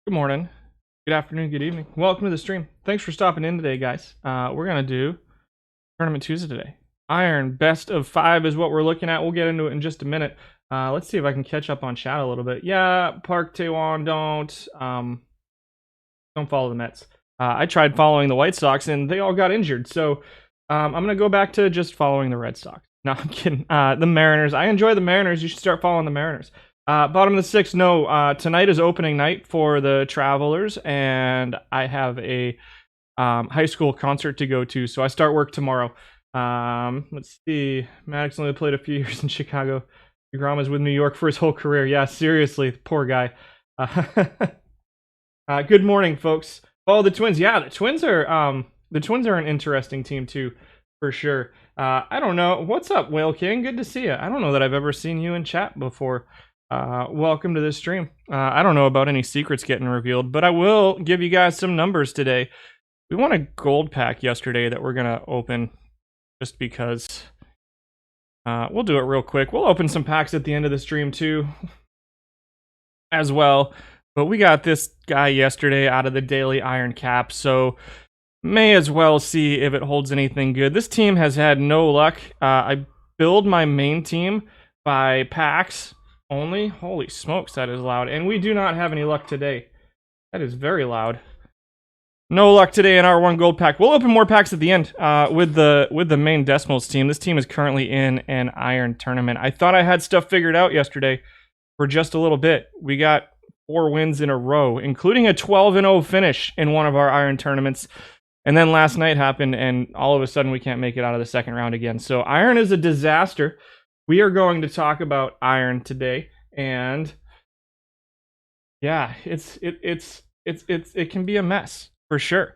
Good morning, good afternoon, good evening. Welcome to the stream. Thanks for stopping in today, guys. We're going to do Tournament Tuesday today. Iron best of 5 is what we're looking at. We'll get into it in just a minute. Let's see if I can catch up on chat a little bit. Yeah, Park Taewon, don't follow the Mets. I tried following the White Sox and they all got injured. So I'm going to go back to just following the Red Sox. No, I'm kidding. The Mariners. I enjoy the Mariners. You should start following the Mariners. Bottom of the 6th, no. Tonight is opening night for the Travelers, and I have a high school concert to go to, so I start work tomorrow. Let's see. Maddox only played a few years in Chicago. DeGrom with New York for his whole career. Yeah, seriously, poor guy. Good morning, folks. Oh, the Twins. Yeah, the Twins are an interesting team too, for sure. I don't know. What's up, Whale King? Good to see you. I don't know that I've ever seen you in chat before. Welcome to this stream. I don't know about any secrets getting revealed, but I will give you guys some numbers today. We won a gold pack yesterday that we're gonna open just because. We'll do it real quick. We'll open some packs at the end of the stream too, as well. But we got this guy yesterday out of the daily iron cap, so may as well see if it holds anything good. This team has had no luck. I build my main team by packs only. Holy smokes, that is loud. And we do not have any luck today. That is very loud. No luck today in our one gold pack. We'll open more packs at the end with the main Decimals team. This team is currently in an iron tournament. I thought I had stuff figured out yesterday for just a little bit. We got 4 wins in a row, including a 12-0 finish in one of our iron tournaments. And then last night happened, and all of a sudden we can't make it out of the second round again. So iron is a disaster. We are going to talk about iron today, and yeah, it can be a mess for sure.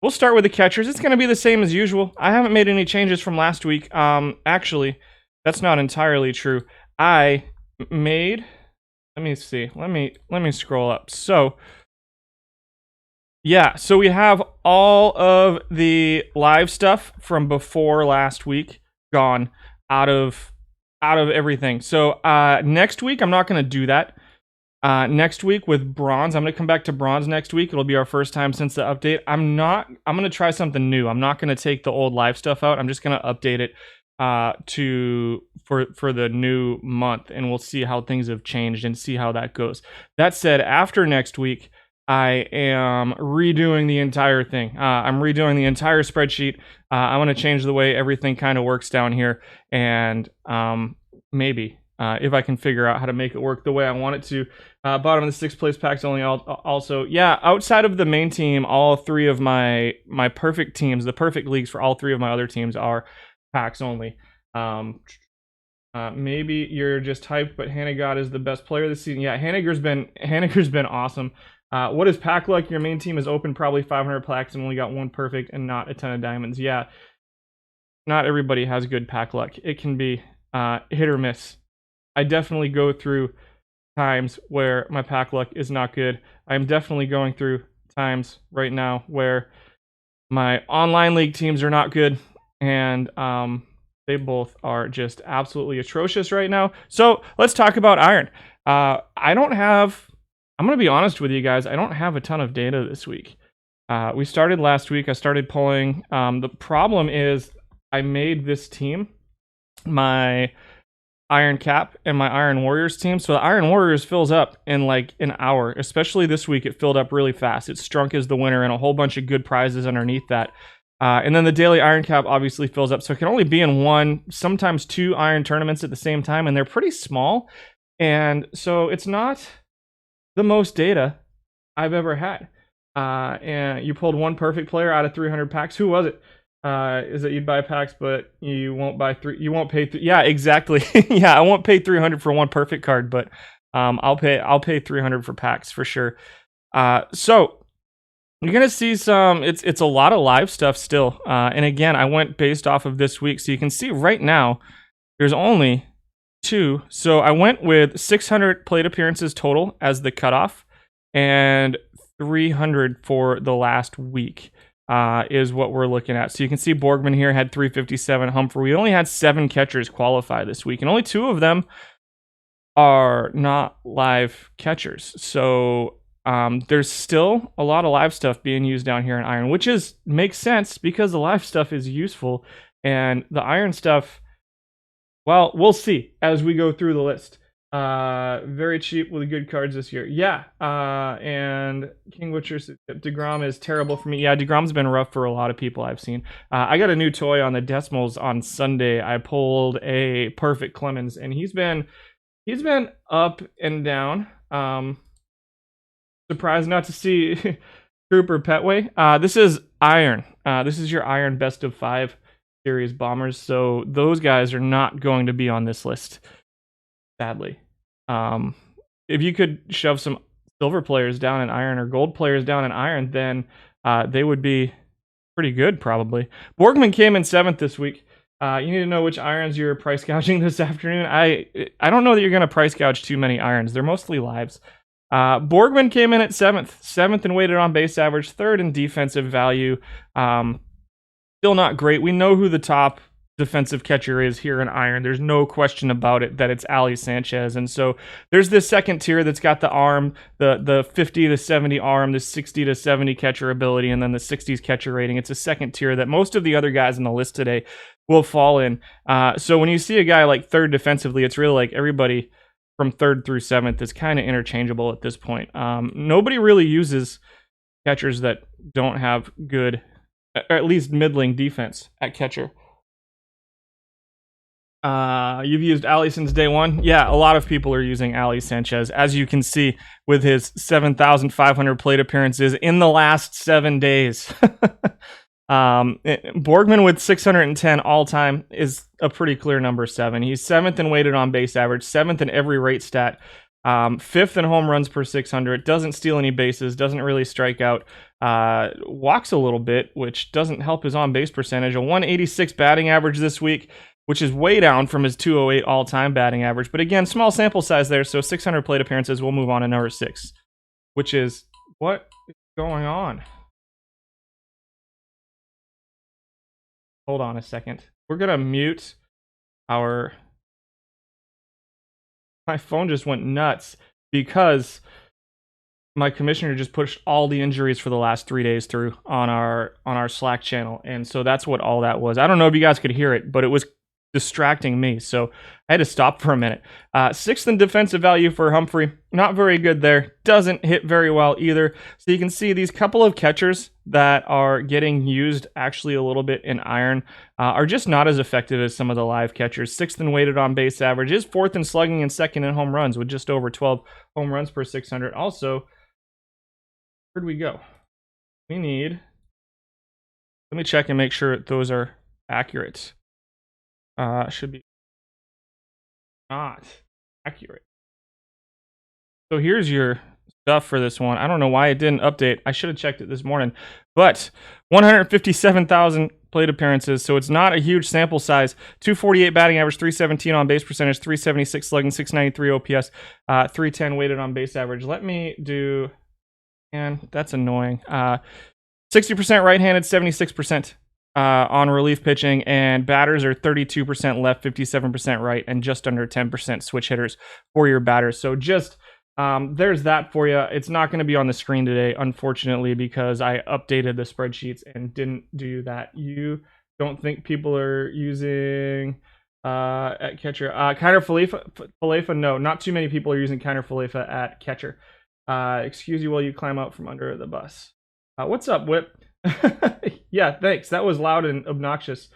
We'll start with the catchers. It's going to be the same as usual. I haven't made any changes from last week. Actually, that's not entirely true. I made. Let me see. Let me scroll up. So. Yeah, so we have all of the live stuff from before last week gone out of everything. So next week, I'm not going to do that. Next week with bronze, I'm going to come back to bronze next week. It'll be our first time since the update. I'm going to try something new. I'm not going to take the old live stuff out. I'm just going to update it for the new month, and we'll see how things have changed and see how that goes. That said, after next week, I am redoing the entire thing. I'm redoing the entire spreadsheet. I want to change the way everything kind of works down here, and maybe if I can figure out how to make it work the way I want it to. Bottom of the 6th place packs only. Also, yeah, outside of the main team, all 3 of my perfect teams, the perfect leagues for all 3 of my other teams are packs only. Maybe you're just hyped, but Hanegard is the best player this season. Yeah, Haneger's been awesome. What is pack luck? Your main team has opened probably 500 packs and only got 1 perfect and not a ton of diamonds. Yeah, not everybody has good pack luck. It can be hit or miss. I definitely go through times where my pack luck is not good. I'm definitely going through times right now where my online league teams are not good, and they both are just absolutely atrocious right now. So let's talk about iron. I'm going to be honest with you guys, I don't have a ton of data this week. We started last week. I started pulling. The problem is I made this team my Iron Cap and my Iron Warriors team. So the Iron Warriors fills up in like an hour. Especially this week, it filled up really fast. It's Strunk as the winner and a whole bunch of good prizes underneath that. And then the daily Iron Cap obviously fills up. So it can only be in 1, sometimes 2 Iron tournaments at the same time. And they're pretty small. And so it's not the most data I've ever had. And you pulled 1 perfect player out of 300 packs. Who was it? Is it you'd buy packs, but you won't buy 3? You won't pay 3. Yeah, exactly. Yeah, I won't pay 300 for 1 perfect card, but I'll pay 300 for packs for sure. So you're gonna see some. It's a lot of live stuff still. And again, I went based off of this week, so you can see right now there's only 2. So I went with 600 plate appearances total as the cutoff, and 300 for the last week is what we're looking at. So you can see Borgman here had 357. Humphrey, we only had 7 catchers qualify this week, and only 2 of them are not live catchers. So there's still a lot of live stuff being used down here in iron, which makes sense because the live stuff is useful, and the iron stuff, well, we'll see as we go through the list. Very cheap with good cards this year. Yeah. And King Witcher says DeGrom is terrible for me. Yeah, DeGrom's been rough for a lot of people I've seen. I got a new toy on the decimals on Sunday. I pulled a perfect Clemens, and he's been up and down. Surprised not to see Trooper Petway. This is iron. This is your iron best of 5 series bombers. So those guys are not going to be on this list, sadly. If you could shove some silver players down in iron or gold players down in iron, then they would be pretty good, probably. Borgman came in 7th this week. You need to know which irons you're price gouging this afternoon. I don't know that you're going to price gouge too many irons. They're mostly lives. Borgman came in at 7th and weighted on base average, 3rd in defensive value. Still not great. We know who the top defensive catcher is here in iron. There's no question about it that it's Ali Sanchez. And so there's this second tier that's got the arm, the 50 to 70 arm, the 60 to 70 catcher ability, and then the 60s catcher rating. It's a second tier that most of the other guys on the list today will fall in. So when you see a guy like 3rd defensively, it's really like everybody from 3rd through 7th is kind of interchangeable at this point. Nobody really uses catchers that don't have good, or at least middling defense at catcher. You've used Ali since day one. Yeah, a lot of people are using Ali Sanchez, as you can see with his 7,500 plate appearances in the last 7 days. Borgman with 610 all-time is a pretty clear number 7. He's 7th in weighted on base average, 7th in every rate stat, 5th in home runs per 600, doesn't steal any bases, doesn't really strike out, walks a little bit, which doesn't help his on-base percentage. A 186 batting average this week, which is way down from his 208 all-time batting average. But again, small sample size there, so 600 plate appearances. We'll move on to number 6, which is what is going on? Hold on a second. We're going to mute my phone just went nuts because my commissioner just pushed all the injuries for the last 3 days through on our Slack channel. And so that's what all that was. I don't know if you guys could hear it, but it was distracting me, so I had to stop for a minute. 6th in defensive value for Humphrey, not very good there, doesn't hit very well either. So you can see these couple of catchers that are getting used actually a little bit in iron are just not as effective as some of the live catchers. 6th in weighted on base average, is 4th in slugging and 2nd in home runs with just over 12 home runs per 600. Also, where'd we go? Let me check and make sure those are accurate. Should be not accurate. So here's your stuff for this one. I don't know why it didn't update. I should have checked it this morning. But 157,000 plate appearances, so it's not a huge sample size. 248 batting average, 317 on base percentage, 376 slugging, 693 OPS, 310 weighted on base average. Let me do, and that's annoying. 60% right-handed, 76%. On relief pitching, and batters are 32% left, 57% right, and just under 10% switch hitters for your batters. So just there's that for you. It's not going to be on the screen today, unfortunately, because I updated the spreadsheets and didn't do that. You don't think people are using at catcher? Kiner Falefa? No, not too many people are using Kiner Falefa at catcher. Excuse you while you climb out from under the bus. What's up, Whip? Yeah, thanks. That was loud and obnoxious.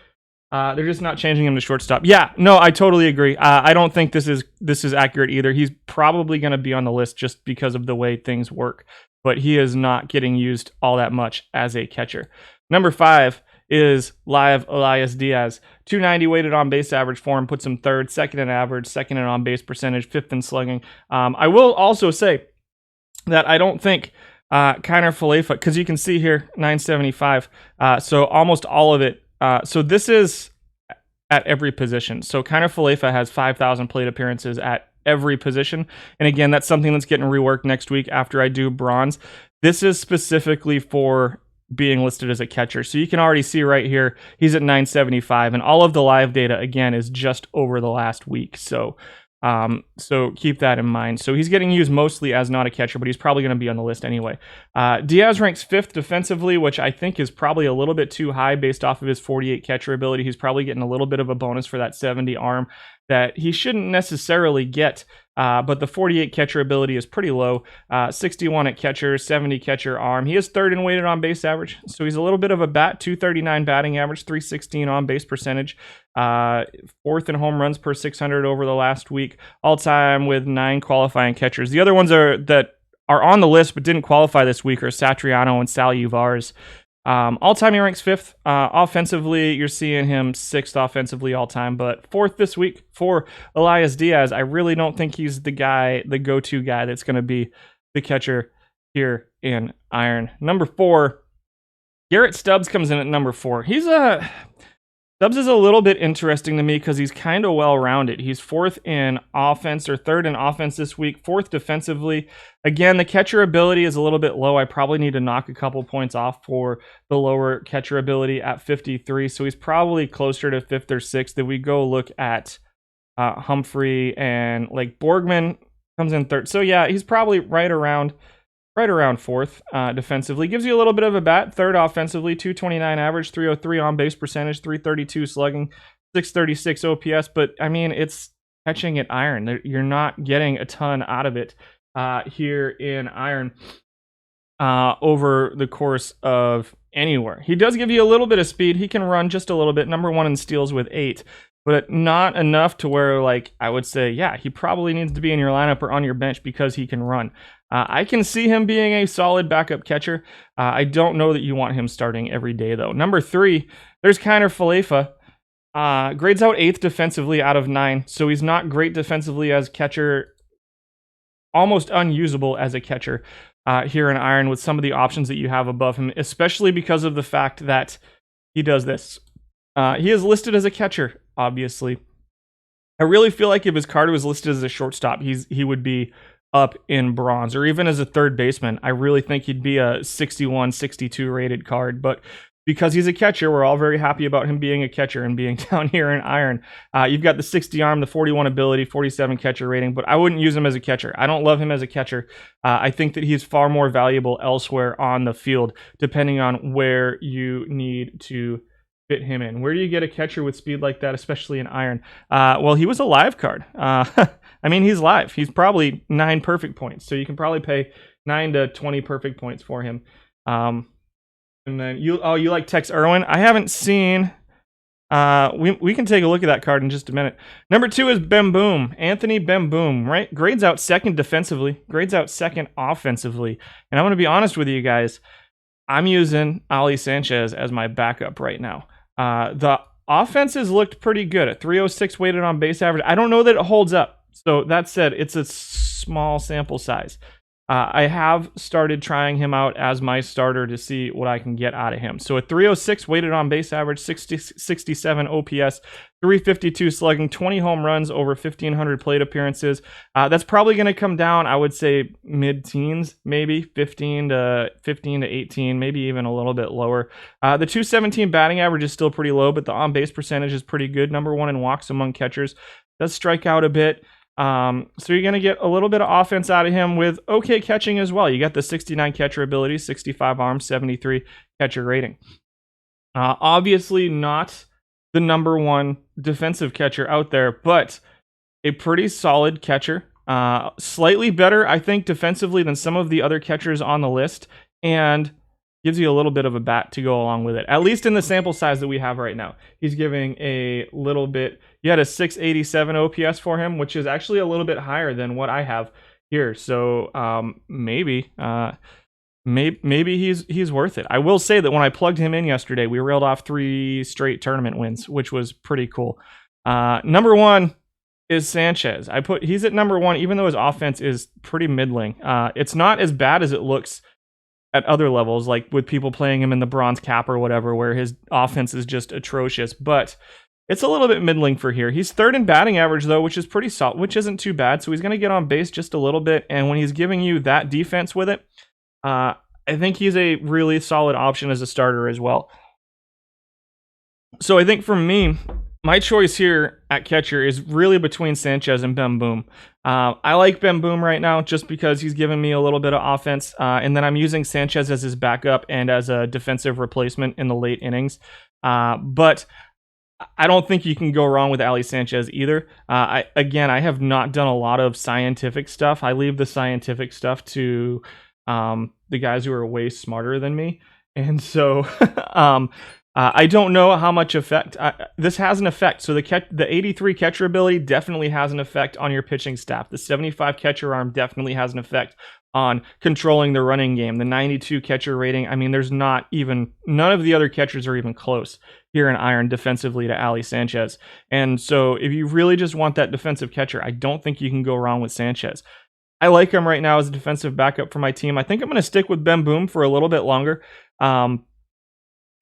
They're just not changing him to shortstop. Yeah, no, I totally agree. I don't think this is accurate either. He's probably going to be on the list just because of the way things work, but he is not getting used all that much as a catcher. Number 5 is live Elias Diaz. 290 weighted on base average for him, puts him 3rd, 2nd in average, 2nd in on base percentage, 5th in slugging. I will also say that I don't think Kiner Falefa, because you can see here 975, so almost all of it. So this is at every position. So Kiner Falefa has 5,000 plate appearances at every position, and again, that's something that's getting reworked next week after I do bronze. This is specifically for being listed as a catcher, so you can already see right here he's at 975, and all of the live data again is just over the last week. So So keep that in mind. So he's getting used mostly as not a catcher, but he's probably going to be on the list anyway. Diaz ranks 5th defensively, which I think is probably a little bit too high based off of his 48 catcher ability. He's probably getting a little bit of a bonus for that 70 arm that he shouldn't necessarily get. But the 48 catcher ability is pretty low. 61 at catcher, 70 catcher arm. He is 3rd in weighted on base average, so he's a little bit of a bat. 239 batting average, 316 on base percentage. 4th in home runs per 600 over the last week. All time with 9 qualifying catchers. The other ones that are on the list but didn't qualify this week are Satriano and Sal Uvars. All time he ranks 5th. Offensively, you're seeing him 6th offensively all time, but 4th this week for Elias Diaz. I really don't think he's the go-to guy that's going to be the catcher here in Iron. Number 4, Garrett Stubbs comes in at number 4. Stubbs is a little bit interesting to me because he's kind of well-rounded. He's 4th in offense, or 3rd in offense this week, 4th defensively. Again, the catcher ability is a little bit low. I probably need to knock a couple points off for the lower catcher ability at 53, so he's probably closer to 5th or 6th. If we go look at Humphrey and like Borgman comes in 3rd. So yeah, he's probably right around 4th defensively. Gives you a little bit of a bat. 3rd offensively, 229 average, 303 on base percentage, 332 slugging, 636 OPS. But I mean, it's catching at Iron. You're not getting a ton out of it here in Iron over the course of anywhere. He does give you a little bit of speed. He can run just a little bit. Number 1 in steals with 8. But not enough to where, like, I would say, yeah, he probably needs to be in your lineup or on your bench because he can run. I can see him being a solid backup catcher. I don't know that you want him starting every day, though. Number 3, there's Kiner Falefa. Grades out 8th defensively out of 9, so he's not great defensively as catcher, almost unusable as a catcher here in Iron with some of the options that you have above him, especially because of the fact that he does this. He is listed as a catcher, obviously. I really feel like if his card was listed as a shortstop, he would be up in bronze, or even as a 3rd baseman. I really think he'd be a 61, 62 rated card, but because he's a catcher, we're all very happy about him being a catcher and being down here in Iron. You've got the 60 arm, the 41 ability, 47 catcher rating, but I wouldn't use him as a catcher. I don't love him as a catcher. I think that he's far more valuable elsewhere on the field, depending on where you need to fit him in. Where do you get a catcher with speed like that, especially in Iron? Well, he was a live card. I mean, he's live. He's probably 9 perfect points, so you can probably pay 9 to 20 perfect points for him. And then you like Tex Irwin? I haven't seen. We can take a look at that card in just a minute. Number 2 is Bemboom, Anthony Bemboom. Right, grades out 2nd defensively, grades out 2nd offensively. And I'm going to be honest with you guys. I'm using Ali Sanchez as my backup right now. The offenses looked pretty good at 306 weighted on base average. I don't know that it holds up. So that said, it's a small sample size. I have started trying him out as my starter to see what I can get out of him. So a 306 weighted on base average, 67 OPS, 352 slugging, 20 home runs over 1,500 plate appearances. That's probably going to come down, I would say, mid-teens, maybe 15 to 18, maybe even a little bit lower. The 217 batting average is still pretty low, but the on-base percentage is pretty good. Number 1 in walks among catchers. Does strike out a bit. So you're going to get a little bit of offense out of him with okay catching as well. You got the 69 catcher ability, 65 arm, 73 catcher rating. Obviously not the number 1 defensive catcher out there, but a pretty solid catcher. Slightly better, I think, defensively than some of the other catchers on the list, and gives you a little bit of a bat to go along with it, at least in the sample size that we have right now. He's giving a little bit. You had a 687 OPS for him, which is actually a little bit higher than what I have here. So maybe he's worth it. I will say that when I plugged him in yesterday, we reeled off 3 straight tournament wins, which was pretty cool. Number 1 is Sanchez. He's at number 1, even though his offense is pretty middling. It's not as bad as it looks at other levels, like with people playing him in the bronze cap or whatever, where his offense is just atrocious, but it's a little bit middling for here. He's 3rd in batting average, though, which is pretty solid, which isn't too bad, so he's going to get on base just a little bit, and when he's giving you that defense with it, I think he's a really solid option as a starter as well. So I think for me, My choice here at catcher is really between Sanchez and Ben Boom. I like Ben Boom right now just because he's given me a little bit of offense, and then I'm using Sanchez as his backup and as a defensive replacement in the late innings. But I don't think you can go wrong with Ali Sanchez either. I have not done a lot of scientific stuff. I leave the scientific stuff to the guys who are way smarter than me, and so I don't know how much effect this has an effect. So the 83 catcher ability definitely has an effect on your pitching staff. The 75 catcher arm definitely has an effect on controlling the running game. The 92 catcher rating, I mean, there's not even, none of the other catchers are even close here in Iron defensively to Ali Sanchez. And so if you really just want that defensive catcher, I don't think you can go wrong with Sanchez. I like him right now as a defensive backup for my team. I think I'm going to stick with Ben Boom for a little bit longer.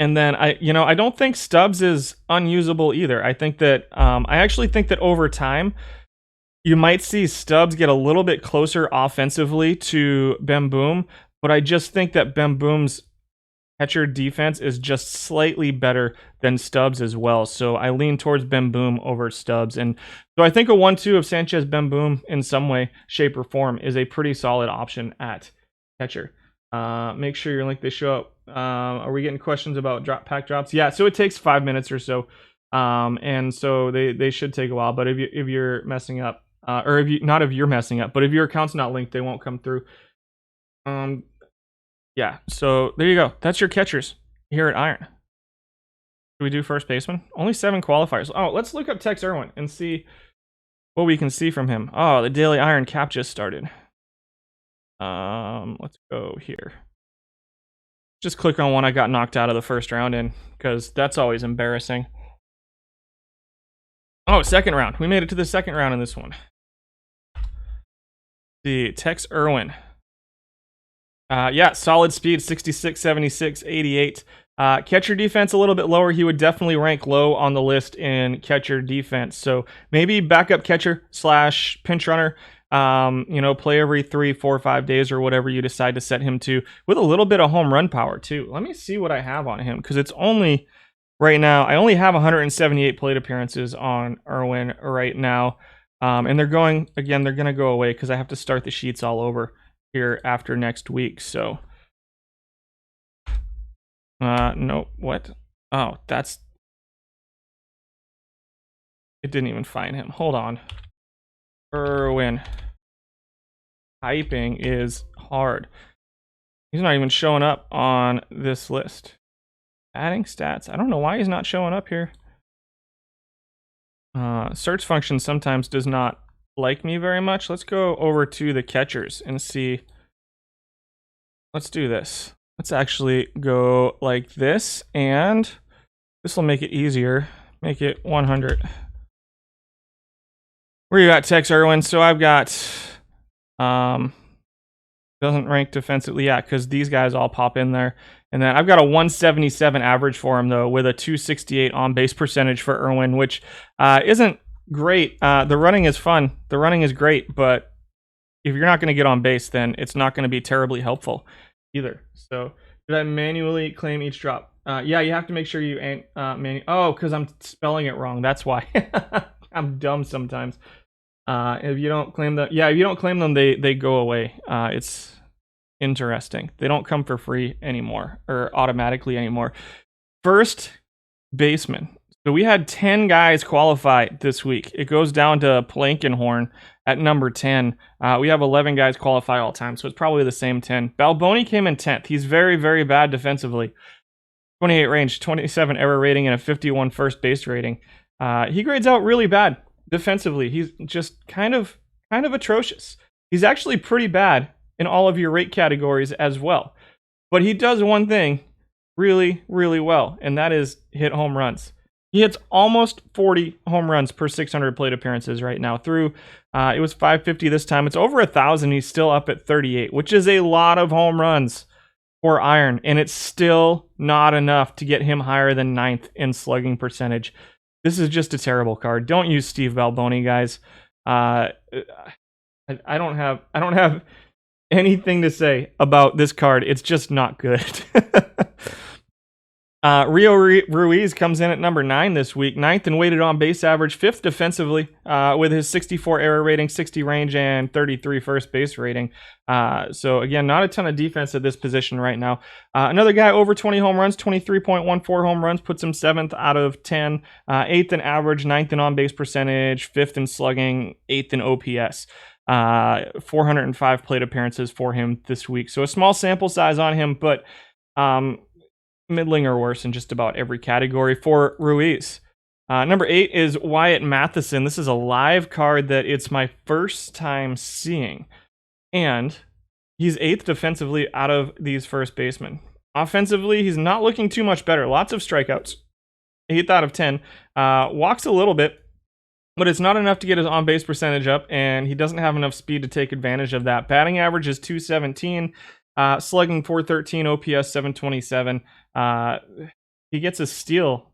And then I don't think Stubbs is unusable either. I think that I actually think that over time you might see Stubbs get a little bit closer offensively to Ben Boom, but I just think that Ben Boom's catcher defense is just slightly better than Stubbs as well. So I lean towards Ben Boom over Stubbs. And so I think a 1-2 of Sanchez Ben Boom in some way, shape, or form is a pretty solid option at catcher. Make sure your link they show up. Are we getting questions about pack drops? Yeah, so it takes 5 minutes or so. And so they should take a while. But if you're messing up, or if you're messing up, but if your account's not linked, they won't come through. Yeah, so there you go. That's your catchers here at Iron. Do we do first baseman? Only 7 qualifiers. Oh, let's look up Tex Irwin and see what we can see from him. Oh, the Daily Iron cap just started. Let's go here. Just click on one I got knocked out of the first round in, because that's always embarrassing. Oh, second round. We made it to the second round in this one. The Tex Irwin. Yeah, solid speed, 66, 76, 88. Catcher defense a little bit lower. He would definitely rank low on the list in catcher defense. So maybe backup catcher / pinch runner. Play every 3, 4, 5 days or whatever you decide to set him to, with a little bit of home run power too. Let me see what I have on him, because it's only right now. I only have 178 plate appearances on Irwin right now, and they're going to go away because I have to start the sheets all over here after next week. So no, what? Oh, it didn't even find him. Hold on. Irwin. Typing is hard. He's not even showing up on this list. Adding stats. I don't know why he's not showing up here. Search function sometimes does not like me very much. Let's go over to the catchers and see. Let's do this. Let's actually go like this, and this will make it easier. Make it 100. Where you got Tex Irwin? So I've got doesn't rank defensively yet because these guys all pop in there. And then I've got a 177 average for him, though, with a 268 on-base percentage for Irwin, which isn't great. The running is fun. The running is great, but if you're not going to get on base, then it's not going to be terribly helpful either. So did I manually claim each drop? Yeah, you have to make sure you ain't Oh, because I'm spelling it wrong. That's why. I'm dumb sometimes. If you don't claim them, they go away. It's interesting. They don't come for free anymore, or automatically anymore. First baseman. So we had 10 guys qualify this week. It goes down to Plankenhorn at number 10. We have 11 guys qualify all time, so it's probably the same 10. Balboni came in 10th. He's very, very bad defensively. 28 range, 27 error rating, and a 51 first base rating. He grades out really bad defensively. He's just kind of atrocious. He's actually pretty bad in all of your rate categories as well. But he does one thing really, really well, and that is hit home runs. He hits almost 40 home runs per 600 plate appearances right now. Through it was 550 this time. It's over 1,000. He's still up at 38, which is a lot of home runs for Iron, and it's still not enough to get him higher than 9th in slugging percentage. This is just a terrible card. Don't use Steve Balboni, guys. I don't have anything to say about this card. It's just not good. Ruiz comes in at number 9 this week, 9th in weighted on base average, 5th defensively, with his 64 error rating, 60 range, and 33 first base rating. So again, not a ton of defense at this position right now. Another guy over 20 home runs, 23.14 home runs, puts him 7th out of 10, 8th in average, 9th in on base percentage, 5th in slugging, 8th in OPS. 405 plate appearances for him this week. So a small sample size on him, but middling or worse in just about every category for Ruiz. Number 8 is Wyatt Matheson. This is a live card that it's my first time seeing. And he's 8th defensively out of these first basemen. Offensively, he's not looking too much better. Lots of strikeouts. 8th out of 10. Walks a little bit, but it's not enough to get his on-base percentage up, and he doesn't have enough speed to take advantage of that. Batting average is .217. Slugging 413, OPS 727. He gets a steal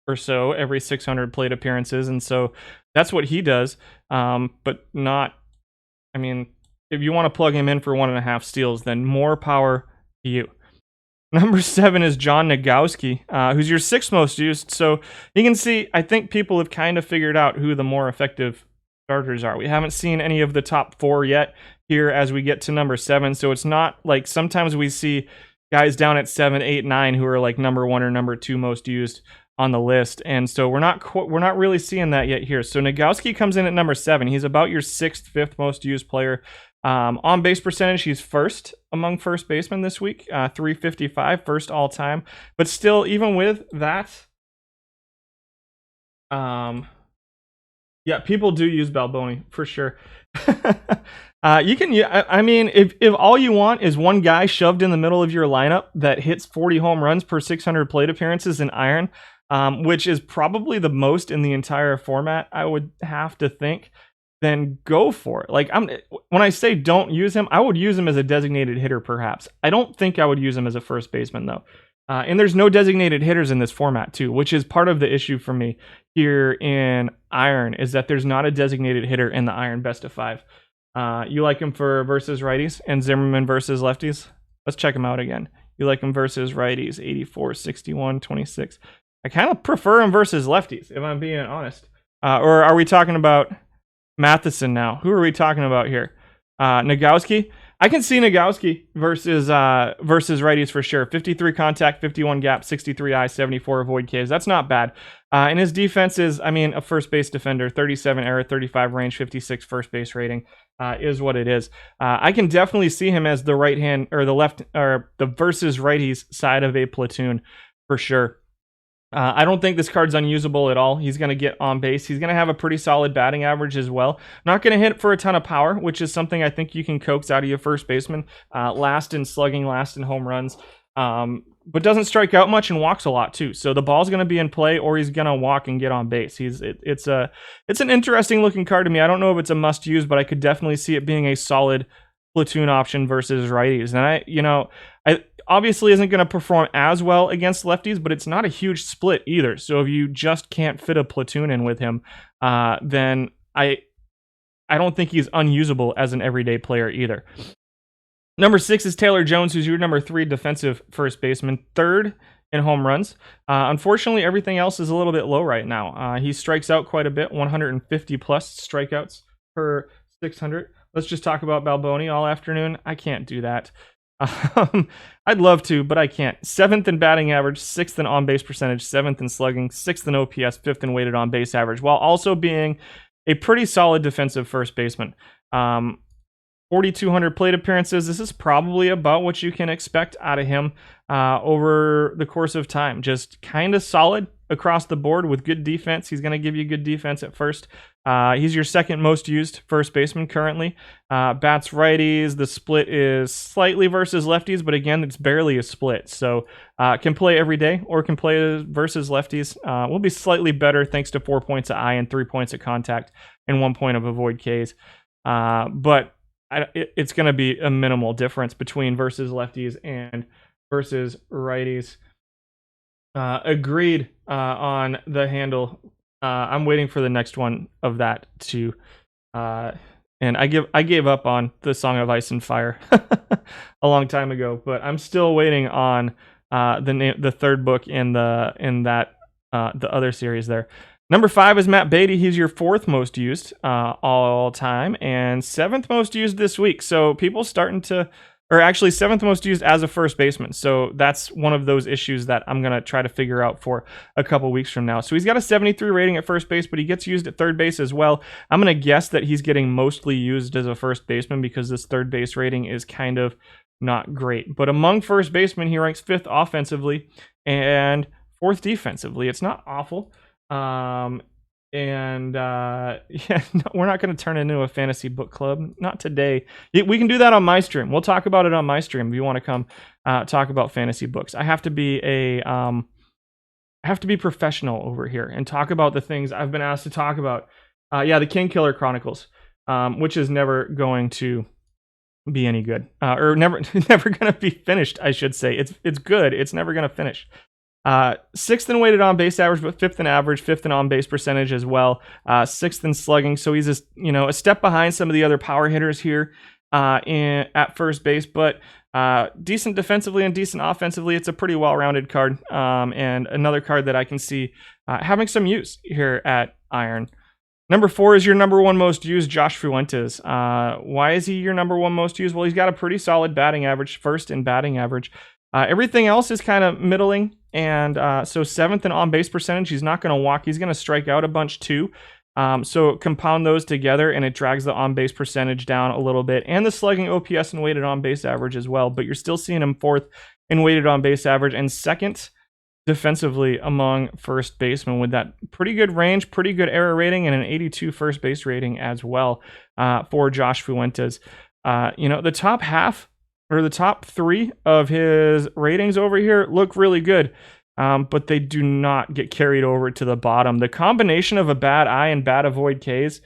or so every 600 plate appearances, and so that's what he does. But not, I mean, if you want to plug him in for 1.5 steals, then more power to you. Number 7 is John Nagowski, who's your 6th most used. So you can see, I think people have kind of figured out who the more effective starters are. We haven't seen any of the top 4 yet here as we get to number 7. So it's not like sometimes we see guys down at 7, 8, 9 who are like number 1 or number 2 most used on the list. And so we're not really seeing that yet here. So Nagowski comes in at number 7. He's about your 6th, 5th most used player. On base percentage, he's first among first basemen this week, 355, first all time. But still, even with that, yeah, people do use Balboni for sure. You can, I mean, if all you want is one guy shoved in the middle of your lineup that hits 40 home runs per 600 plate appearances in iron, which is probably the most in the entire format, I would have to think, then go for it. Like, when I say don't use him, I would use him as a designated hitter, perhaps. I don't think I would use him as a first baseman, though. And there's no designated hitters in this format, too, which is part of the issue for me here in Iron, is that there's not a designated hitter in the Iron best of 5. You like him for versus righties and Zimmerman versus lefties? Let's check him out again. You like him versus righties, 84, 61, 26. I kind of prefer him versus lefties, if I'm being honest. Or are we talking about Matheson now? Who are we talking about here? Nagowski? I can see Nagowski versus righties for sure. 53 contact, 51 gap, 63 eye, 74 avoid Ks. That's not bad. And his defense is, I mean, a first base defender, 37 error, 35 range, 56 first base rating is what it is. I can definitely see him as the right hand or the left or the versus righties side of a platoon for sure. I don't think this card's unusable at all. He's going to get on base. He's going to have a pretty solid batting average as well. Not going to hit for a ton of power, which is something I think you can coax out of your first baseman. Last in slugging, last in home runs. But doesn't strike out much and walks a lot too. So the ball's going to be in play, or he's going to walk and get on base. It's an interesting looking card to me. I don't know if it's a must use, but I could definitely see it being a solid platoon option versus righties. And I obviously isn't going to perform as well against lefties, but it's not a huge split either. So if you just can't fit a platoon in with him, then I don't think he's unusable as an everyday player either. Number 6 is Taylor Jones, who's your number 3 defensive first baseman, 3rd in home runs. Unfortunately, everything else is a little bit low right now. He strikes out quite a bit, 150 plus strikeouts per 600. Let's just talk about Balboni all afternoon. I can't do that. I'd love to, but I can't. 7th in batting average, 6th in on-base percentage, 7th in slugging, 6th in OPS, 5th in weighted on-base average, while also being a pretty solid defensive first baseman. 4,200 plate appearances. This is probably about what you can expect out of him over the course of time. Just kind of solid across the board with good defense. He's going to give you good defense at first. He's your 2nd most used first baseman currently. Bats righties. The split is slightly versus lefties, but again, it's barely a split. So can play every day or can play versus lefties. Will be slightly better thanks to 4 points of eye and 3 points of contact and 1 point of avoid Ks. But it's going to be a minimal difference between versus lefties and versus righties. Agreed on the handle. I'm waiting for the next one of that too. And I gave up on the Song of Ice and Fire a long time ago, but I'm still waiting on the third book in the other series there. Number 5 is Matt Beatty. He's your 4th most used all time and 7th most used this week. So people starting to, or actually 7th most used as a first baseman. So that's one of those issues that I'm going to try to figure out for a couple weeks from now. So he's got a 73 rating at first base, but he gets used at third base as well. I'm going to guess that he's getting mostly used as a first baseman because this third base rating is kind of not great. But among first basemen, he ranks 5th offensively and 4th defensively. It's not awful. Yeah, no, we're not going to turn into a fantasy book club. Not today. We can do that on my stream. We'll talk about it on my stream if you want to come talk about fantasy books. I have to be professional over here and talk about the things I've been asked to talk about. Yeah, the King Killer Chronicles, which is never going to be any good, or never going to be finished, I should say. It's good. It's never going to finish. 6th in weighted on base average, but 5th in average, 5th in on base percentage as well. 6th in slugging, so he's a step behind some of the other power hitters here at first base, but decent defensively and decent offensively. It's a pretty well-rounded card, and another card that I can see having some use here at Iron. Number 4 is your number 1 most used, Josh Fuentes. Why is he your number 1 most used? Well, he's got a pretty solid batting average, 1st in batting average. Everything else is kind of middling, and so 7th in on-base percentage. He's not going to walk. He's going to strike out a bunch too. So compound those together, and it drags the on-base percentage down a little bit, and the slugging, OPS, and weighted on-base average as well. But you're still seeing him 4th in weighted on-base average and 2nd defensively among first basemen with that pretty good range, pretty good error rating, and an 82 first base rating as well for Josh Fuentes. The top half, or the top 3 of his ratings over here look really good, but they do not get carried over to the bottom. The combination of a bad eye and bad avoid Ks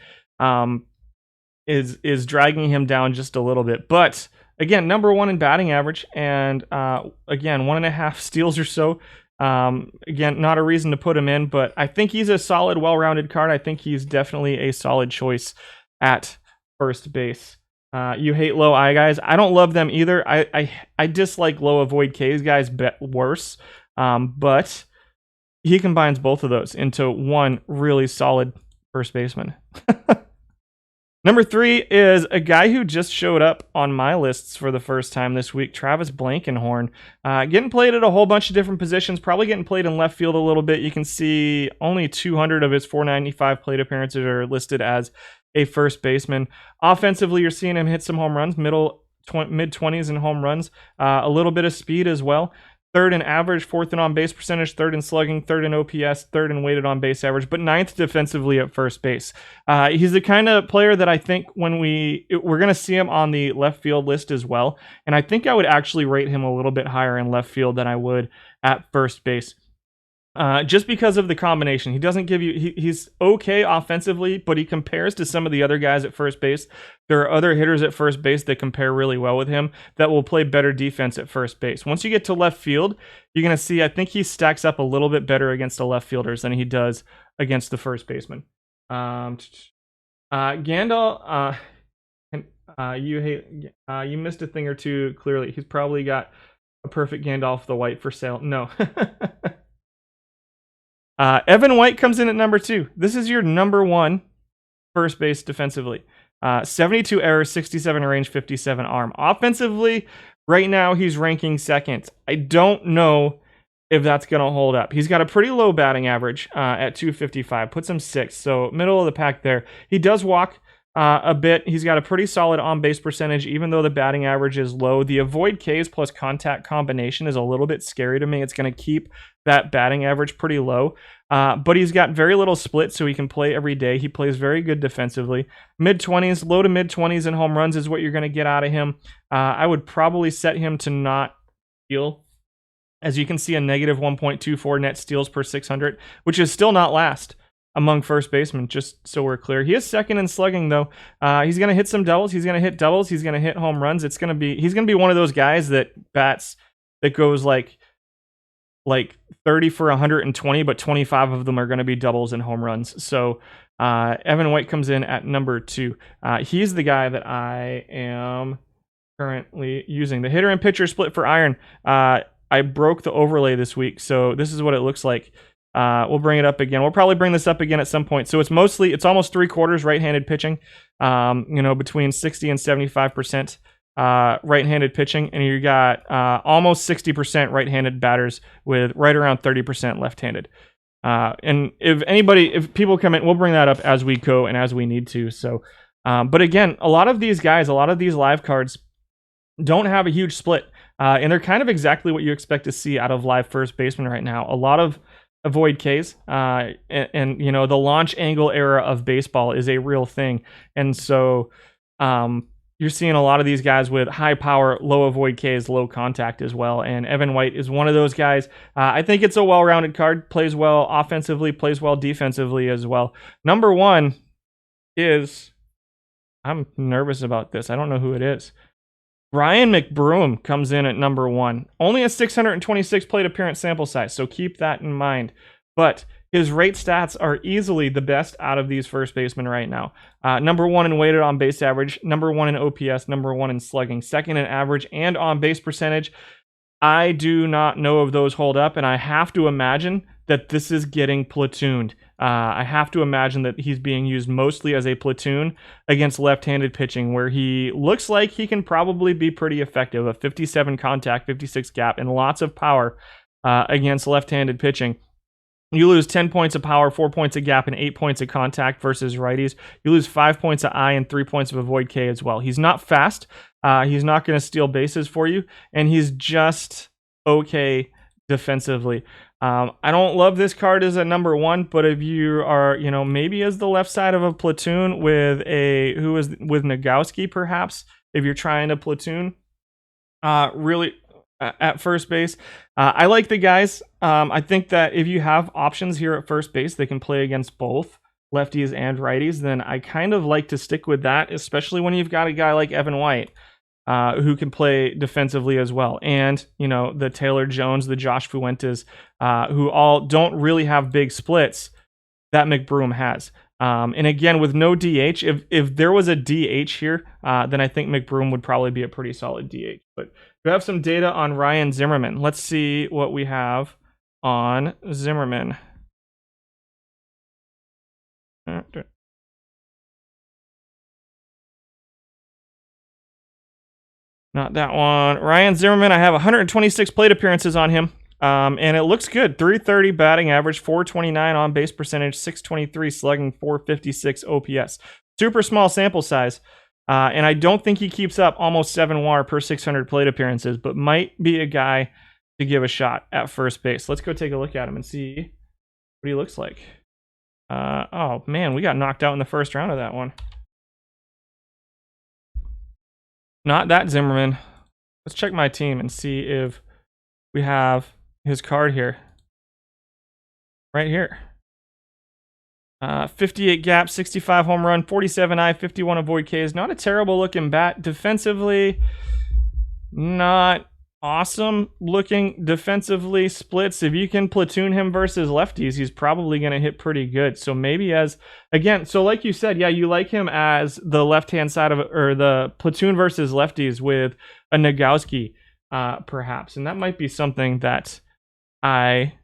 is dragging him down just a little bit. But again, number 1 in batting average, and again, 1.5 steals or so. Again, not a reason to put him in, but I think he's a solid, well-rounded card. I think he's definitely a solid choice at first base. You hate low I guys. I don't love them either. I dislike low avoid Ks guys worse. But he combines both of those into one really solid first baseman. Number 3 is a guy who just showed up on my lists for the first time this week, Travis Blankenhorn. Getting played at a whole bunch of different positions, probably getting played in left field a little bit. You can see only 200 of his 495 plate appearances are listed as a first baseman. Offensively, you're seeing him hit some home runs, mid-20s in home runs, a little bit of speed as well. 3rd in average, 4th in on-base percentage, 3rd in slugging, 3rd in OPS, 3rd in weighted on-base average, but 9th defensively at first base. He's the kind of player that I think when we're going to see him on the left field list as well, and I think I would actually rate him a little bit higher in left field than I would at first base. Just because of the combination. He doesn't give you... He's okay offensively, but he compares to some of the other guys at first base. There are other hitters at first base that compare really well with him that will play better defense at first base. Once you get to left field, you're going to see, I think he stacks up a little bit better against the left fielders than he does against the first baseman. Gandalf, you missed a thing or two, clearly. He's probably got a perfect Gandalf the White for sale. No. Evan White comes in at number 2. This is your number 1 first base defensively. 72 errors, 67 range, 57 arm. Offensively, right now he's ranking 2nd. I don't know if that's going to hold up. He's got a pretty low batting average at 255, puts him 6th, so middle of the pack there. He does walk a bit. He's got a pretty solid on-base percentage, even though the batting average is low. The avoid Ks plus contact combination is a little bit scary to me. It's going to keep that batting average pretty low. But he's got very little split, so he can play every day. He plays very good defensively. Mid-20s, low to mid-20s in home runs is what you're going to get out of him. I would probably set him to not steal. As you can see, a negative 1.24 net steals per 600, which is still not last among first basemen, just so we're clear. He is 2nd in slugging, though. He's going to hit some doubles. He's going to hit doubles. He's going to hit home runs. He's going to be one of those guys that bats that goes like 30 for 120, but 25 of them are going to be doubles and home runs. So Evan White comes in at number 2. He's the guy that I am currently using. The hitter and pitcher split for Iron. I broke the overlay this week, so this is what it looks like. We'll bring it up again. We'll probably bring this up again at some point. So it's almost 3/4 right-handed pitching, between 60 and 75% right-handed pitching, and you got almost 60% right-handed batters with right around 30% left-handed. And if people come in, we'll bring that up as we go and as we need to. So, but again, a lot of these live cards don't have a huge split, and they're kind of exactly what you expect to see out of live first baseman right now. A lot of avoid Ks, and the launch angle era of baseball is a real thing, and so you're seeing a lot of these guys with high power, low avoid Ks, low contact as well. And Evan White is one of those guys. I think it's a well-rounded card. Plays well offensively, plays well defensively as well. Number one is, I'm nervous about this. I don't know who it is. Ryan McBroom comes in at number one. Only a 626 plate appearance sample size, so keep that in mind. But his rate stats are easily the best out of these first basemen right now. Number one in weighted on base average, number one in OPS, number one in slugging, second in average and on base percentage. I do not know if those hold up, and I have to imagine that this is getting platooned. I have to imagine that he's being used mostly as a platoon against left-handed pitching, where he looks like he can probably be pretty effective. A 57 contact, 56 gap, and lots of power against left-handed pitching. You lose 10 points of power, 4 points of gap, and 8 points of contact versus righties. You lose 5 points of I and 3 points of avoid K as well. He's not fast. He's not going to steal bases for you, and he's just okay defensively. I don't love this card as a number one, but if you are, maybe as the left side of a platoon with Nagowski, perhaps, if you're trying to platoon, really at first base, I like the guys. I think that if you have options here at first base, they can play against both lefties and righties, then I kind of like to stick with that, especially when you've got a guy like Evan White, who can play defensively as well. And, the Taylor Jones, the Josh Fuentes, who all don't really have big splits that McBroom has. And again, with no DH, if there was a DH here, then I think McBroom would probably be a pretty solid DH. But we have some data on Ryan Zimmerman. Let's see what we have on Zimmerman. Not that one. Ryan Zimmerman, I have 126 plate appearances on him. And it looks good. 330 batting average, 429 on base percentage, 623 slugging, 456 OPS. Super small sample size. And I don't think he keeps up almost 7 WAR per 600 plate appearances, but might be a guy to give a shot at first base. Let's go take a look at him and see what he looks like. Oh, man, we got knocked out in the first round of that one. Not that Zimmerman. Let's check my team and see if we have his card here. Right here. 58 gap, 65 home run, 47 I, 51 avoid Ks. Not a terrible looking bat. Defensively, not awesome looking defensively. Splits, if you can platoon him versus lefties, he's probably going to hit pretty good. So maybe so like you said, yeah, you like him as the left-hand side of it, or the platoon versus lefties with a Nagowski, perhaps. And that might be something that I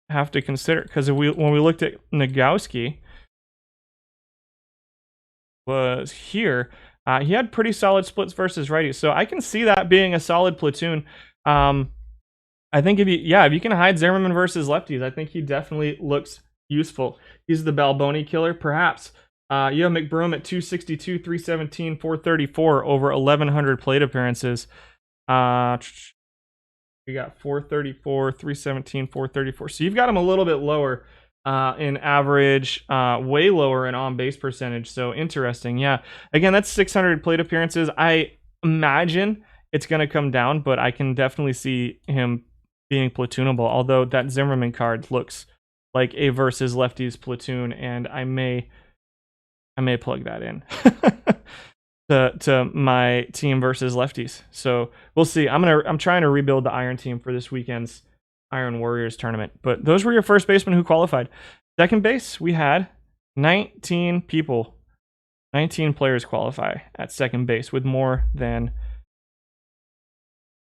have to consider, because when we looked at Nagowski was here, he had pretty solid splits versus righties, so I can see that being a solid platoon. I think if you can hide Zimmerman versus lefties, I think he definitely looks useful. He's the Balboni killer, perhaps. You have McBroom at 262, 317, 434 over 1,100 plate appearances. We got 434, 317, 434. So you've got him a little bit lower in average, way lower in on-base percentage. So interesting. Yeah. Again, that's 600 plate appearances. I imagine it's going to come down, but I can definitely see him being platoonable. Although that Zimmerman card looks like a versus lefties platoon, and I may plug that in. to my team versus lefties. So we'll see. I'm trying to rebuild the Iron team for this weekend's Iron Warriors tournament. But those were your first basemen who qualified. Second base, we had 19 people. 19 players qualify at second base with more than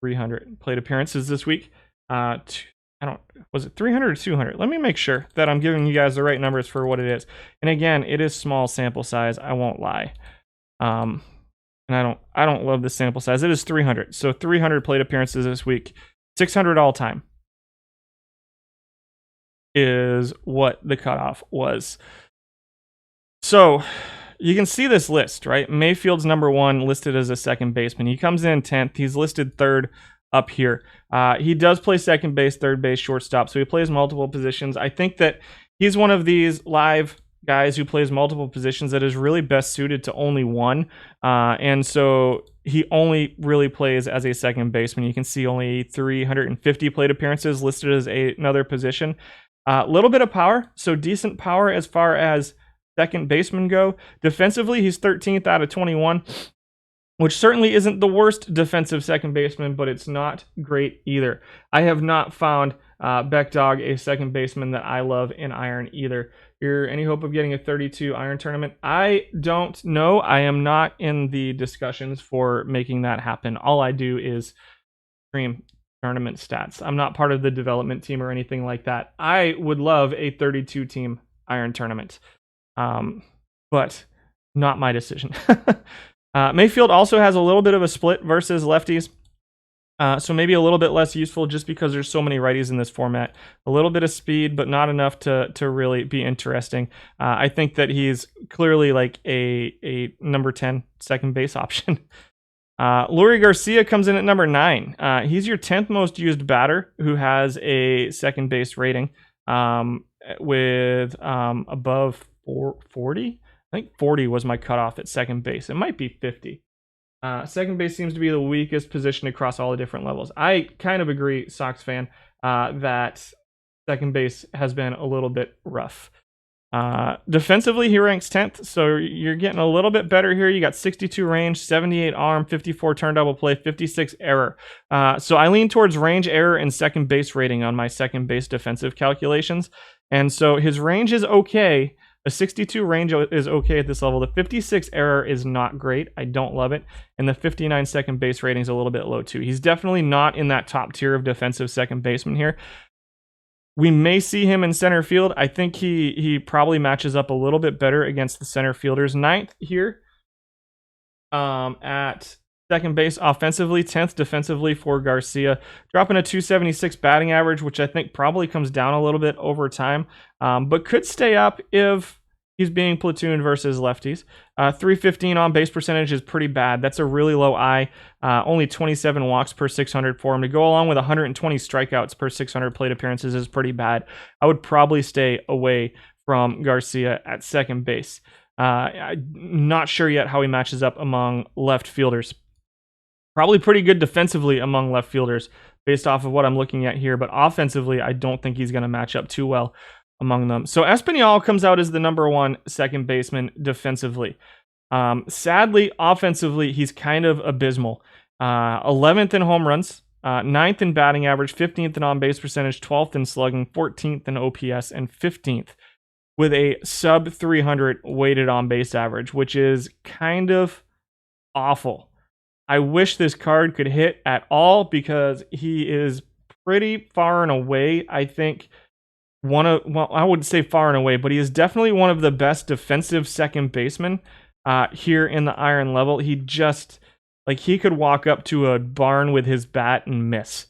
300 plate appearances this week. Was it 300 or 200? Let me make sure that I'm giving you guys the right numbers for what it is. And again, it is small sample size. I won't lie. And I don't love the sample size. It is 300. So 300 plate appearances this week. 600 all time is what the cutoff was. So you can see this list, right? Mayfield's number 1, listed as a second baseman. He comes in 10th. He's listed 3rd up here. He does play second base, third base, shortstop, so he plays multiple positions. I think that he's one of these live guys who plays multiple positions that is really best suited to only one, and so he only really plays as a second baseman. You can see only 350 plate appearances listed as another position. A little bit of power, so decent power as far as second basemen go. Defensively, he's 13th out of 21. Which certainly isn't the worst defensive second baseman, but it's not great either. I have not found Beckdog a second baseman that I love in Iron either. Any hope of getting a 32 Iron tournament? I don't know. I am not in the discussions for making that happen. All I do is stream tournament stats. I'm not part of the development team or anything like that. I would love a 32 team Iron tournament, but not my decision. Mayfield also has a little bit of a split versus lefties, so maybe a little bit less useful just because there's so many righties in this format. A little bit of speed, but not enough to really be interesting. I think that he's clearly like a number 10 second base option. Lurie Garcia comes in at number 9. He's your 10th most used batter who has a second base rating with above 40. I think 40 was my cutoff at second base. It might be 50. Second base seems to be the weakest position across all the different levels. I kind of agree, Sox fan, that second base has been a little bit rough. Defensively, he ranks 10th, so you're getting a little bit better here. You got 62 range, 78 arm, 54 turn double play, 56 error. So I lean towards range, error, and second base rating on my second base defensive calculations. And so his range is okay. A 62 range is okay at this level. The 56 error is not great. I don't love it. And the 59 second base rating is a little bit low too. He's definitely not in that top tier of defensive second baseman here. We may see him in center field. I think he probably matches up a little bit better against the center fielders. 9th here at second base offensively, 10th defensively for Garcia, dropping a 276 batting average, which I think probably comes down a little bit over time, but could stay up if he's being platooned versus lefties. 315 on base percentage is pretty bad. That's a really low I. Only 27 walks per 600 for him. To go along with 120 strikeouts per 600 plate appearances is pretty bad. I would probably stay away from Garcia at second base. I'm not sure yet how he matches up among left fielders. Probably pretty good defensively among left fielders based off of what I'm looking at here, but offensively, I don't think he's going to match up too well among them. So Espinal comes out as the number 1 second baseman defensively. Sadly, offensively, he's kind of abysmal. 11th in home runs, 9th in batting average, 15th in on-base percentage, 12th in slugging, 14th in OPS, and 15th with a sub 300 weighted on-base average, which is kind of awful. I wish this card could hit at all because he is pretty far and away, I think, I wouldn't say far and away, but he is definitely one of the best defensive second basemen here in the Iron level. He just, he could walk up to a barn with his bat and miss.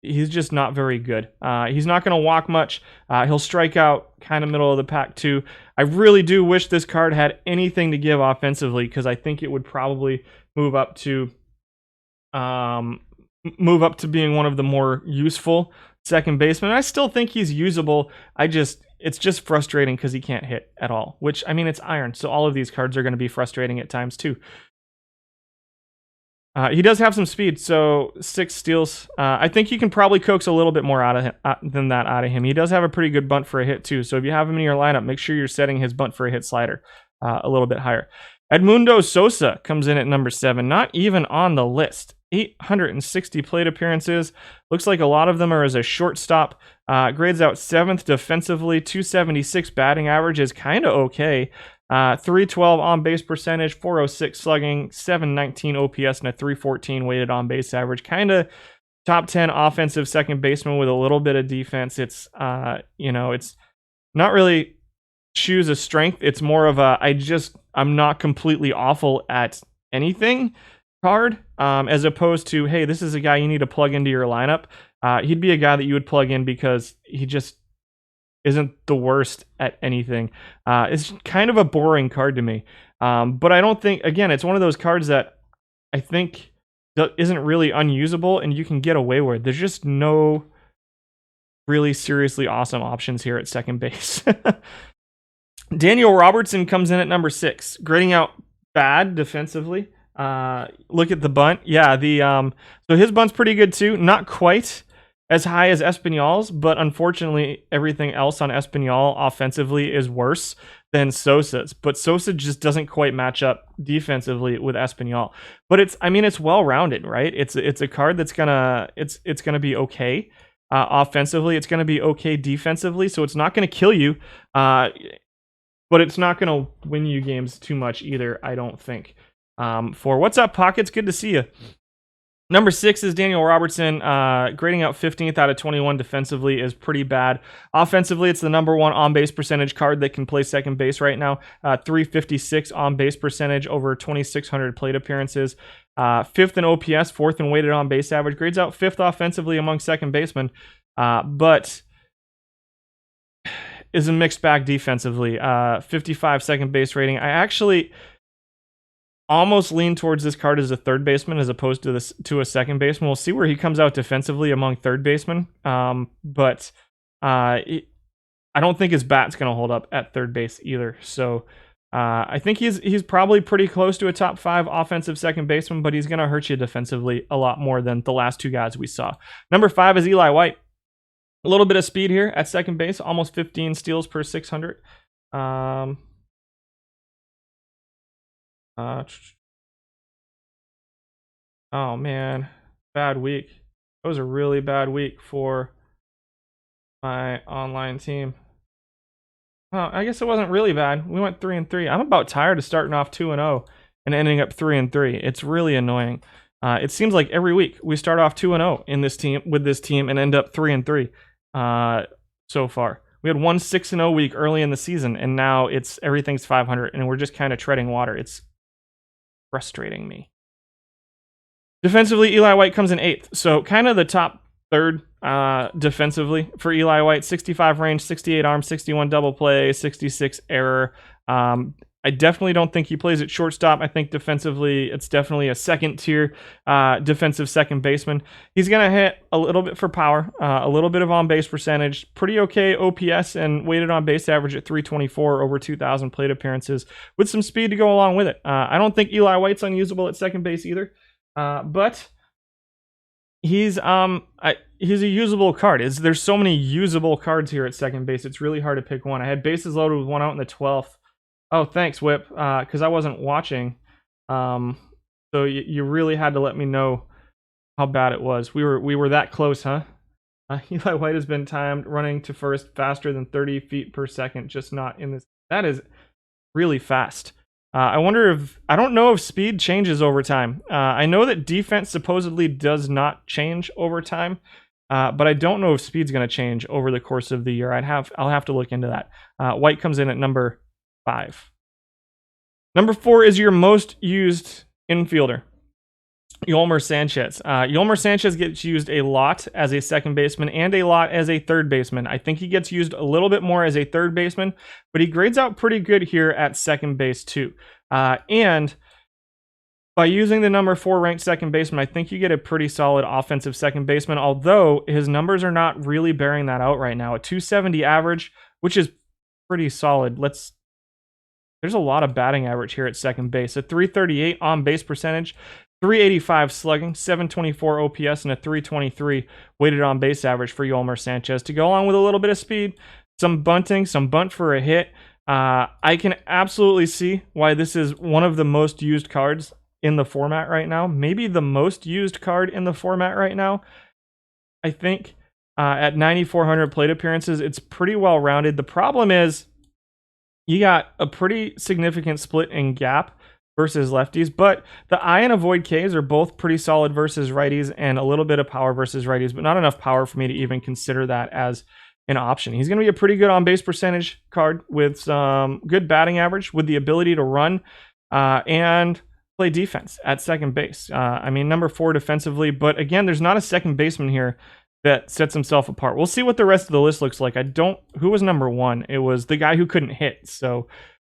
He's just not very good. He's not going to walk much. He'll strike out kind of middle of the pack too. I really do wish this card had anything to give offensively because I think it would probably move up to being one of the more useful second baseman. I still think he's usable. It's just frustrating because he can't hit at all, which, I mean, it's Iron, so all of these cards are going to be frustrating at times too. He does have some speed, so 6 steals. I think you can probably coax a little bit more out of him, than that out of him. He does have a pretty good bunt for a hit too, so if you have him in your lineup, make sure you're setting his bunt for a hit slider a little bit higher. Edmundo Sosa comes in at number 7, not even on the list. 860 plate appearances. Looks like a lot of them are as a shortstop. Grades out 7th defensively, 276 batting average is kind of okay. 312 on base percentage, 406 slugging, 719 OPS, and a 314 weighted on base average. Kind of top 10 offensive second baseman with a little bit of defense. It's it's not really shoes of strength. It's more of a I'm not completely awful at anything card, as opposed to, hey, this is a guy you need to plug into your lineup. He'd be a guy that you would plug in because he just isn't the worst at anything. It's kind of a boring card to me. But I don't think, again, it's one of those cards that I think isn't really unusable and you can get away with. There's just no really seriously awesome options here at second base. Daniel Robertson comes in at number 6, grading out bad defensively. Look at the bunt. Yeah, so his bunt's pretty good too. Not quite as high as Espinal's, but unfortunately everything else on Espinal offensively is worse than Sosa's. But Sosa just doesn't quite match up defensively with Espinal. But it's well-rounded, right? It's a card that's gonna be okay offensively. It's gonna be okay defensively. So it's not gonna kill you, but it's not gonna win you games too much either, I don't think. For What's Up, Pockets? Good to see you. Number 6 is Daniel Robertson. Grading out 15th out of 21 defensively is pretty bad. Offensively, it's the number 1 on-base percentage card that can play second base right now. 356 on-base percentage over 2,600 plate appearances. 5th in OPS, 4th in weighted on-base average. Grades out 5th offensively among second basemen, but is a mixed bag defensively. 55 second base rating. I actually almost lean towards this card as a third baseman as opposed to a second baseman. We'll see where he comes out defensively among third basemen. But I don't think his bat's going to hold up at third base either. So I think he's probably pretty close to a top 5 offensive second baseman, but he's going to hurt you defensively a lot more than the last 2 guys we saw. Number 5 is Eli White. A little bit of speed here at second base, almost 15 steals per 600. Oh man, bad week. That was a really bad week for my online team. Oh, I guess it wasn't really bad. We went 3-3. I'm about tired of starting off 2-0 and ending up 3-3. It's really annoying. It seems like every week we start off 2-0 in this team with this team and end up 3-3. So far, we had one 6-0 week early in the season, and now everything's 500, and we're just kind of treading water. It's frustrating me. Defensively, Eli White comes in 8th, so kind of the top third defensively for Eli White. 65 range, 68 arm, 61 double play, 66 error. I definitely don't think he plays at shortstop. I think defensively, it's definitely a second tier defensive second baseman. He's going to hit a little bit for power, a little bit of on-base percentage, pretty okay OPS and weighted on-base average at 324 over 2,000 plate appearances with some speed to go along with it. I don't think Eli White's unusable at second base either, but he's a usable card. There's so many usable cards here at second base. It's really hard to pick one. I had bases loaded with one out in the 12th. Oh, thanks, Whip, because I wasn't watching. So you really had to let me know how bad it was. We were that close, huh? Eli White has been timed running to first faster than 30 feet per second, just not in this. That is really fast. I don't know if speed changes over time. I know that defense supposedly does not change over time, but I don't know if speed's going to change over the course of the year. I'll have to look into that. White comes in at number 5. Number 4 is your most used infielder, Yolmer Sanchez. Yolmer Sanchez gets used a lot as a second baseman and a lot as a third baseman. I think he gets used a little bit more as a third baseman, but he grades out pretty good here at second base too. And by using the number 4 ranked second baseman, I think you get a pretty solid offensive second baseman, although his numbers are not really bearing that out right now. A 270 average, which is pretty solid. There's a lot of batting average here at second base. A 338 on base percentage, 385 slugging, 724 OPS, and a 323 weighted on base average for Yolmer Sanchez. To go along with a little bit of speed, some bunting, some bunt for a hit. I can absolutely see why this is one of the most used cards in the format right now. Maybe the most used card in the format right now. I think at 9,400 plate appearances, it's pretty well rounded. The problem is you got a pretty significant split in gap versus lefties, but the I and avoid Ks are both pretty solid versus righties and a little bit of power versus righties, but not enough power for me to even consider that as an option. He's going to be a pretty good on base percentage card with some good batting average, with the ability to run and play defense at second base. I mean, number 4 defensively, but again, there's not a second baseman here that sets himself apart. We'll see what the rest of the list looks like. Who was number 1? It was the guy who couldn't hit. So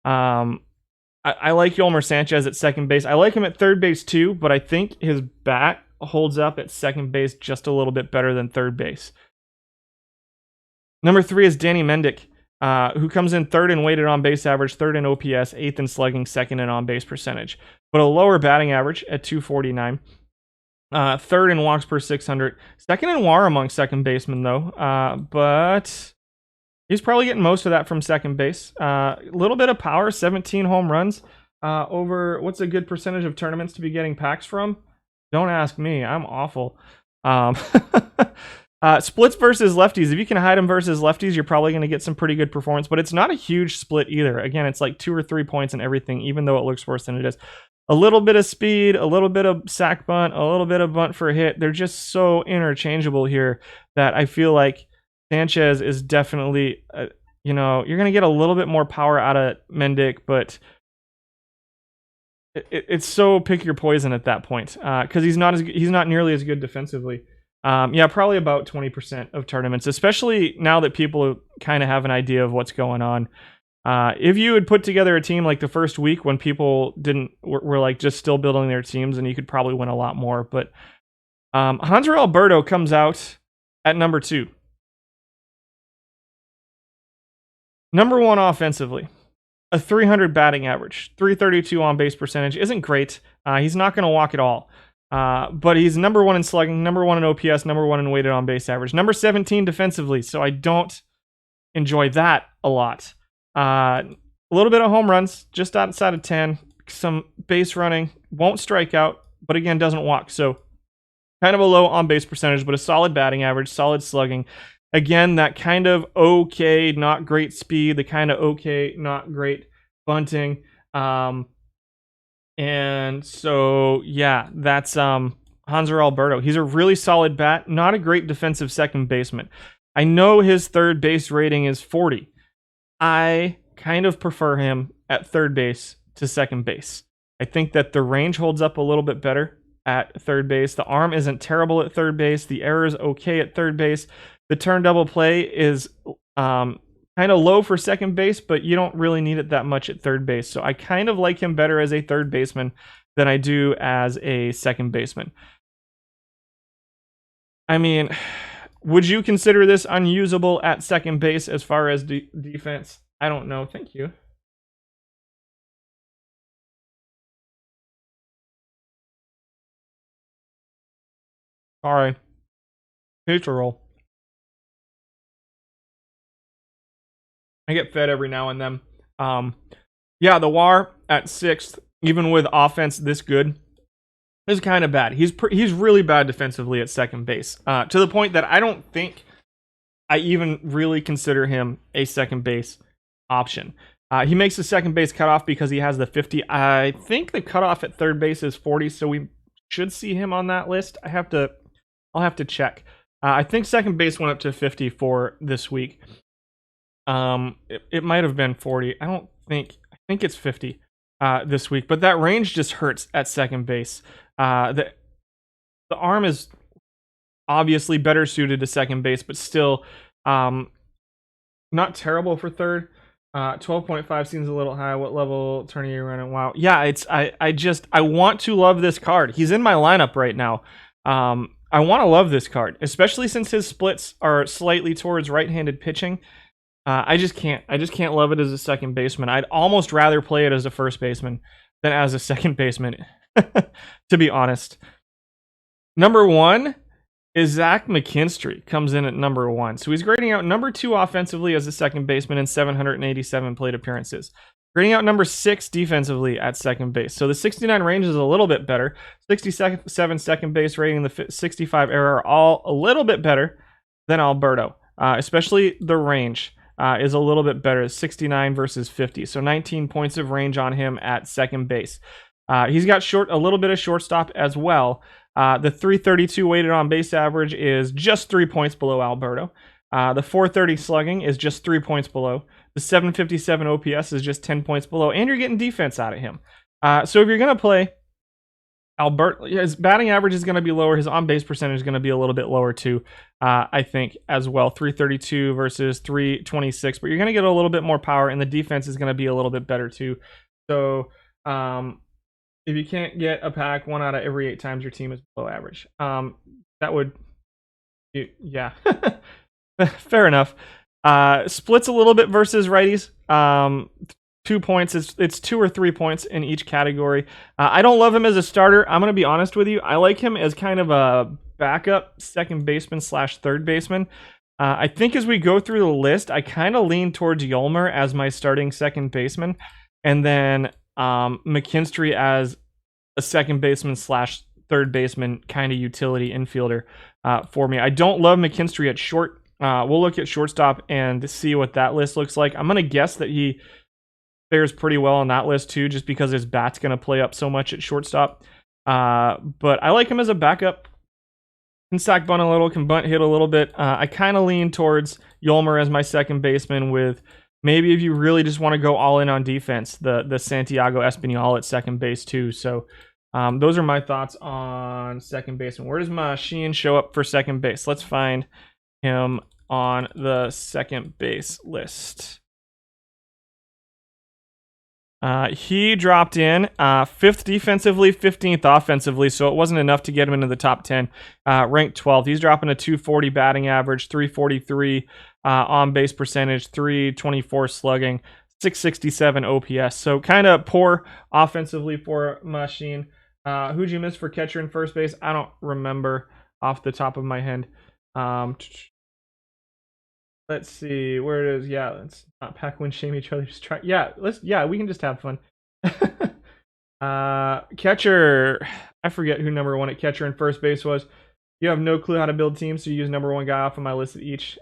I like Yolmer Sanchez at second base. I like him at third base too, but I think his bat holds up at second base just a little bit better than third base. Number 3 is Danny Mendick, who comes in third in weighted on base average, third in OPS, 8th in slugging, second in on base percentage, but a lower batting average at 249. Third in walks per 600, second in WAR among second basemen though, but he's probably getting most of that from second base. A little bit of power, 17 home runs over what's a good percentage of tournaments to be getting packs from? Don't ask me, I'm awful. Splits versus lefties. If you can hide them versus lefties, you're probably going to get some pretty good performance, but it's not a huge split either. Again, it's like 2 or 3 points in everything, even though it looks worse than it is. A little bit of speed, a little bit of sack bunt, a little bit of bunt for a hit. They're just so interchangeable here that I feel like Sanchez is definitely, you're going to get a little bit more power out of Mendick, but it's so pick your poison at that point because he's not nearly as good defensively. Probably about 20% of tournaments, especially now that people kind of have an idea of what's going on. If you had put together a team like the first week when people were like just still building their teams, and you could probably win a lot more. But Hanser Alberto comes out at number 2. Number 1 offensively, a 300 batting average, 332 on base percentage isn't great. He's not going to walk at all. But he's number 1 in slugging, number 1 in OPS, number 1 in weighted on base average, number 17 defensively. So I don't enjoy that a lot. A little bit of home runs, just outside of 10. Some base running, won't strike out, but again, doesn't walk. So kind of a low on base percentage, but a solid batting average, solid slugging. Again, that kind of okay, not great speed, the kind of okay, not great bunting. And so, yeah, that's Hanser Alberto. He's a really solid bat, not a great defensive second baseman. I know his third base rating is 40. I kind of prefer him at third base to second base. I think that the range holds up a little bit better at third base. The arm isn't terrible at third base. The error is okay at third base. The turn double play is kind of low for second base, but you don't really need it that much at third base. So I kind of like him better as a third baseman than I do as a second baseman. I mean, would you consider this unusable at second base as far as defense? I don't know. Thank you. Sorry. Pizza roll. I get fed every now and then. The WAR at 6th, even with offense this good, is kind of bad. He's really bad defensively at second base, to the point that I don't think I even really consider him a second base option. He makes the second base cutoff because he has the 50. I think the cutoff at third base is 40, so we should see him on that list. I'll have to check. I think second base went up to 50 for this week. It might have been 40. I think it's 50 this week, but that range just hurts at second base. The arm is obviously better suited to second base, but still not terrible for third. 12.5 seems a little high. What level turn are you running? Wow. Yeah, I want to love this card. He's in my lineup right now. I want to love this card, especially since his splits are slightly towards right-handed pitching. I just can't love it as a second baseman. I'd almost rather play it as a first baseman than as a second baseman, to be honest. Number 1 is Zach McKinstry, comes in at number 1. So he's grading out number 2 offensively as a second baseman in 787 plate appearances. Grading out number 6 defensively at second base. So the 69 range is a little bit better. 67 second base rating, the 65 error are all a little bit better than Alberto. Especially the range is a little bit better. 69 versus 50. So 19 points of range on him at second base. He's got a little bit of shortstop as well. The 332 weighted on base average is just 3 points below Alberto. The 430 slugging is just 3 points below. The 757 OPS is just 10 points below, and you're getting defense out of him. So if you're going to play Alberto, his batting average is going to be lower. His on-base percentage is going to be a little bit lower too, I think, as well. 332 versus 326, but you're going to get a little bit more power, and the defense is going to be a little bit better too. So if you can't get a pack 1 out of every 8 times your team is below average, that would, yeah. Fair enough. Splits a little bit versus righties. 2 points. It's 2 or 3 points in each category. I don't love him as a starter. I'm going to be honest with you. I like him as kind of a backup second baseman / third baseman. I think as we go through the list, I kind of lean towards Yolmer as my starting second baseman, and then McKinstry as a second baseman / third baseman kind of utility infielder for me. I don't love McKinstry at short. We'll look at shortstop and see what that list looks like. I'm going to guess that he fares pretty well on that list too, just because his bat's going to play up so much at shortstop. But I like him as a backup. Can sack bunt a little, can bunt hit a little bit. I kind of lean towards Yolmer as my second baseman, with maybe if you really just want to go all in on defense, the Santiago Espinal at second base too. So those are my thoughts on second baseman. Where does Machine show up for second base? Let's find him on the second base list. He dropped in 5th defensively, 15th offensively, so it wasn't enough to get him into the top 10. Ranked 12th. He's dropping a 240 batting average, 343 on base percentage, 324 slugging, 667 OPS. So kind of poor offensively for Machine. Who'd you miss for catcher and first base? I don't remember off the top of my head. Let's see where it is. Yeah, let's not pack win shame each other. Just try. Yeah, we can just have fun. Catcher, I forget who number 1 at catcher and first base was. You have no clue how to build teams, so you use number 1 guy off of my list at each.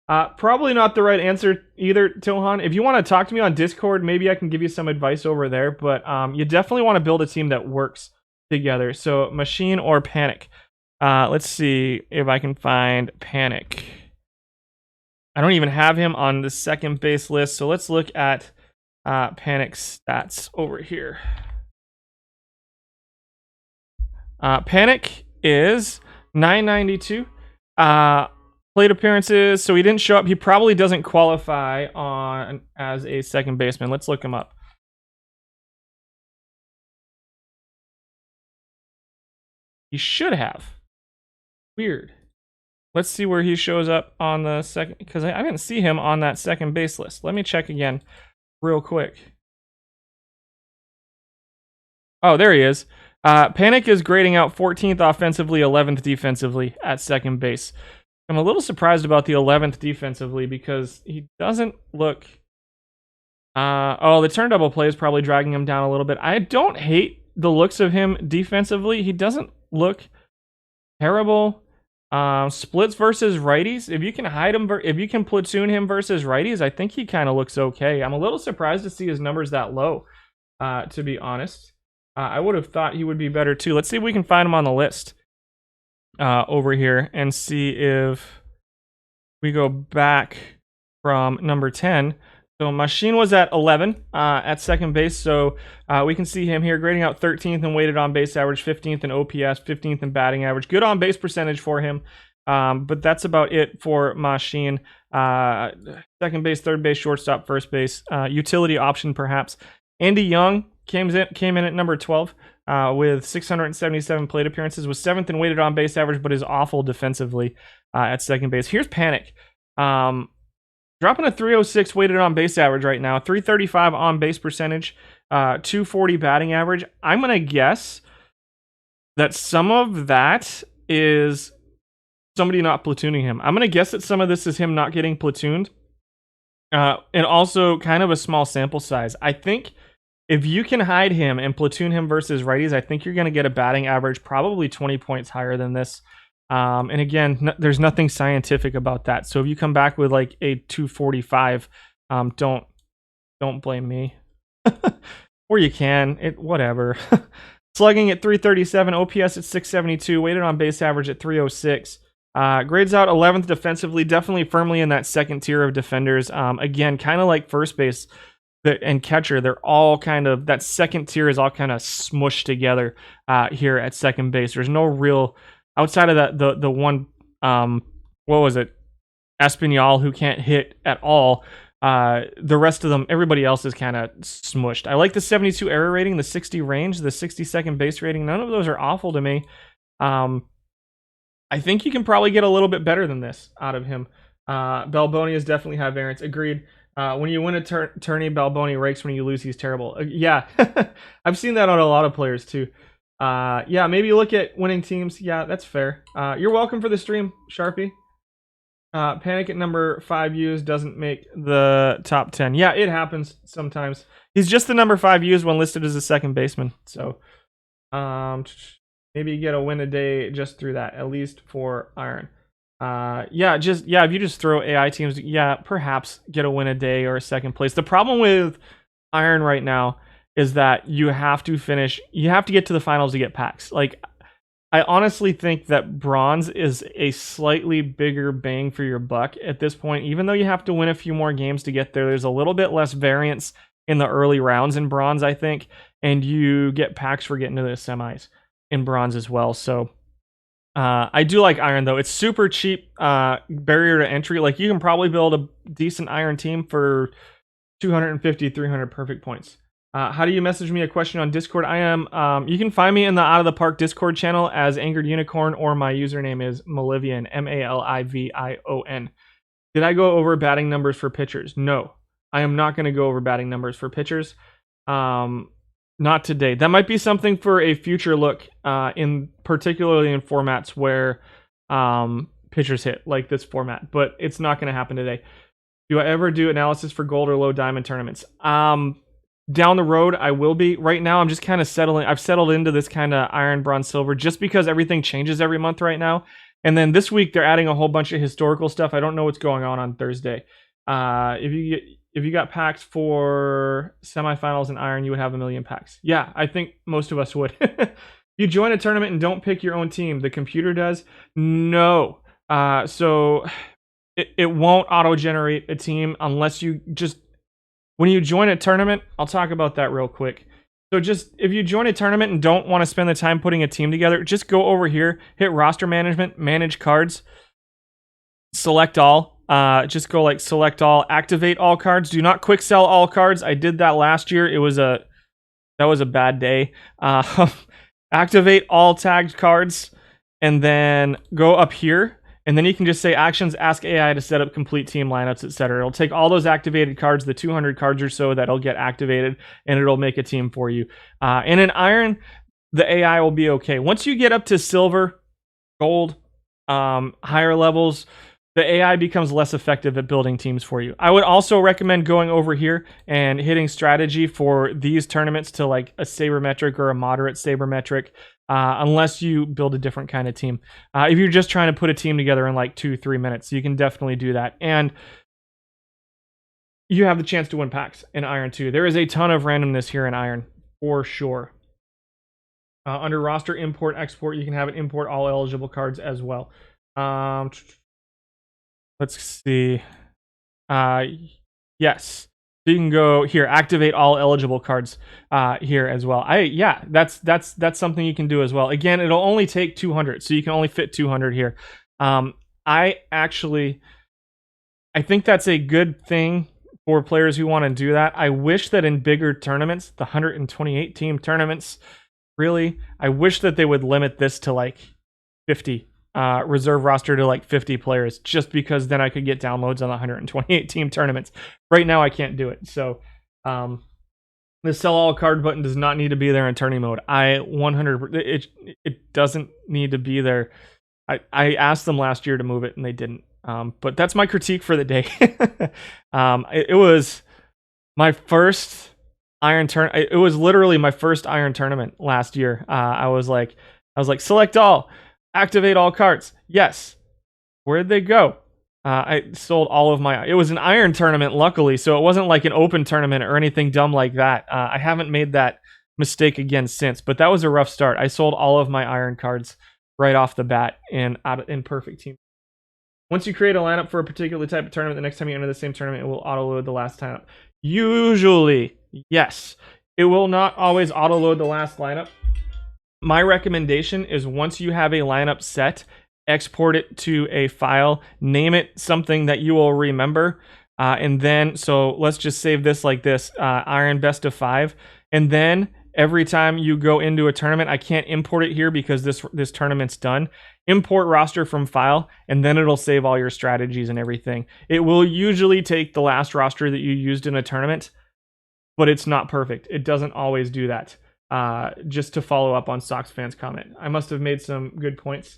Probably not the right answer either, Tohan. If you want to talk to me on Discord, maybe I can give you some advice over there. But you definitely want to build a team that works together. So Machine or Panic. Let's see if I can find Panic. I don't even have him on the second base list, so let's look at Panic's stats over here. Panic is 992. Plate appearances, so he didn't show up. He probably doesn't qualify on as a second baseman. Let's look him up. He should have. Weird. Let's see where he shows up on the second, because I didn't see him on that second base list. Let me check again real quick. Oh, there he is. Panic is grading out 14th offensively, 11th defensively at second base. I'm a little surprised about the 11th defensively because he doesn't look... the turn double play is probably dragging him down a little bit. I don't hate the looks of him defensively. He doesn't look terrible. Splits versus righties. If you can hide him, if you can platoon him versus righties, I think he kind of looks okay. I'm a little surprised to see his numbers that low, to be honest. I would have thought he would be better too. Let's see if we can find him on the list over here and see if we go back from number 10. So Machine was at 11 at second base, so we can see him here grading out 13th in weighted on base average, 15th in OPS, 15th in batting average. Good on base percentage for him, but that's about it for Machine. Second base, third base, shortstop, first base, utility option perhaps. Andy Young came in at number 12 with 677 plate appearances, was 7th in weighted on base average, but is awful defensively at second base. Here's Panic. Dropping a 306 weighted on base average right now, 335 on base percentage, 240 batting average. I'm going to guess that some of that is somebody not platooning him. I'm going to guess that some of this is him not getting platooned. And also kind of a small sample size. I think if you can hide him and platoon him versus righties, I think you're going to get a batting average probably 20 points higher than this. And again, there's nothing scientific about that. So if you come back with like a 245, don't blame me. Or you can. Whatever. Slugging at 337, OPS at 672, weighted on base average at 306. Grades out 11th defensively, definitely firmly in that second tier of defenders. Again, kind of like first base and catcher, they're all kind of, that second tier is all kind of smushed together here at second base. There's no real, outside of that, the one, what was it, Espinal, who can't hit at all. The rest of them, everybody else is kind of smushed. I like the 72 error rating, the 60 range, the 60 second base rating. None of those are awful to me. I think you can probably get a little bit better than this out of him. Balboni definitely high variance. Agreed. When you win a tourney, Balboni rakes. When you lose, he's terrible. Yeah, I've seen that on a lot of players too. Yeah, maybe look at winning teams. Yeah, that's fair. You're welcome for the stream, Sharpie. Panic at number 5 used doesn't make the top 10. Yeah, it happens sometimes. He's just the number 5 used when listed as a second baseman. So, maybe you get a win a day just through that, at least for Iron. Yeah, if you just throw AI teams, yeah, perhaps get a win a day or a second place. The problem with Iron right now is that you have to get to the finals to get packs. Like, I honestly think that bronze is a slightly bigger bang for your buck at this point. Even though you have to win a few more games to get there, there's a little bit less variance in the early rounds in bronze, I think, and you get packs for getting to the semis in bronze as well. So I do like Iron, though. It's super cheap barrier to entry. Like, you can probably build a decent Iron team for 250, 300 perfect points. How do you message me a question on Discord? I am, you can find me in the Out of the Park Discord channel as Angered Unicorn, or my username is Malivion, Malivion. Did I go over batting numbers for pitchers? No, I am not going to go over batting numbers for pitchers. Not today. That might be something for a future look, particularly in formats where pitchers hit, like this format, but it's not going to happen today. Do I ever do analysis for gold or low diamond tournaments? Down the road, I will be. Right now, I'm just kind of settling. I've settled into this kind of iron, bronze, silver, just because everything changes every month right now. And then this week, they're adding a whole bunch of historical stuff. I don't know what's going on Thursday. If you got packs for semifinals in iron, you would have 1 million packs. Yeah, I think most of us would. You join a tournament and don't pick your own team. The computer does? No. So it won't auto-generate a team unless you just... When you join a tournament, I'll talk about that real quick. So just, if you join a tournament and don't want to spend the time putting a team together, just go over here, hit roster management, manage cards, select all. Just go like select all, activate all cards. Do not quick sell all cards. I did that last year. That was a bad day. Activate all tagged cards, and then go up here. And then you can just say actions, ask AI to set up complete team lineups, etc. It'll take all those activated cards, the 200 cards or so that'll get activated, and it'll make a team for you. And in Iron, the AI will be okay. Once you get up to silver, gold, higher levels, the AI becomes less effective at building teams for you. I would also recommend going over here and hitting strategy for these tournaments to like a sabermetric or a moderate sabermetric. Unless you build a different kind of team. If you're just trying to put a team together in like 2-3 minutes, you can definitely do that. And you have the chance to win packs in Iron too. There is a ton of randomness here in Iron, for sure. Under roster, import, export, you can have it import all eligible cards as well. Let's see. Yes. So you can go here, activate all eligible cards here as well. That's something you can do as well. Again, it'll only take 200, so you can only fit 200 here. I think that's a good thing for players who want to do that. I wish that in bigger tournaments, the 128 team tournaments, really, I wish that they would limit this to like 50. Reserve roster to like 50 players, just because then I could get downloads on the 128 team tournaments. Right now I can't do it. So the sell all card button does not need to be there in tourney mode. It doesn't need to be there. I asked them last year to move it and they didn't. But that's my critique for the day. It was my first Iron tournament. It was literally my first Iron tournament last year. I was like, select all, activate all cards. Yes. Where'd they go? I sold all of my. It was an Iron tournament, luckily, so it wasn't like an open tournament or anything dumb like that. I haven't made that mistake again since, but that was a rough start. I sold all of my Iron cards right off the bat in perfect team. Once you create a lineup for a particular type of tournament, the next time you enter the same tournament, it will auto-load the last lineup. Usually, yes. It will not always auto-load the last lineup. My recommendation is once you have a lineup set, export it to a file, name it something that you will remember, and then, so let's just save this like this, Iron Best of 5, and then every time you go into a tournament, I can't import it here because this tournament's done. Import roster from file, and then it'll save all your strategies and everything. It will usually take the last roster that you used in a tournament, but it's not perfect. It doesn't always do that. Just to follow up on Sox fans' comment, I must have made some good points.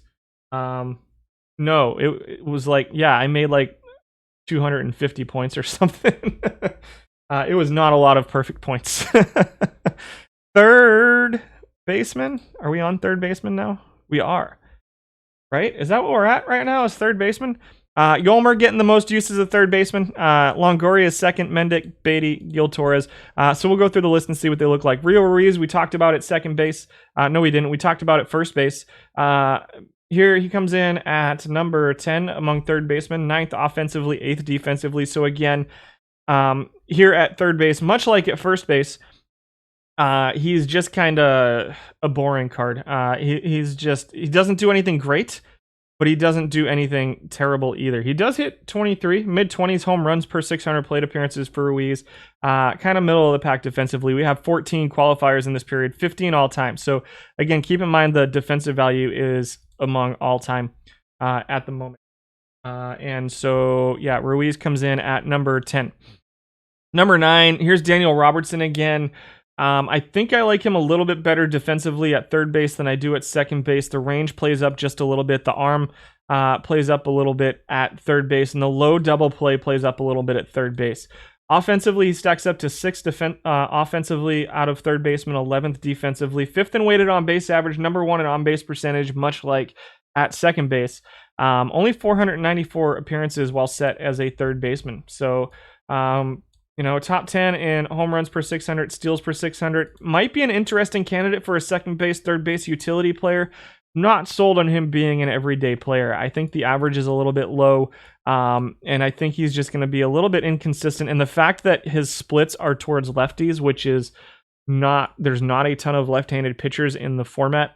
No, it was like, yeah, I made like 250 points or something. It was not a lot of perfect points. Third baseman? Are we on third baseman now? We are. Right? Is that what we're at right now? Is third baseman? Yolmer getting the most uses of third baseman. Longoria is second. Mendick, Beatty, Gil Torres. So we'll go through the list and see what they look like. Rio Ruiz, we talked about at second base. No, we didn't. We talked about at first base. Here he comes in at number 10 among third basemen, 9th offensively, 8th defensively. So again, here at third base, much like at first base, he's just kind of a boring card. He doesn't do anything great, but he doesn't do anything terrible either. He does hit 23, mid-20s home runs per 600 plate appearances for Ruiz. Kind of middle of the pack defensively. We have 14 qualifiers in this period, 15 all-time. So again, keep in mind the defensive value is among all-time at the moment. And so, yeah, Ruiz comes in at number 10. Number 9, here's Daniel Robertson again. I think I like him a little bit better defensively at third base than I do at second base. The range plays up just a little bit. The arm plays up a little bit at third base, and the low double play plays up a little bit at third base. Offensively, he stacks up to 6th offensively out of third baseman, 11th defensively, 5th in weighted on base average, number 1 in on base percentage, much like at second base. Only 494 appearances while set as a third baseman. So, top 10 in home runs per 600, steals per 600. Might be an interesting candidate for a second base, third base utility player. Not sold on him being an everyday player. I think the average is a little bit low, and I think he's just going to be a little bit inconsistent. And the fact that his splits are towards lefties, which is there's not a ton of left-handed pitchers in the format,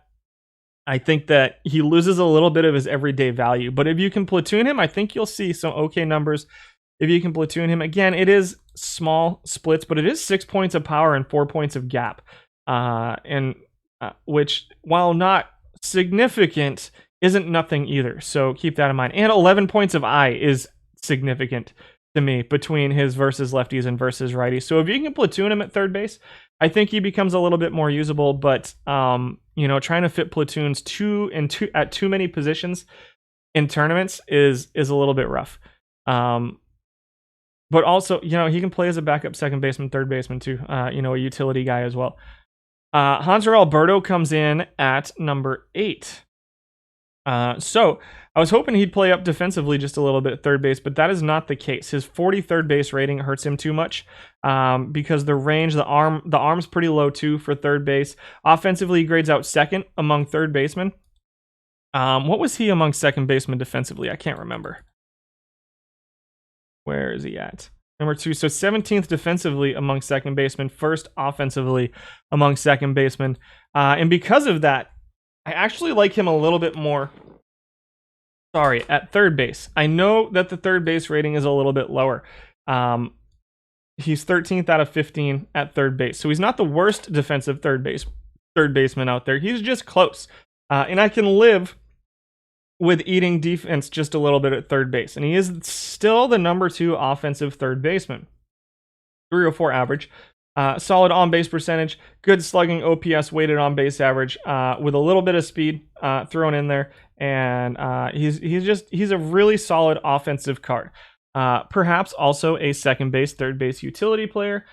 I think that he loses a little bit of his everyday value. But if you can platoon him, I think you'll see some okay numbers. If you can platoon him, again, it is small splits, but it is 6 points of power and 4 points of gap, which, while not significant, isn't nothing either. So keep that in mind. And 11 points of I is significant to me between his versus lefties and versus righties. So if you can platoon him at third base, I think he becomes a little bit more usable. But trying to fit platoons at too many positions in tournaments is a little bit rough. But also, he can play as a backup second baseman, third baseman too. A utility guy as well. Hanser Alberto comes in at number 8. So I was hoping he'd play up defensively just a little bit at third base, but that is not the case. His 43rd base rating hurts him too much because the range, the arm's pretty low too for third base. Offensively, he grades out second among third basemen. What was he among second basemen defensively? I can't remember. Where is he at? Number 2. So 17th defensively among second basemen, 1st offensively among second basemen. And because of that, I actually like him a little bit more. At third base. I know that the third base rating is a little bit lower. He's 13th out of 15 at third base. So he's not the worst defensive third baseman out there. He's just close. And I can live with eating defense just a little bit at third base. And he is still the number 2 offensive third baseman. 304 average. Solid on-base percentage. Good slugging OPS weighted on-base average with a little bit of speed thrown in there. and he's a really solid offensive card. Perhaps also a second base, third base utility player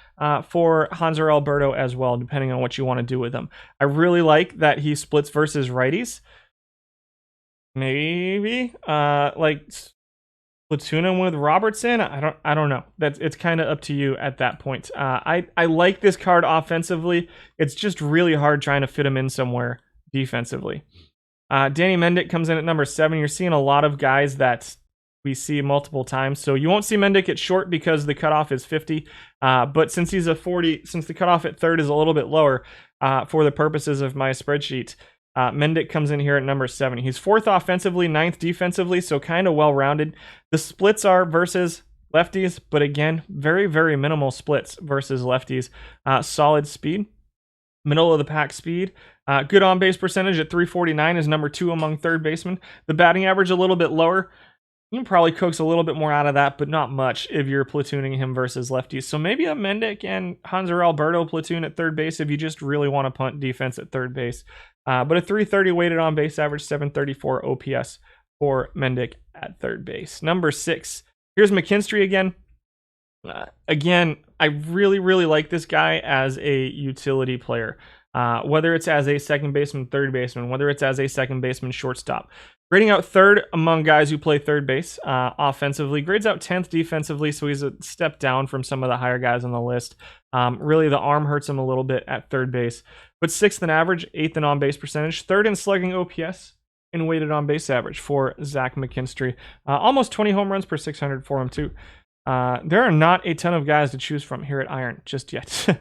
for Hanser Alberto as well, depending on what you want to do with him. I really like that he splits versus righties. Maybe like platoon him with Robertson. I don't know. It's kind of up to you at that point. I like this card offensively. It's just really hard trying to fit him in somewhere defensively. Danny Mendick comes in at number 7. You're seeing a lot of guys that we see multiple times. So you won't see Mendick at short because the cutoff is 50. But since he's a 40, since the cutoff at third is a little bit lower for the purposes of my spreadsheet, Mendick comes in here at number 7. He's 4th offensively, 9th defensively, so kind of well-rounded. The splits are versus lefties, but again, very, very minimal splits versus lefties. Solid speed, middle of the pack speed. Good on-base percentage at 349 is number 2 among third basemen. The batting average a little bit lower. You can probably coax a little bit more out of that, but not much if you're platooning him versus lefties. So maybe a Mendick and Hanser Alberto platoon at third base if you just really want to punt defense at third base. But a 330 weighted on base average, 734 OPS for Mendick at third base. Number 6. Here's McKinstry again. Again, I really, really like this guy as a utility player. Whether it's as a second baseman, third baseman, whether it's as a second baseman, shortstop. Grading out 3rd among guys who play third base offensively. Grades out 10th defensively, so he's a step down from some of the higher guys on the list. Really, the arm hurts him a little bit at third base. But 6th in average, 8th in on-base percentage, 3rd in slugging OPS, and weighted on-base average for Zach McKinstry. Almost 20 home runs per 600 for him, too. There are not a ton of guys to choose from here at Iron just yet.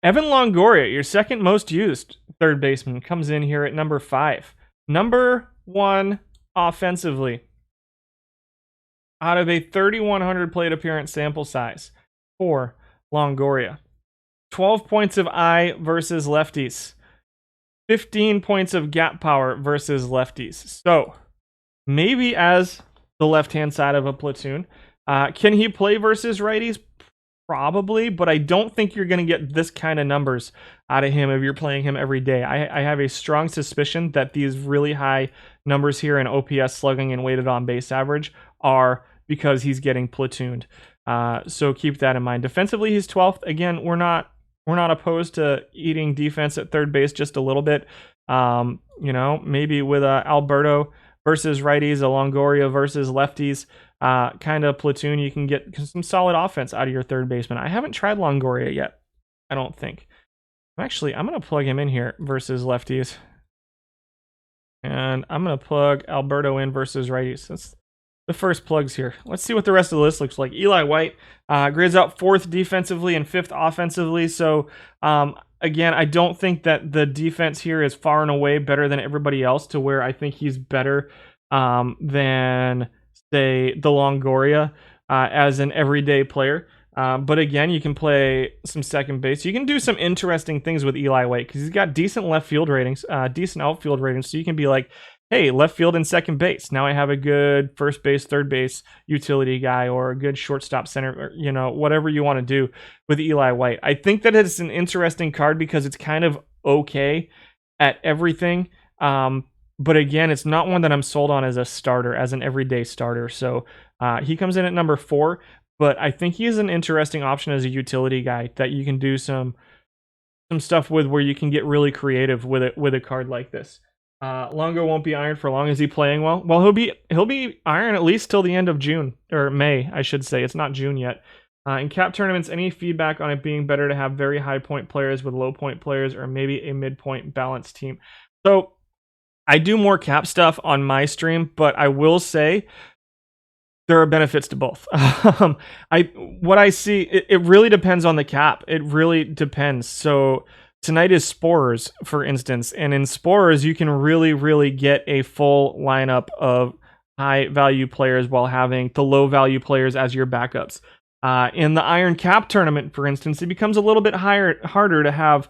Evan Longoria, your second most used third baseman, comes in here at number 5. Number 1 offensively out of a 3,100 plate appearance sample size for Longoria. 12 points of I versus lefties. 15 points of gap power versus lefties. So maybe as the left-hand side of a platoon. Can he play versus righties? Probably, but I don't think you're going to get this kind of numbers out of him if you're playing him every day. I have a strong suspicion that these really high numbers here in OPS, slugging, and weighted on base average are because he's getting platooned. So keep that in mind. Defensively, he's 12th. Again, we're not opposed to eating defense at third base just a little bit. Maybe with Alberto versus righties, a Longoria versus lefties. Kind of platoon, you can get some solid offense out of your third baseman. I haven't tried Longoria yet, I don't think. I'm going to plug him in here versus lefties. And I'm going to plug Alberto in versus righties. That's the first plugs here. Let's see what the rest of the list looks like. Eli White grades out 4th defensively and 5th offensively. So, again, I don't think that the defense here is far and away better than everybody else to where I think he's better than... say the Longoria as an everyday player. But again, you can play some second base. You can do some interesting things with Eli White because he's got decent left field ratings, decent outfield ratings. So you can be like, hey, left field and second base. Now I have a good first base, third base utility guy or a good shortstop center, or, whatever you want to do with Eli White. I think that it's an interesting card because it's kind of okay at everything. But again, it's not one that I'm sold on as a starter, as an everyday starter. So he comes in at number 4, but I think he is an interesting option as a utility guy that you can do some stuff with where you can get really creative with a card like this. Longo won't be Iron for long. Is he playing well? Well, he'll be Iron at least till the end of June, or May, I should say. It's not June yet. In cap tournaments, any feedback on it being better to have very high point players with low point players or maybe a midpoint balanced team? So I do more cap stuff on my stream, but I will say there are benefits to both. What I see, it really depends on the cap. It really depends. So tonight is Sporers, for instance, and in Sporers, you can really, really get a full lineup of high value players while having the low value players as your backups. In the Iron Cap tournament, for instance, it becomes a little bit harder to have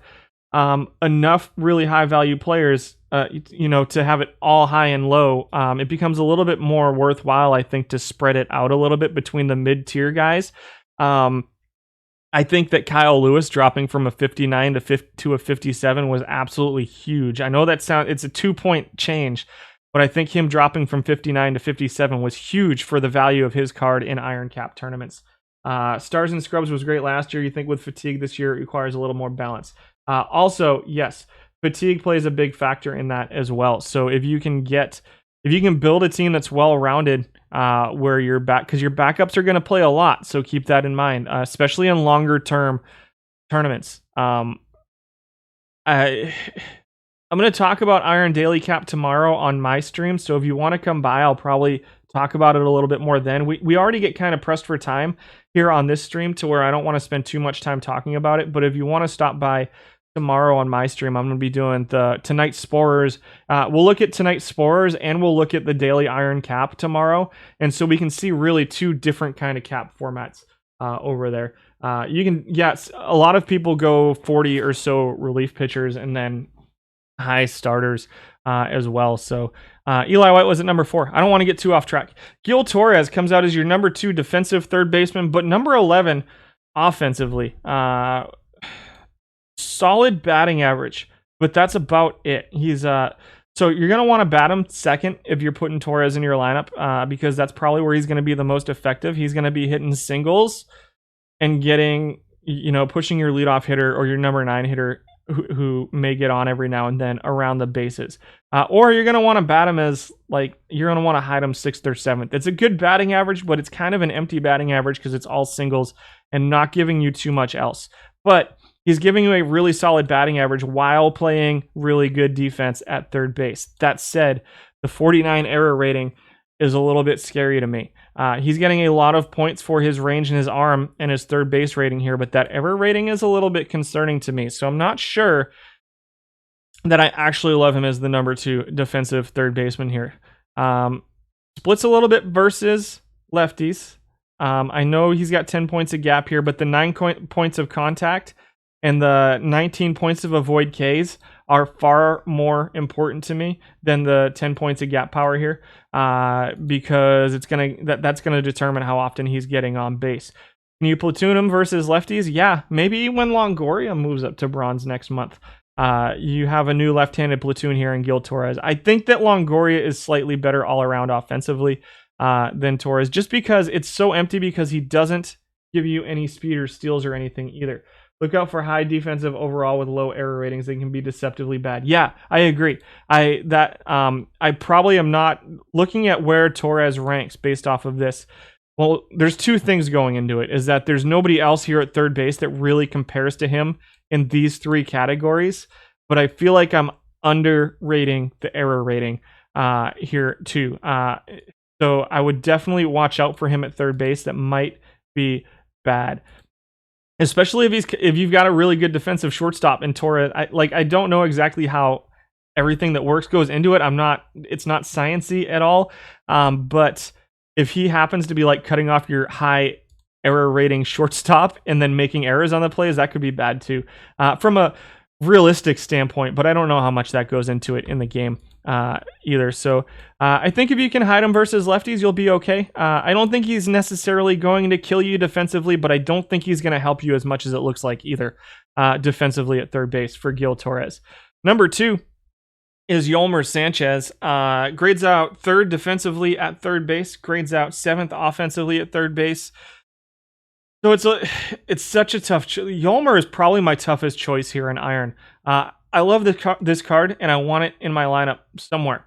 enough really high value players, to have it all high and low. It becomes a little bit more worthwhile, I think, to spread it out a little bit between the mid tier guys. I think that Kyle Lewis dropping from a 59 to a 57 was absolutely huge. I know it's a 2-point change, but I think him dropping from 59 to 57 was huge for the value of his card in Iron Cap tournaments. Stars and Scrubs was great last year. You think with fatigue this year it requires a little more balance. Also, yes, fatigue plays a big factor in that as well. So if you can build a team that's well-rounded, where your because your backups are going to play a lot, so keep that in mind, especially in longer-term tournaments. I'm going to talk about Iron Daily Cap tomorrow on my stream, so if you want to come by, I'll probably talk about it a little bit more then. We already get kind of pressed for time here on this stream to where I don't want to spend too much time talking about it, but if you want to stop by tomorrow on my stream, I'm going to be doing the Tonight Sporers. We'll look at Tonight Sporers and we'll look at the Daily Iron Cap tomorrow, and so we can see really two different kind of cap formats over there. You can, yes, a lot of people go 40 or so relief pitchers and then high starters as well. So Eli White was at number 4. I don't want to get too off track. Gil Torres comes out as your number 2 defensive third baseman, but number 11 offensively. Solid batting average, but that's about it. He's so you're going to want to bat him second if you're putting Torres in your lineup, because that's probably where he's going to be the most effective. He's going to be hitting singles and getting, pushing your leadoff hitter or your number 9 hitter who may get on every now and then around the bases. Or you're going to want to bat him as, you're going to want to hide him 6th or 7th. It's a good batting average, but it's kind of an empty batting average because it's all singles and not giving you too much else. But he's giving you a really solid batting average while playing really good defense at third base. That said, the 49 error rating is a little bit scary to me. He's getting a lot of points for his range and his arm and his third base rating here, but that error rating is a little bit concerning to me. So I'm not sure that I actually love him as the number 2 defensive third baseman here. Splits a little bit versus lefties. I know he's got 10 points of gap here, but the 9 points of contact and the 19 points of avoid Ks are far more important to me than the 10 points of gap power here, because that's gonna determine how often he's getting on base. Can you platoon him versus lefties? Yeah, maybe when Longoria moves up to bronze next month. You have a new left-handed platoon here in Gil Torres. I think that Longoria is slightly better all around offensively than Torres, just because it's so empty, because he doesn't give you any speed or steals or anything either. Look out for high defensive overall with low error ratings. They can be deceptively bad. Yeah, I agree. I probably am not looking at where Torres ranks based off of this. Well, there's 2 things going into it. Is that there's nobody else here at third base that really compares to him in these 3 categories. But I feel like I'm underrating the error rating here too. So I would definitely watch out for him at third base. That might be bad. Especially if you've got a really good defensive shortstop in Torres. I don't know exactly how everything that works goes into it. It's not sciencey at all. But if he happens to be cutting off your high error rating shortstop and then making errors on the plays, that could be bad too, from a realistic standpoint. But I don't know how much that goes into it in the game either. So I think if you can hide him versus lefties, you'll be okay. I don't think he's necessarily going to kill you defensively, but I don't think he's going to help you as much as it looks like either defensively at third base for Gil Torres. Number 2 is Yolmer Sanchez. Grades out 3rd defensively at third base, grades out 7th offensively at third base. So it's such a tough Yolmer is probably my toughest choice here in Iron. I love this card, and I want it in my lineup somewhere.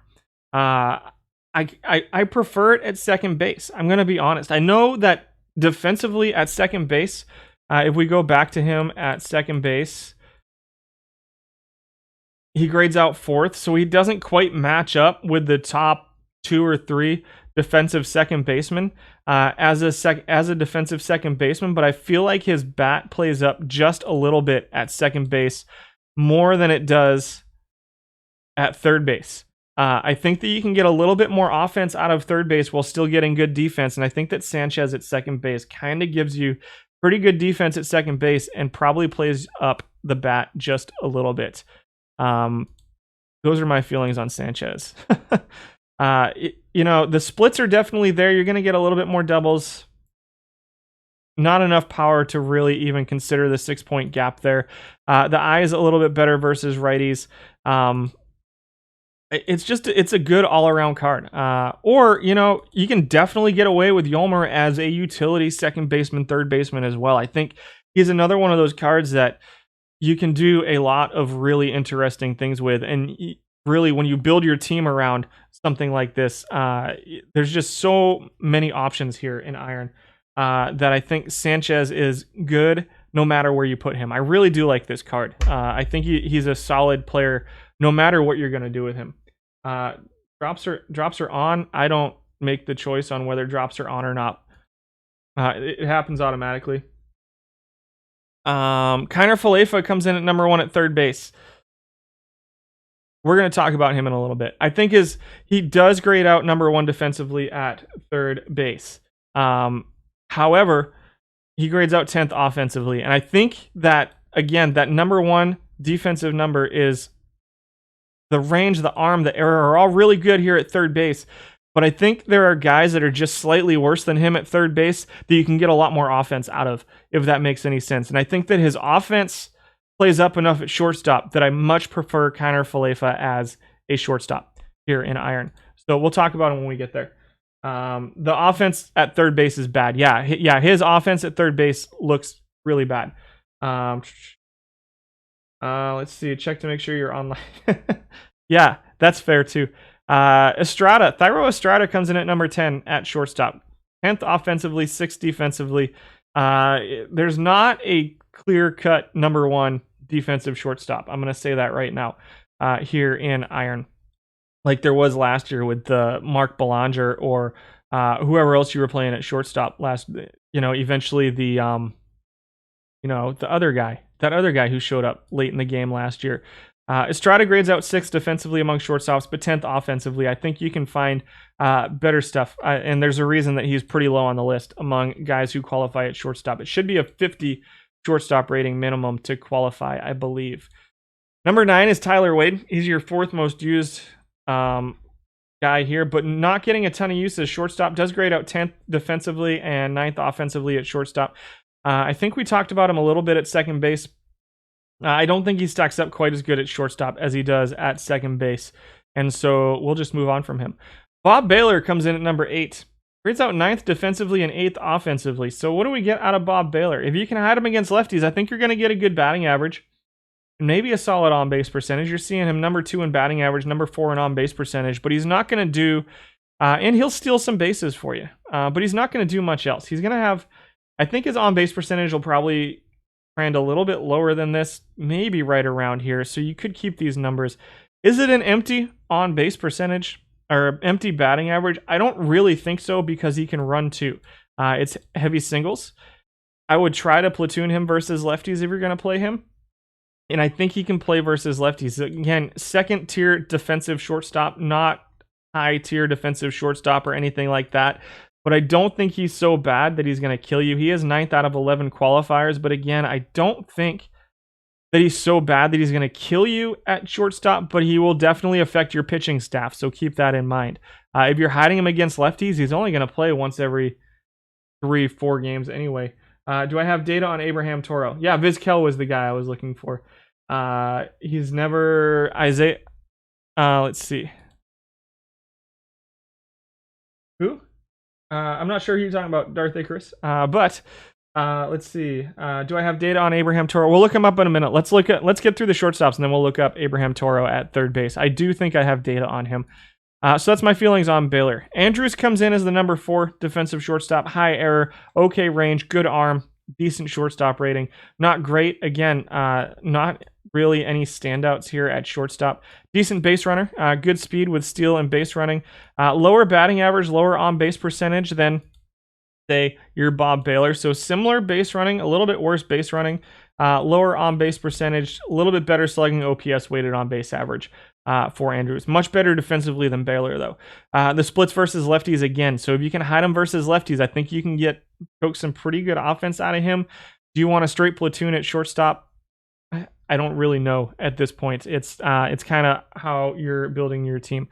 I prefer it at second base. I'm going to be honest. I know that defensively at second base, if we go back to him at second base, he grades out 4th, so he doesn't quite match up with the top 2 or 3 defensive second baseman as a defensive second baseman, but I feel like his bat plays up just a little bit at second base, more than it does at third base. I think that you can get a little bit more offense out of third base while still getting good defense, and I think that Sanchez at second base kind of gives you pretty good defense at second base and probably plays up the bat just a little bit. Those are my feelings on Sanchez. The splits are definitely there. You're going to get a little bit more doubles. Not enough power to really even consider the 6-point gap there. The eye is a little bit better versus righties. It's a good all around card. Or you can definitely get away with Yolmer as a utility second baseman, third baseman as well. I think he's another one of those cards that you can do a lot of really interesting things with, and really when you build your team around something like this, there's just so many options here in Iron that I think Sanchez is good no matter where you put him. I really do like this card. I think he's a solid player no matter what you're going to do with him. Drops are on. I don't make the choice on whether drops are on or not. It happens automatically. Kiner Falefa comes in at number 1 at third base. We're going to talk about him in a little bit. I think he does grade out number 1 defensively at third base. However, he grades out 10th offensively. And I think that, again, that number 1 defensive number is the range, the arm, the error are all really good here at third base. But I think there are guys that are just slightly worse than him at third base that you can get a lot more offense out of, if that makes any sense. And I think that his offense plays up enough at shortstop that I much prefer Kiner Falefa as a shortstop here in Iron. So we'll talk about him when we get there. The offense at third base is bad. Yeah, his offense at third base looks really bad. Let's see. Check to make sure you're online. Yeah, that's fair too. Thairo Estrada comes in at number 10 at shortstop. 10th offensively, 6th defensively. There's not a clear-cut number 1 defensive shortstop. I'm going to say that right now here in Iron. Like there was last year with Mark Belanger or whoever else you were playing at shortstop last. Eventually the other guy who showed up late in the game last year. Estrada grades out 6th defensively among shortstops, but 10th offensively. I think you can find better stuff, and there's a reason that he's pretty low on the list among guys who qualify at shortstop. It should be a 50 shortstop rating minimum to qualify, I believe. Number 9 is Tyler Wade. He's your 4th most used guy here, but not getting a ton of use as shortstop. Does grade out 10th defensively and 9th offensively at shortstop. I think we talked about him a little bit at second base. I don't think he stacks up quite as good at shortstop as he does at second base, and so we'll just move on from him. Bob Baylor comes in at number 8. Grades out 9th defensively and 8th offensively. So what do we get out of Bob Baylor? If you can hide him against lefties, I think you're going to get a good batting average. Maybe a solid on-base percentage. You're seeing him number 2 in batting average, number 4 in on-base percentage, but he's not going to do, and he'll steal some bases for you, but he's not going to do much else. He's going to have, I think his on-base percentage will probably trend a little bit lower than this, maybe right around here, so you could keep these numbers. Is it an empty on-base percentage or empty batting average? I don't really think so because he can run too. It's heavy singles. I would try to platoon him versus lefties if you're going to play him. And I think he can play versus lefties. Again, second tier defensive shortstop, not high tier defensive shortstop or anything like that. But I don't think he's so bad that he's going to kill you. He is 9th out of 11 qualifiers. But again, I don't think that he's so bad that he's going to kill you at shortstop. But he will definitely affect your pitching staff. So keep that in mind. If you're hiding him against lefties, he's only going to play once every 3-4 games anyway. Do I have data on Abraham Toro? Yeah, Vizquel was the guy I was looking for. He's never Isaiah. Let's see. Who? I'm not sure who you're talking about, Darth Icarus. But let's see. Do I have data on Abraham Toro? We'll look him up in a minute. Let's get through the shortstops and then we'll look up Abraham Toro at third base. I do think I have data on him. So that's my feelings on Baylor. Andrews comes in as the number 4 defensive shortstop. High error, okay range, good arm, decent shortstop rating. Not great. Again, not really any standouts here at shortstop. Decent base runner, good speed with steal and base running. Lower batting average, lower on-base percentage than, say, your Bob Baylor. So similar base running, a little bit worse base running. Lower on-base percentage, a little bit better slugging, OPS weighted on-base average for Andrews. Much better defensively than Baylor, though. The splits versus lefties again. So if you can hide him versus lefties, I think you can poke some pretty good offense out of him. Do you want a straight platoon at shortstop? I don't really know at this point. It's kind of how you're building your team.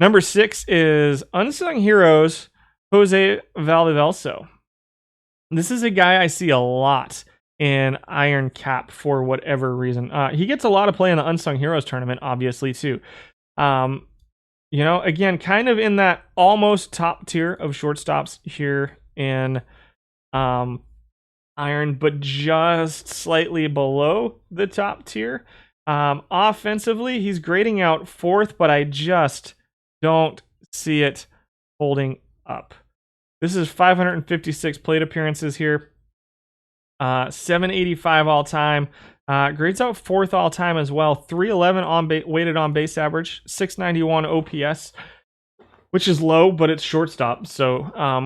Number 6 is Unsung Heroes, Jose Valdevelso. This is a guy I see a lot in Iron Cap for whatever reason. He gets a lot of play in the Unsung Heroes tournament, obviously, too. you know, again, kind of in that almost top tier of shortstops here in Iron, but just slightly below the top tier. Offensively, he's grading out fourth, but I just don't see it holding up. This is 556 plate appearances here. 785 all time. Grades out fourth all time as well. 311 on weighted on base average. 691 OPS, which is low, but it's shortstop. So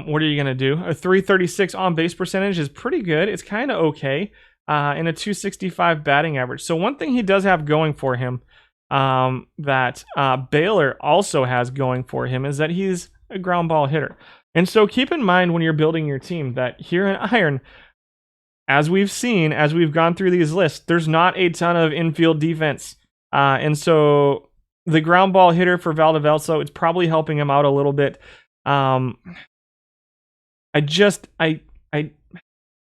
what are you gonna do? A 336 on base percentage is pretty good. It's kind of okay. And a 265 batting average. So one thing he does have going for him that Baylor also has going for him is that he's a ground ball hitter. And so keep in mind when you're building your team that here in Iron, as we've seen, as we've gone through these lists, there's not a ton of infield defense. And so the ground ball hitter for Valdevelso, it's probably helping him out a little bit. I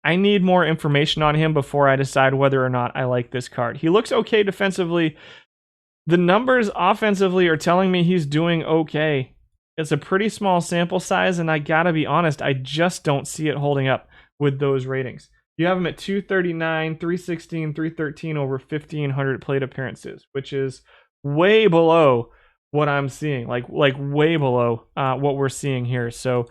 need more information on him before I decide whether or not I like this card. He looks okay defensively. The numbers offensively are telling me he's doing okay. It's a pretty small sample size, and I gotta be honest, I just don't see it holding up with those ratings. You have him at 239, 316, 313 over 1,500 plate appearances, which is way below what I'm seeing, like way below what we're seeing here. So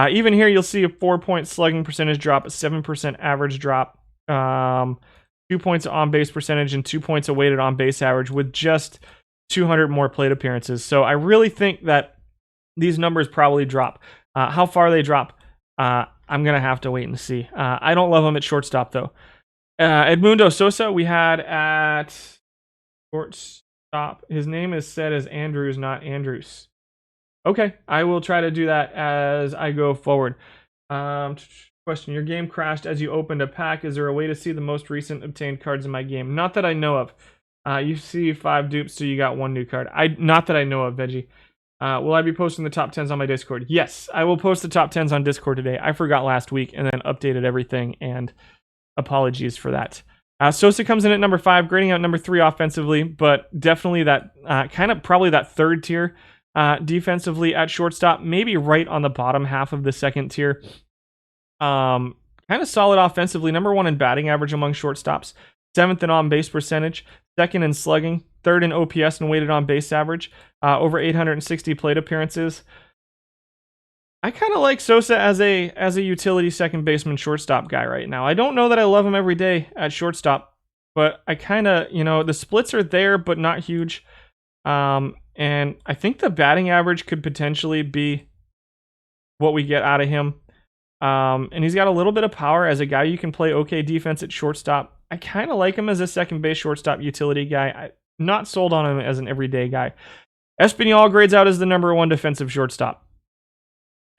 even here, you'll see a 4-point slugging percentage drop, a 7% average drop, 2 points on base percentage, and 2 points of weighted on base average with just 200 more plate appearances. So I really think that these numbers probably drop. How far they drop, I'm going to have to wait and see. I don't love him at shortstop, though. Edmundo Sosa, we had at shortstop. His name is said as Andrews, not Andrews. Okay, I will try to do that as I go forward. Question, your game crashed as you opened a pack. Is there a way to see the most recent obtained cards in my game? Not that I know of. You see 5 dupes, so you got 1 new card. Not that I know of, Veggie. Will I be posting the top 10s on my Discord? Yes, I will post the top 10s on Discord today. I forgot last week and then updated everything, and apologies for that. Sosa comes in at number 5, grading out number 3 offensively, but definitely that probably that third tier defensively at shortstop, maybe right on the bottom half of the second tier. Kind of solid offensively, number 1 in batting average among shortstops, 7th in on base percentage, 2nd in slugging, 3rd in OPS and weighted on base average, over 860 plate appearances. I kind of like Sosa as a utility second baseman shortstop guy right now. I don't know that I love him every day at shortstop, but I kind of, the splits are there, but not huge. And I think the batting average could potentially be what we get out of him. And he's got a little bit of power as a guy you can play okay defense at shortstop. I kind of like him as a second base shortstop utility guy. I'm not sold on him as an everyday guy. Espinal grades out as the number 1 defensive shortstop.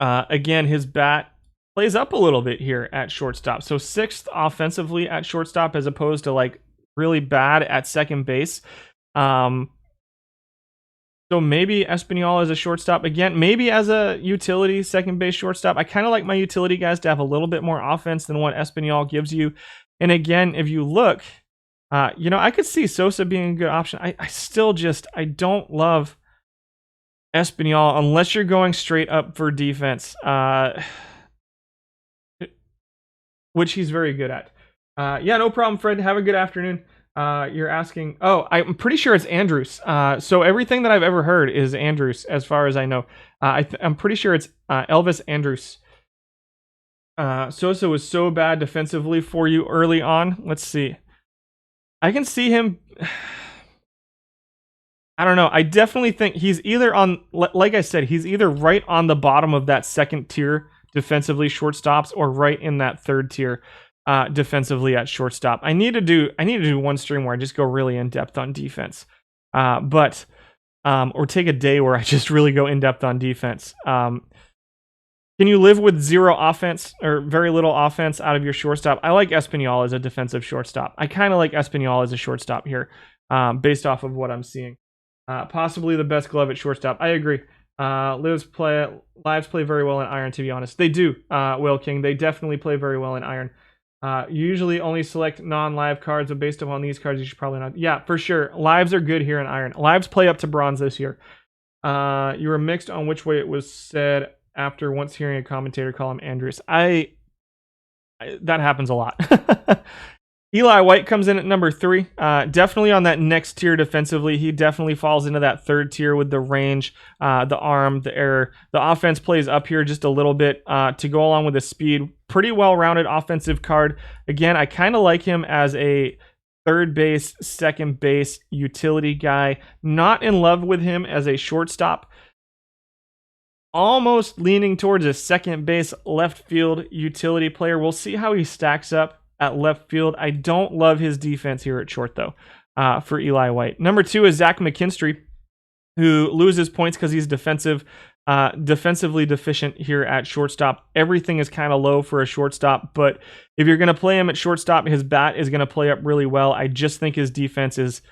Again, his bat plays up a little bit here at shortstop. So 6th offensively at shortstop as opposed to like really bad at second base. So maybe Espinal as a shortstop. Again, maybe as a utility second base shortstop. I kind of like my utility guys to have a little bit more offense than what Espinal gives you. And again, if you look, I could see Sosa being a good option. I don't love Espinal unless you're going straight up for defense, which he's very good at. Yeah, no problem, Fred. Have a good afternoon. You're asking, I'm pretty sure it's Andrews. So everything that I've ever heard is Andrews, as far as I know. I'm pretty sure it's Elvis Andrews. Sosa was so bad defensively for you early on. Let's see. I can see him. I don't know. I definitely think he's either on, like I said, he's either right on the bottom of that second tier defensively shortstops or right in that third tier defensively at shortstop. I need to do one stream where I just go really in depth on defense, or take a day where I just really go in depth on defense. Can you live with 0 offense or very little offense out of your shortstop? I like Espinal as a defensive shortstop. I kind of like Espinal as a shortstop here, based off of what I'm seeing. Possibly the best glove at shortstop. I agree. Lives play very well in Iron, to be honest. They do, Will King. They definitely play very well in Iron. You usually only select non-live cards, but based upon these cards, you should probably not. Yeah, for sure. Lives are good here in Iron. Lives play up to bronze this year. You were mixed on which way it was said after once hearing a commentator call him Andrews. That happens a lot. Eli White comes in at number 3. Definitely on that next tier defensively. He definitely falls into that third tier with the range, the arm, the error. The offense plays up here just a little bit to go along with the speed. Pretty well-rounded offensive card. Again, I kind of like him as a third base, second base utility guy. Not in love with him as a shortstop. Almost leaning towards a second base left field utility player. We'll see how he stacks up at left field. I don't love his defense here at short, though, for Eli White. Number 2 is Zach McKinstry, who loses points because he's defensively deficient here at shortstop. Everything is kind of low for a shortstop, but if you're going to play him at shortstop, his bat is going to play up really well. I just think his defense is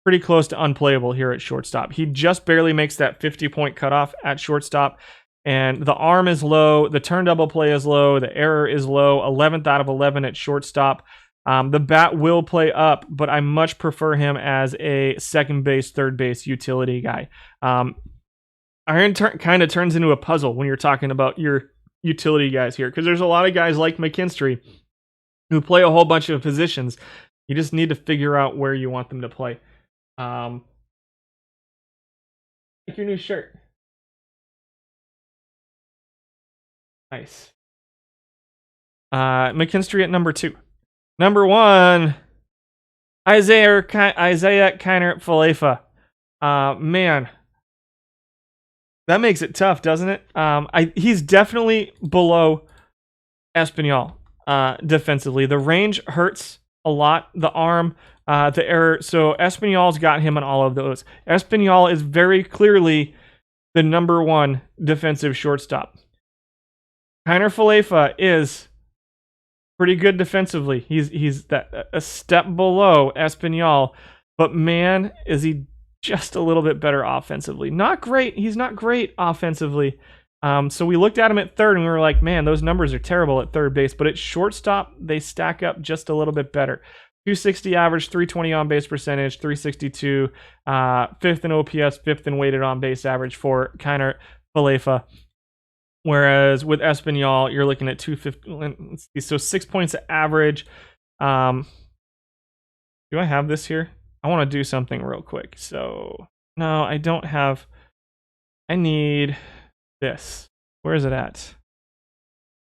pretty close to unplayable here at shortstop. He just barely makes that 50-point cutoff at shortstop. And the arm is low, the turn double play is low, the error is low, 11th out of 11 at shortstop. The bat will play up, but I much prefer him as a second base, third base utility guy. Iron kind of turns into a puzzle when you're talking about your utility guys here, because there's a lot of guys like McKinstry who play a whole bunch of positions. You just need to figure out where you want them to play. Like your new shirt. Nice. McKinstry at number 2. Number 1, Isaiah Kiner Falefa. Man, that makes it tough, doesn't it? He's definitely below Espinal defensively. The range hurts a lot. The arm, the error. So Espinal's got him on all of those. Espinal is very clearly the number 1 defensive shortstop. Kiner Falefa is pretty good defensively. He's a step below Espinal, but man, is he just a little bit better offensively. Not great. He's not great offensively. So we looked at him at third and we were like, man, those numbers are terrible at third base, but at shortstop, they stack up just a little bit better. 260 average, 320 on base percentage, 362, 5th in OPS, 5th in weighted on base average for Kiner Falefa. Whereas with Espinal, you're looking at 250. So 6 points average. Do I have this here? I want to do something real quick. So no, I don't have. I need this. Where is it at?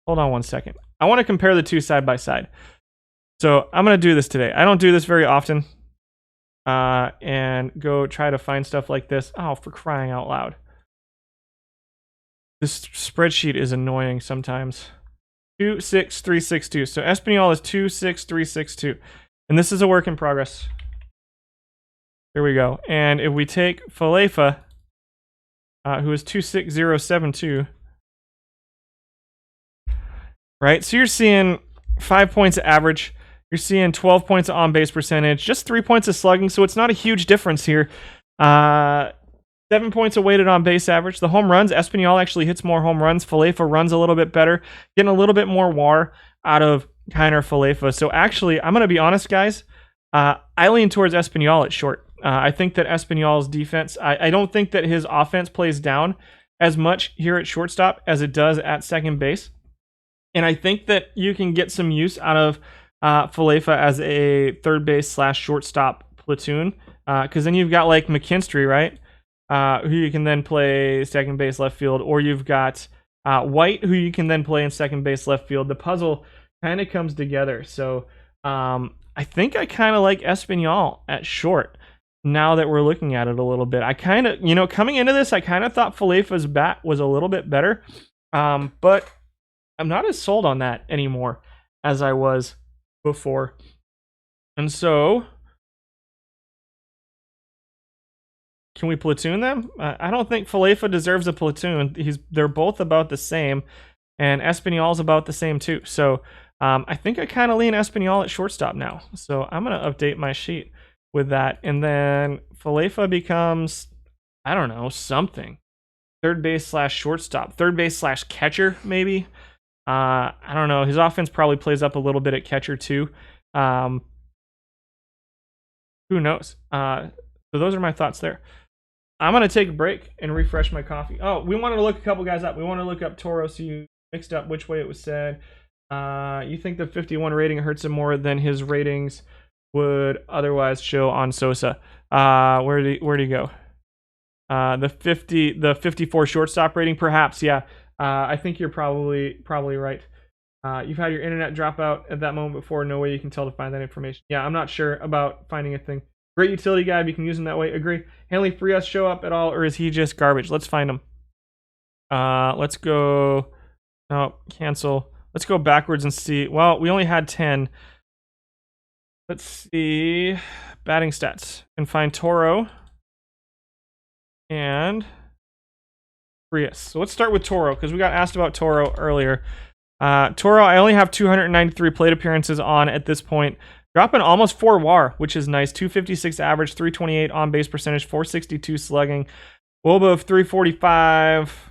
Hold on one second. I want to compare the two side by side. So I'm going to do this today. I don't do this very often. And go try to find stuff like this. Oh, for crying out loud. This spreadsheet is annoying sometimes. 26362. So Espinal is 26362. And this is a work in progress. Here we go. And if we take Falefa, who is 26072, right? So you're seeing 5 points of average. You're seeing 12 points of on-base percentage, just 3 points of slugging, so it's not a huge difference here. 7 points of weighted on base average. The home runs, Espinal actually hits more home runs. Falefa runs a little bit better, getting a little bit more WAR out of Kiner Falefa. So actually, I'm going to be honest, guys. I lean towards Espinal at short. I think that Espinal's defense, I don't think that his offense plays down as much here at shortstop as it does at second base. And I think that you can get some use out of Falefa as a third base / shortstop platoon. Because then you've got like McKinstry, right? Who you can then play second base, left field, or you've got White, who you can then play in second base, left field. The puzzle kind of comes together. So I think I kind of like Espinal at short now that we're looking at it a little bit. I kind of, coming into this, I kind of thought Falefa's bat was a little bit better, but I'm not as sold on that anymore as I was before. And so, can we platoon them? I don't think Falefa deserves a platoon. They're both about the same, and Espinal's about the same too. So I think I kind of lean Espinal at shortstop now. So I'm going to update my sheet with that. And then Falefa becomes, I don't know, something. Third base / shortstop. Third base / catcher, maybe. I don't know. His offense probably plays up a little bit at catcher too. Who knows? So those are my thoughts there. I'm gonna take a break and refresh my coffee. Oh, we wanted to look a couple guys up. We want to look up Toro, so you mixed up which way it was said. You think the 51 rating hurts him more than his ratings would otherwise show on Sosa. Where do you go? The 54 shortstop rating, perhaps. Yeah. I think you're probably right. You've had your internet drop out at that moment before. No way you can tell to find that information. Yeah, I'm not sure about finding a thing. Great utility guy. You can use him that way. Agree. Hanley Frias show up at all, or is he just garbage? Let's find him. Let's go. No, cancel. Let's go backwards and see. Well, we only had 10. Let's see batting stats and find Toro and Frias. So let's start with Toro because we got asked about Toro earlier. Toro, I only have 293 plate appearances on at this point. Dropping almost 4 WAR, which is nice. 256 average, 328 on base percentage, 462 slugging, WOBA of 345,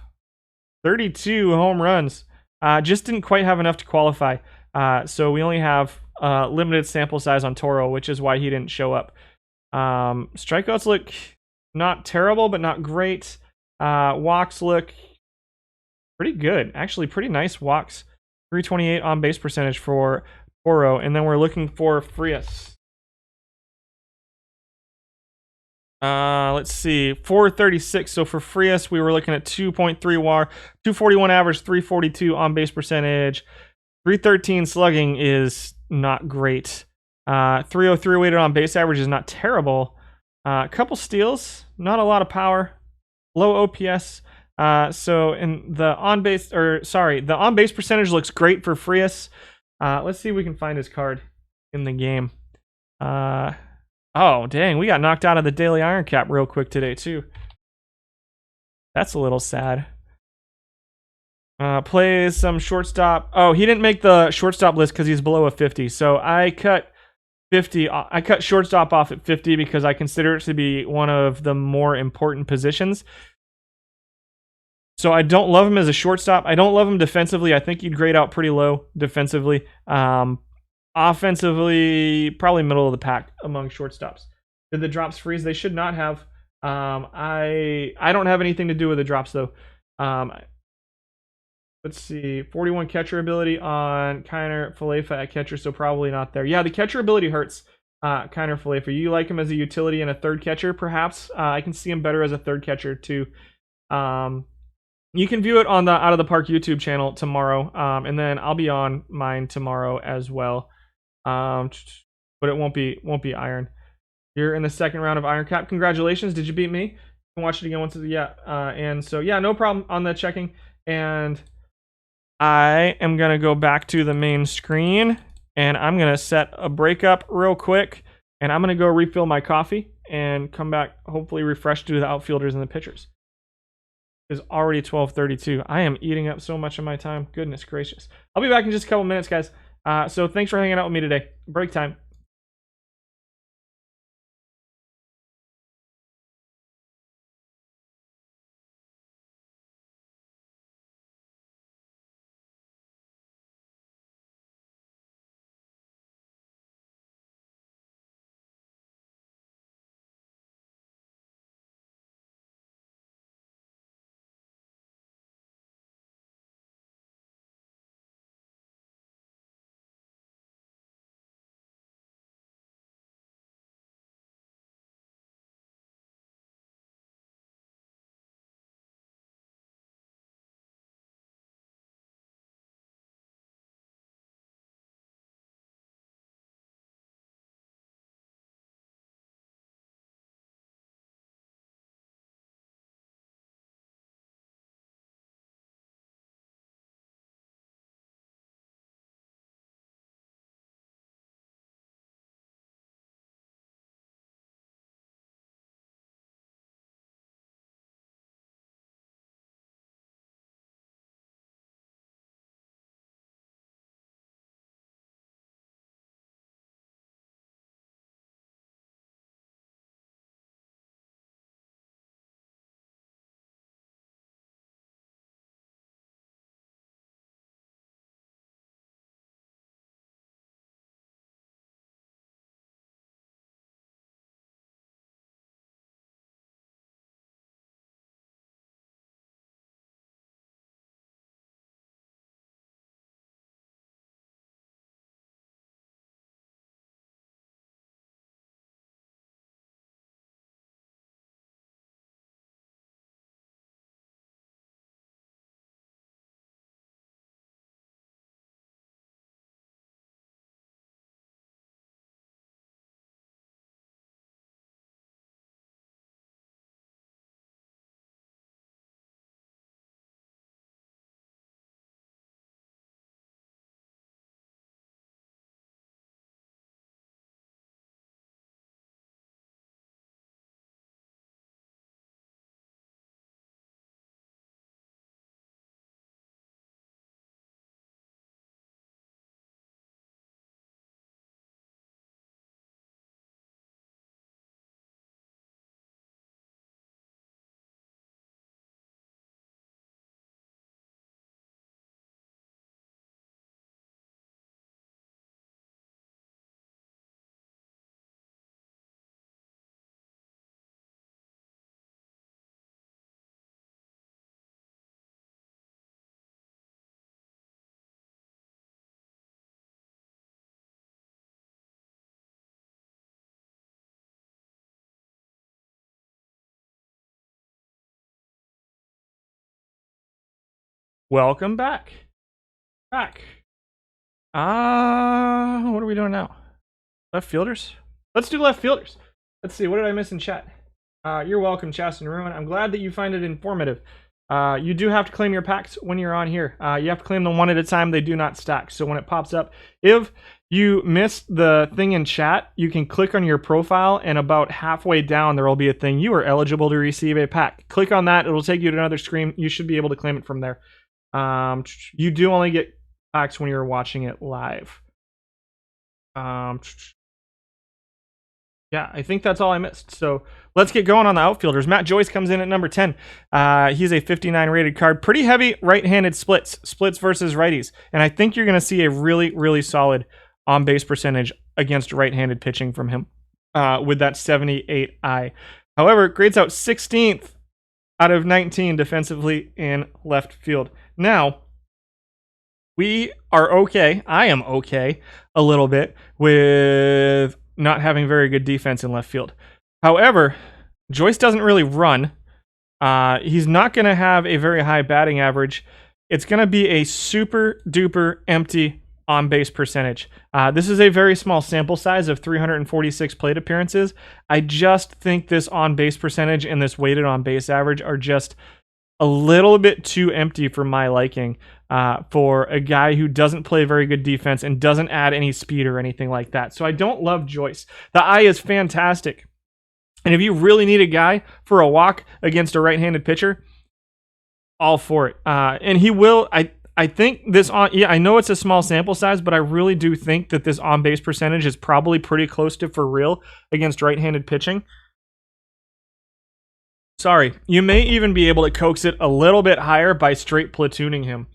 32 home runs. Just didn't quite have enough to qualify. So we only have limited sample size on Toro, which is why he didn't show up. Strikeouts look not terrible, but not great. Walks look pretty good. Actually, pretty nice walks. 328 on base percentage for Toro, and then we're looking for Frias. Let's see, 436. So for Frias, we were looking at 2.3 WAR, 241 average, 342 on base percentage, 313 slugging is not great. 303 weighted on base average is not terrible. A couple steals, not a lot of power, low OPS. So in the on base percentage looks great for Frias. Let's see if we can find his card in the game. Oh dang, we got knocked out of the daily iron cap real quick today too. That's a little sad. Plays some shortstop. Oh, he didn't make the shortstop list because he's below a 50. So I cut 50. I cut shortstop off at 50 because I consider it to be one of the more important positions. So I don't love him as a shortstop. I don't love him defensively. I think he'd grade out pretty low defensively. Offensively, probably middle of the pack among shortstops. Did the drops freeze? They should not have. I don't have anything to do with the drops though. Let's see, 41 catcher ability on Kiner Falefa at catcher, so probably not there. Yeah, the catcher ability hurts. Kiner Falefa. You like him as a utility and a third catcher, perhaps? I can see him better as a third catcher too. You can view it on the Out of the Park YouTube channel tomorrow, and then I'll be on mine tomorrow as well. But it won't be Iron. You're in the second round of Iron Cap. Congratulations! Did you beat me? You can watch it again once. Yeah, and so yeah, no problem on the checking. And I am gonna go back to the main screen, and I'm gonna set a breakup real quick, and I'm gonna go refill my coffee and come back, hopefully refreshed to the outfielders and the pitchers. Is already 12:32. I am eating up so much of my time. Goodness gracious. I'll be back in just a couple minutes, guys. So thanks for hanging out with me today. Break time. Welcome back. What are we doing now? Left fielders? Let's do left fielders. Let's see, what did I miss in chat? You're welcome, Chastin Ruin. I'm glad that you find it informative. You do have to claim your packs when you're on here. You have to claim them one at a time. They do not stack. So when it pops up, if you missed the thing in chat, you can click on your profile, and about halfway down, there will be a thing. You are eligible to receive a pack. Click on that. It'll take you to another screen. You should be able to claim it from there. You do only get packs when you're watching it live. Yeah, I think that's all I missed. So let's get going on the outfielders. Matt Joyce comes in at number 10. He's a 59 rated card. Pretty heavy right-handed splits versus righties. And I think you're going to see a really, really solid on-base percentage against right-handed pitching from him with that 78i. However, grades out 16th out of 19 defensively in left field. Now, we are okay. I am okay a little bit with not having very good defense in left field. However, Joyce doesn't really run. He's not going to have a very high batting average. It's going to be a super duper empty on-base percentage. This is a very small sample size of 346 plate appearances. I just think this on-base percentage and this weighted on-base average are just a little bit too empty for my liking for a guy who doesn't play very good defense and doesn't add any speed or anything like that. So I don't love Joyce. The eye is fantastic. And if you really need a guy for a walk against a right-handed pitcher, all for it. And he will, I think this I know it's a small sample size, but I really do think that this on-base percentage is probably pretty close to for real against right-handed pitching. Sorry, you may even be able to coax it a little bit higher by straight platooning him.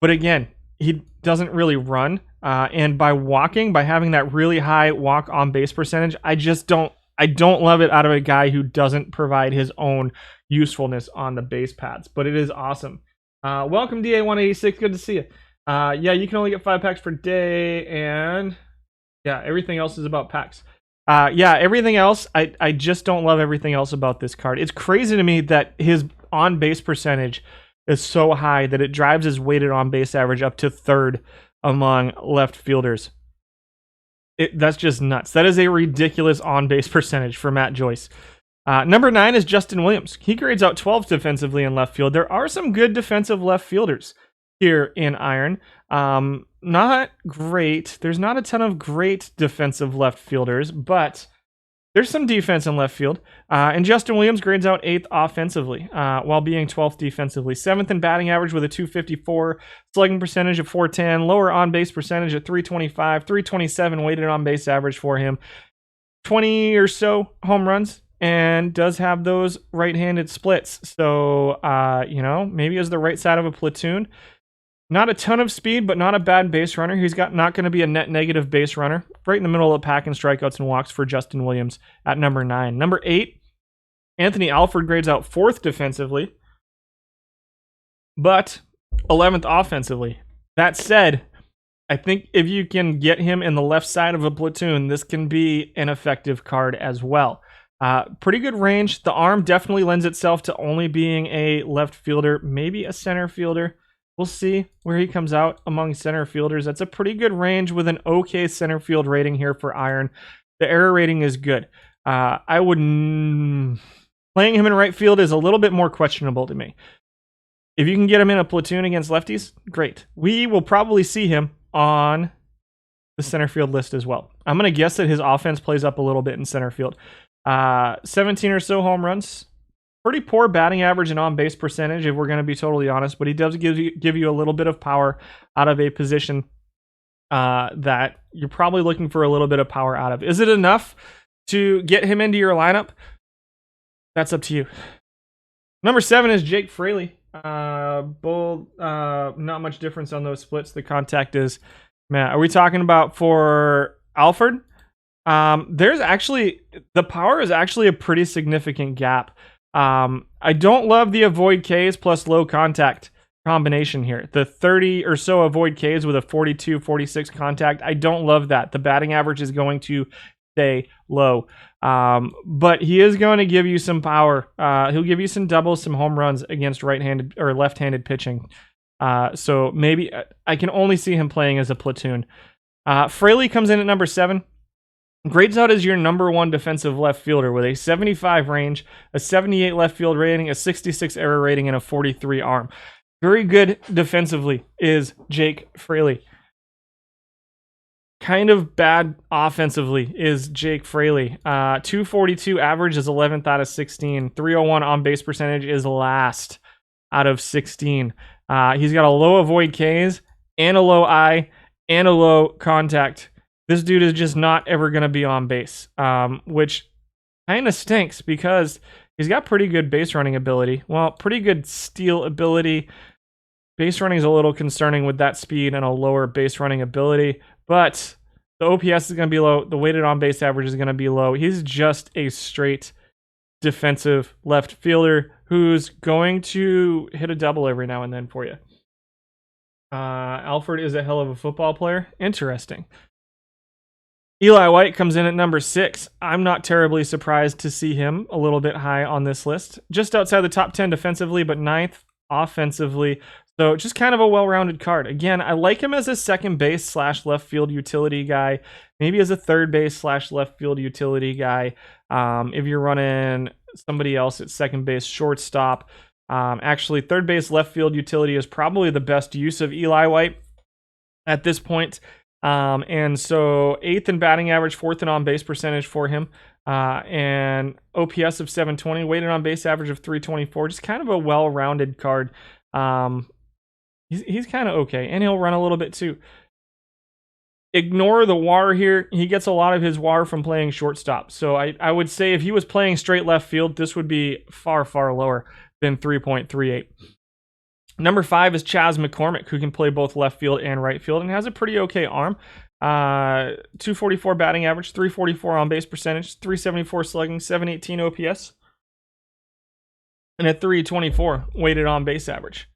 But again, he doesn't really run. And by having that really high walk on base percentage, I don't love it out of a guy who doesn't provide his own usefulness on the base paths. But it is awesome. Welcome, DA186. Good to see you. Yeah, you can only get 5 packs per day. And yeah, everything else is about packs. Yeah, everything else, I just don't love everything else about this card. It's crazy to me that his on-base percentage is so high that it drives his weighted on-base average up to 3rd among left fielders. That's just nuts. That is a ridiculous on-base percentage for Matt Joyce. Number 9 is Justin Williams. He grades out 12th defensively in left field. There are some good defensive left fielders here in Iron. Not great. There's not a ton of great defensive left fielders, but there's some defense in left field. And Justin Williams grades out 8th offensively, while being 12th defensively. 7th in batting average with a 254, slugging percentage of 410, lower on-base percentage at 325, 327 weighted on-base average for him. 20 or so home runs, and does have those right-handed splits. So, maybe as the right side of a platoon. Not a ton of speed, but not a bad base runner. He's not going to be a net negative base runner. Right in the middle of the pack in strikeouts and walks for Justin Williams at number 9. Number 8, Anthony Alford grades out 4th defensively, but 11th offensively. That said, I think if you can get him in the left side of a platoon, this can be an effective card as well. Pretty good range. The arm definitely lends itself to only being a left fielder, maybe a center fielder. We'll see where he comes out among center fielders. That's a pretty good range with an okay center field rating here for Iron. The error rating is good. I wouldn't... Playing him in right field is a little bit more questionable to me. If you can get him in a platoon against lefties, great. We will probably see him on the center field list as well. I'm going to guess that his offense plays up a little bit in center field. 17 or so home runs. Pretty poor batting average and on-base percentage, if we're going to be totally honest, but he does give you a little bit of power out of a position that you're probably looking for a little bit of power out of. Is it enough to get him into your lineup? That's up to you. Number 7 is Jake Fraley. Both, not much difference on those splits. The contact is, man, are we talking about for Alford? There's actually, the power is actually a pretty significant gap. I don't love the avoid Ks plus low contact combination here. The 30 or so avoid Ks with a 42, 46 contact. I don't love that. The batting average is going to stay low. But he is going to give you some power. He'll give you some doubles, some home runs against right-handed or left-handed pitching. So maybe I can only see him playing as a platoon. Fraley comes in at number 7. Grades out as your number 1 defensive left fielder with a 75 range, a 78 left field rating, a 66 error rating, and a 43 arm. Very good defensively is Jake Fraley. Kind of bad offensively is Jake Fraley. 242 average is 11th out of 16. 301 on base percentage is last out of 16. He's got a low avoid Ks and a low I and a low contact. This dude is just not ever going to be on base, which kind of stinks because he's got pretty good base running ability. Well, pretty good steal ability. Base running is a little concerning with that speed and a lower base running ability, but the OPS is going to be low. The weighted on base average is going to be low. He's just a straight defensive left fielder who's going to hit a double every now and then for you. Alfred is a hell of a football player. Interesting. Eli White comes in at number 6. I'm not terribly surprised to see him a little bit high on this list. Just outside the top 10 defensively, but 9th offensively. So just kind of a well-rounded card. Again, I like him as a second base / left field utility guy. Maybe as a third base / left field utility guy. If you're running somebody else at second base, shortstop. Actually, third base left field utility is probably the best use of Eli White at this point. And so 8th in batting average, 4th in on base percentage for him, and OPS of 720, weighted on base average of 324. Just kind of a well-rounded card. He's kind of okay, and he'll run a little bit too. Ignore the WAR here. He gets a lot of his WAR from playing shortstop. So I would say if he was playing straight left field, this would be far, far lower than 3.38. Number 5 is Chas McCormick, who can play both left field and right field and has a pretty okay arm. 244 batting average, 344 on base percentage, 374 slugging, 718 OPS, and a 324 weighted on base average.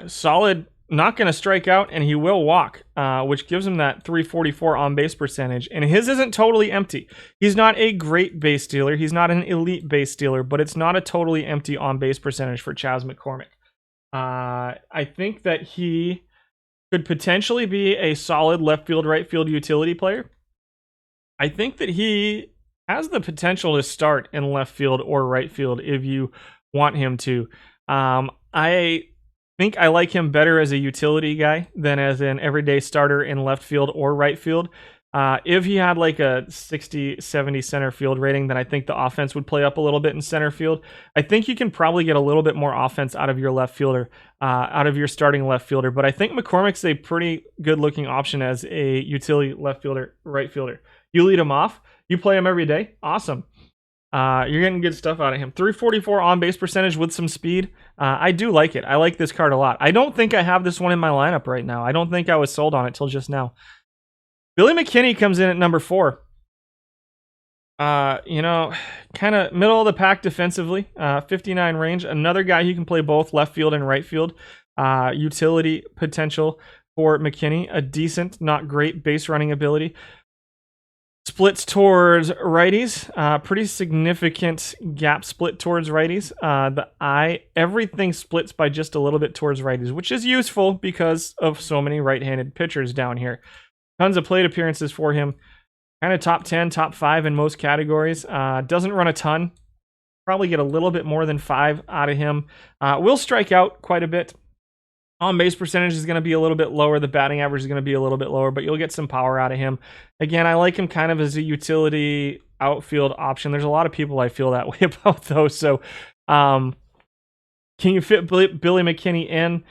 Solid, not going to strike out, and he will walk, which gives him that 344 on base percentage. And his isn't totally empty. He's not a great base stealer. He's not an elite base stealer, but it's not a totally empty on base percentage for Chas McCormick. I think that he could potentially be a solid left field, right field utility player. I think that he has the potential to start in left field or right field if you want him to. I think I like him better as a utility guy than as an everyday starter in left field or right field. If he had like a 60, 70 center field rating, then I think the offense would play up a little bit in center field. I think you can probably get a little bit more offense out of your left fielder, out of your starting left fielder. But I think McCormick's a pretty good looking option as a utility left fielder, right fielder. You lead him off, you play him every day. Awesome. You're getting good stuff out of him. 344 on base percentage with some speed. I do like it. I like this card a lot. I don't think I have this one in my lineup right now. I don't think I was sold on it till just now. Billy McKinney comes in at number 4. Kind of middle of the pack defensively, 59 range. Another guy who can play both left field and right field. Utility potential for McKinney. A decent, not great base running ability. Splits towards righties. Pretty significant gap split towards righties. Everything splits by just a little bit towards righties, which is useful because of so many right-handed pitchers down here. Tons of plate appearances for him. Kind of top 10, top 5 in most categories. Doesn't run a ton. Probably get a little bit more than 5 out of him. Will strike out quite a bit. On base percentage is going to be a little bit lower. The batting average is going to be a little bit lower, but you'll get some power out of him. Again, I like him kind of as a utility outfield option. There's a lot of people I feel that way about those. So can you fit Billy McKinney in?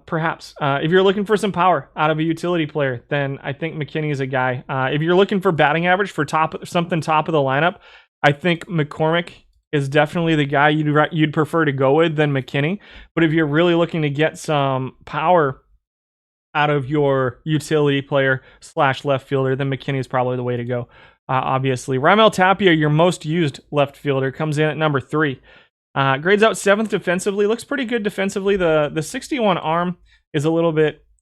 Perhaps. If you're looking for some power out of a utility player, then I think McKinney is a guy. If you're looking for batting average for something top of the lineup, I think McCormick is definitely the guy you'd prefer to go with than McKinney. But if you're really looking to get some power out of your utility player / left fielder, then McKinney is probably the way to go. Obviously, Raimel Tapia, your most used left fielder, comes in at number 3. Grades out 7th defensively. Looks pretty good defensively. The 61 arm is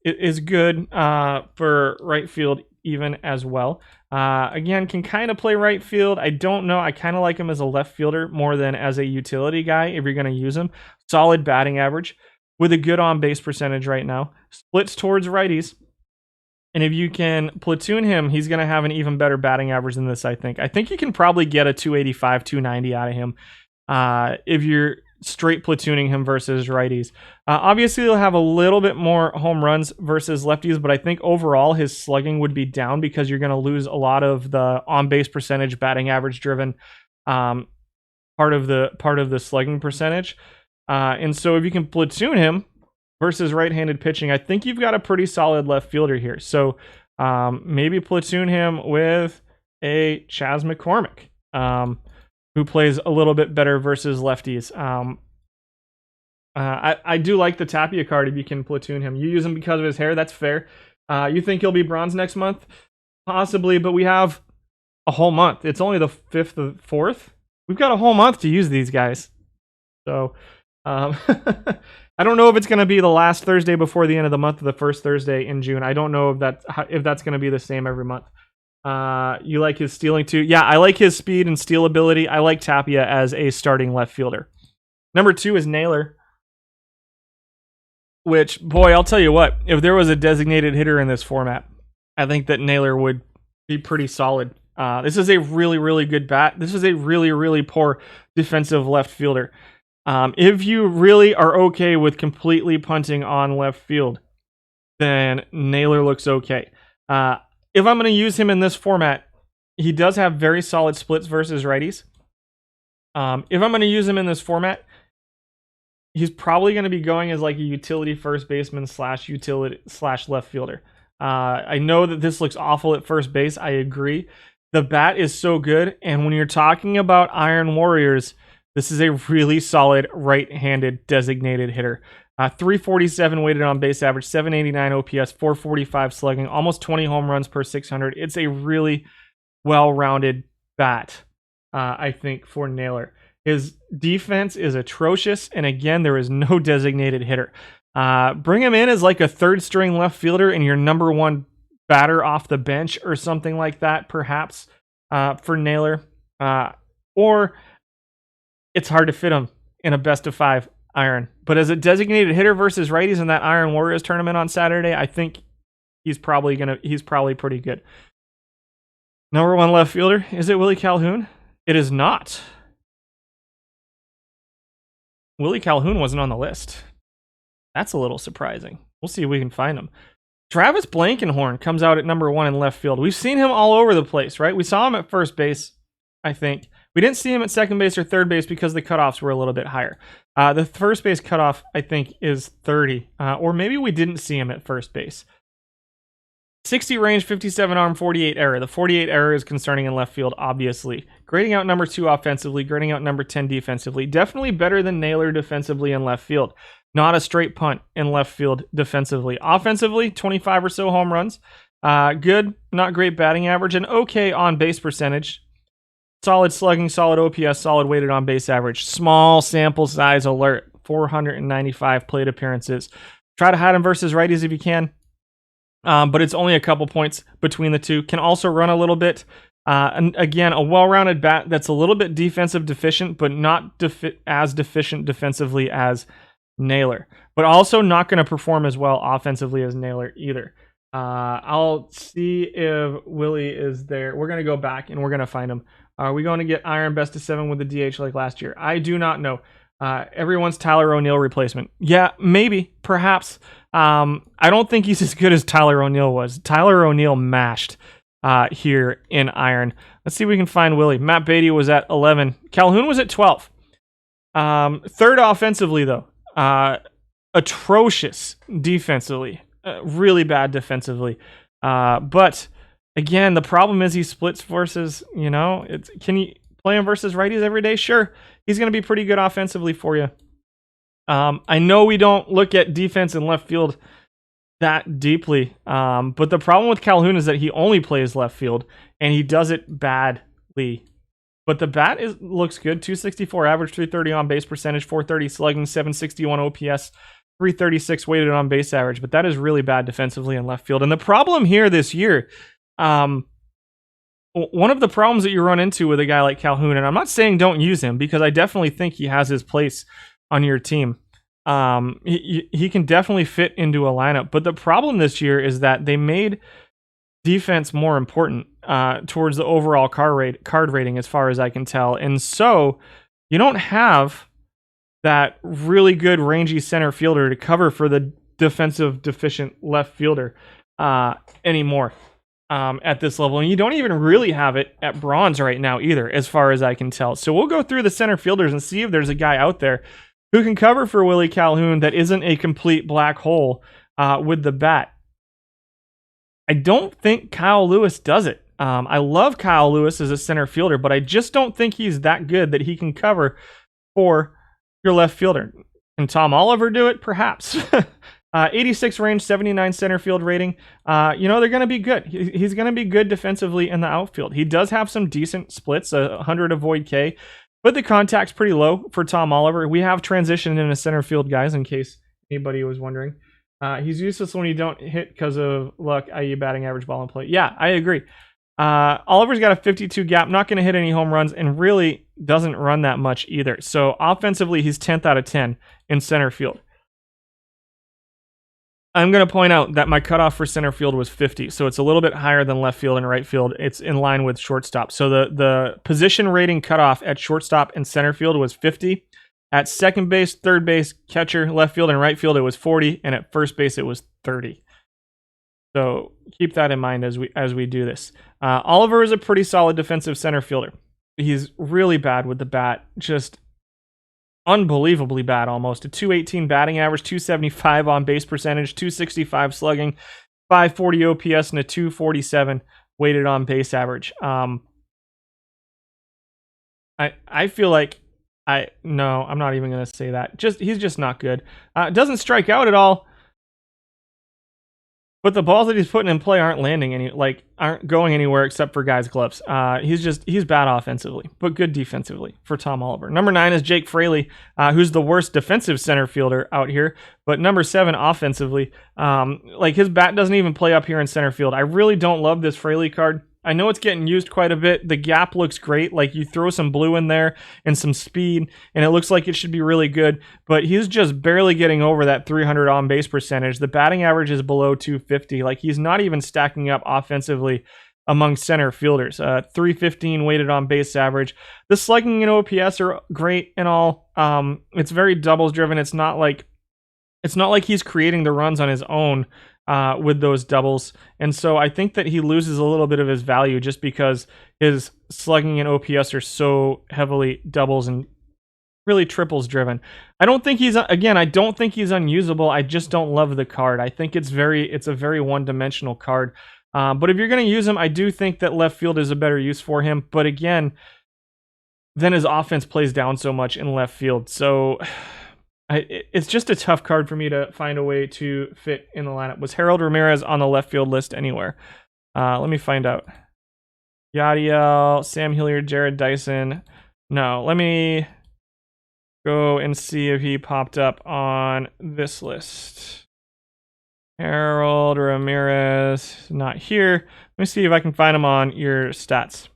is good for right field even as well. Again, can kind of play right field. I don't know. I kind of like him as a left fielder more than as a utility guy if you're going to use him. Solid batting average. with a good on-base percentage right now. Splits towards righties. And if you can platoon him, he's going to have an even better batting average than this, I think. I think you can probably get a 285, 290 out of him if you're straight platooning him versus righties. Obviously, he'll have a little bit more home runs versus lefties, but I think overall his slugging would be down because you're going to lose a lot of the on-base percentage, batting average driven part of the slugging percentage. And so if you can platoon him versus right-handed pitching, I think you've got a pretty solid left fielder here. So maybe platoon him with a Chas McCormick, who plays a little bit better versus lefties. I do like the Tapia card if you can platoon him. You use him because of his hair, that's fair. You think he'll be bronze next month? Possibly, but we have a whole month. It's only the 5th, the 4th. We've got a whole month to use these guys. So I don't know if it's going to be the last Thursday before the end of the month or the first Thursday in June. I don't know if that's going to be the same every month. You like his stealing too? Yeah, I like his speed and steal ability. I like Tapia as a starting left fielder. Number 2 is Naylor, which, boy, I'll tell you what, if there was a designated hitter in this format, I think that Naylor would be pretty solid. This is a really, really good bat. This is a really, really poor defensive left fielder. If you really are okay with completely punting on left field, then Naylor looks okay. If I'm going to use him in this format, he does have very solid splits versus righties. If I'm going to use him in this format, he's probably going to be going as like a utility first baseman / utility / left fielder. I know that this looks awful at first base. I agree. The bat is so good, and when you're talking about Iron Warriors, this is a really solid right-handed designated hitter. 347 weighted on base average, 789 OPS, 445 slugging, almost 20 home runs per 600. It's a really well-rounded bat, I think, for Naylor. His defense is atrocious, and again, there is no designated hitter. Bring him in as like a third-string left fielder and your number 1 batter off the bench or something like that, perhaps, for Naylor. Or it's hard to fit him in a best-of-5 iron. But as a designated hitter versus righties in that Iron Warriors tournament on Saturday, I think he's probably pretty good. Number 1 left fielder, is it Willie Calhoun? It is not. Willie Calhoun wasn't on the list. That's a little surprising. We'll see if we can find him. Travis Blankenhorn comes out at number 1 in left field. We've seen him all over the place, right? We saw him at first base, I think. We didn't see him at second base or third base because the cutoffs were a little bit higher. The first base cutoff, I think, is 30. Or maybe we didn't see him at first base. 60 range, 57 arm, 48 error. The 48 error is concerning in left field, obviously. Grading out number 2 offensively, grading out number 10 defensively. Definitely better than Naylor defensively in left field. Not a straight punt in left field defensively. Offensively, 25 or so home runs. Good, not great batting average, and okay on base percentage. Solid slugging, solid OPS, solid weighted on base average. Small sample size alert. 495 plate appearances. Try to hide him versus righties if you can. But it's only a couple points between the two. Can also run a little bit. And again, a well-rounded bat that's a little bit defensive deficient, but not as deficient defensively as Naylor. But also not going to perform as well offensively as Naylor either. I'll see if Willie is there. We're going to go back and we're going to find him. Are we going to get Iron best of 7 with the DH like last year? I do not know. Everyone's Tyler O'Neill replacement. Yeah, maybe, perhaps. I don't think he's as good as Tyler O'Neill was. Tyler O'Neill mashed here in Iron. Let's see if we can find Willie. Matt Beatty was at 11. Calhoun was at 12. Third offensively, though. Atrocious defensively. Really bad defensively. But again, the problem is he splits versus, can you play him versus righties every day? Sure. He's going to be pretty good offensively for you. I know we don't look at defense in left field that deeply, but the problem with Calhoun is that he only plays left field, and he does it badly. But the bat looks good. 264 average, 330 on base percentage, 430 slugging, 761 OPS, 336 weighted on base average. But that is really bad defensively in left field. And the problem here this year, one of the problems that you run into with a guy like Calhoun, and I'm not saying don't use him because I definitely think he has his place on your team. He can definitely fit into a lineup. But the problem this year is that they made defense more important towards the overall card rating, as far as I can tell. And so you don't have that really good rangy center fielder to cover for the defensive deficient left fielder anymore at this level. And you don't even really have it at bronze right now either, as far as I can tell. So we'll go through the center fielders and see if there's a guy out there who can cover for Willie Calhoun that isn't a complete black hole with the bat. I don't think Kyle Lewis does it. I love Kyle Lewis as a center fielder, but I just don't think he's that good that he can cover for your left fielder. Can Tom Oliver do it? Perhaps. 86 range, 79 center field rating. They're going to be good. He's going to be good defensively in the outfield. He does have some decent splits, 100 avoid K, but the contact's pretty low for Tom Oliver. We have transitioned into center field guys, in case anybody was wondering. He's useless when you don't hit because of luck, i.e. batting average, ball in play. Yeah, I agree. Oliver's got a 52 gap, not going to hit any home runs, and really doesn't run that much either. So offensively, he's 10th out of 10 in center field. I'm going to point out that my cutoff for center field was 50, so it's a little bit higher than left field and right field. It's in line with shortstop. So the position rating cutoff at shortstop and center field was 50. At second base, third base, catcher, left field, and right field, it was 40, and at first base, it was 30. So keep that in mind as we do this. Oliver is a pretty solid defensive center fielder. He's really bad with the bat, just unbelievably bad almost. A 218 batting average, 275 on base percentage, 265 slugging, 540 OPS, and a 247 weighted on base average. I feel like I'm not even going to say that. He's just not good. Doesn't strike out at all. But the balls that he's putting in play aren't going anywhere except for guys' gloves. He's bad offensively, but good defensively for Tom Oliver. Number 9 is Jake Fraley, who's the worst defensive center fielder out here, but number 7 offensively. His bat doesn't even play up here in center field. I really don't love this Fraley card. I know it's getting used quite a bit. The gap looks great. Like, you throw some blue in there and some speed, and it looks like it should be really good. But he's just barely getting over that 300 on base percentage. The batting average is below 250. Like, he's not even stacking up offensively among center fielders. 315 weighted on base average. The slugging and OPS are great and all. It's very doubles driven. It's not like he's creating the runs on his own with those doubles. And so I think that he loses a little bit of his value just because his slugging and OPS are so heavily doubles and really triples driven. I don't think he's unusable. I just don't love the card. I think it's a very one-dimensional card. But if you're going to use him, I do think that left field is a better use for him. But again, then his offense plays down so much in left field. So it's just a tough card for me to find a way to fit in the lineup. Was Harold Ramirez on the left field list anywhere? Let me find out. Yadiel, Sam Hilliard, Jared Dyson. No, let me go and see if he popped up on this list. Harold Ramirez, not here. Let me see if I can find him on your stats.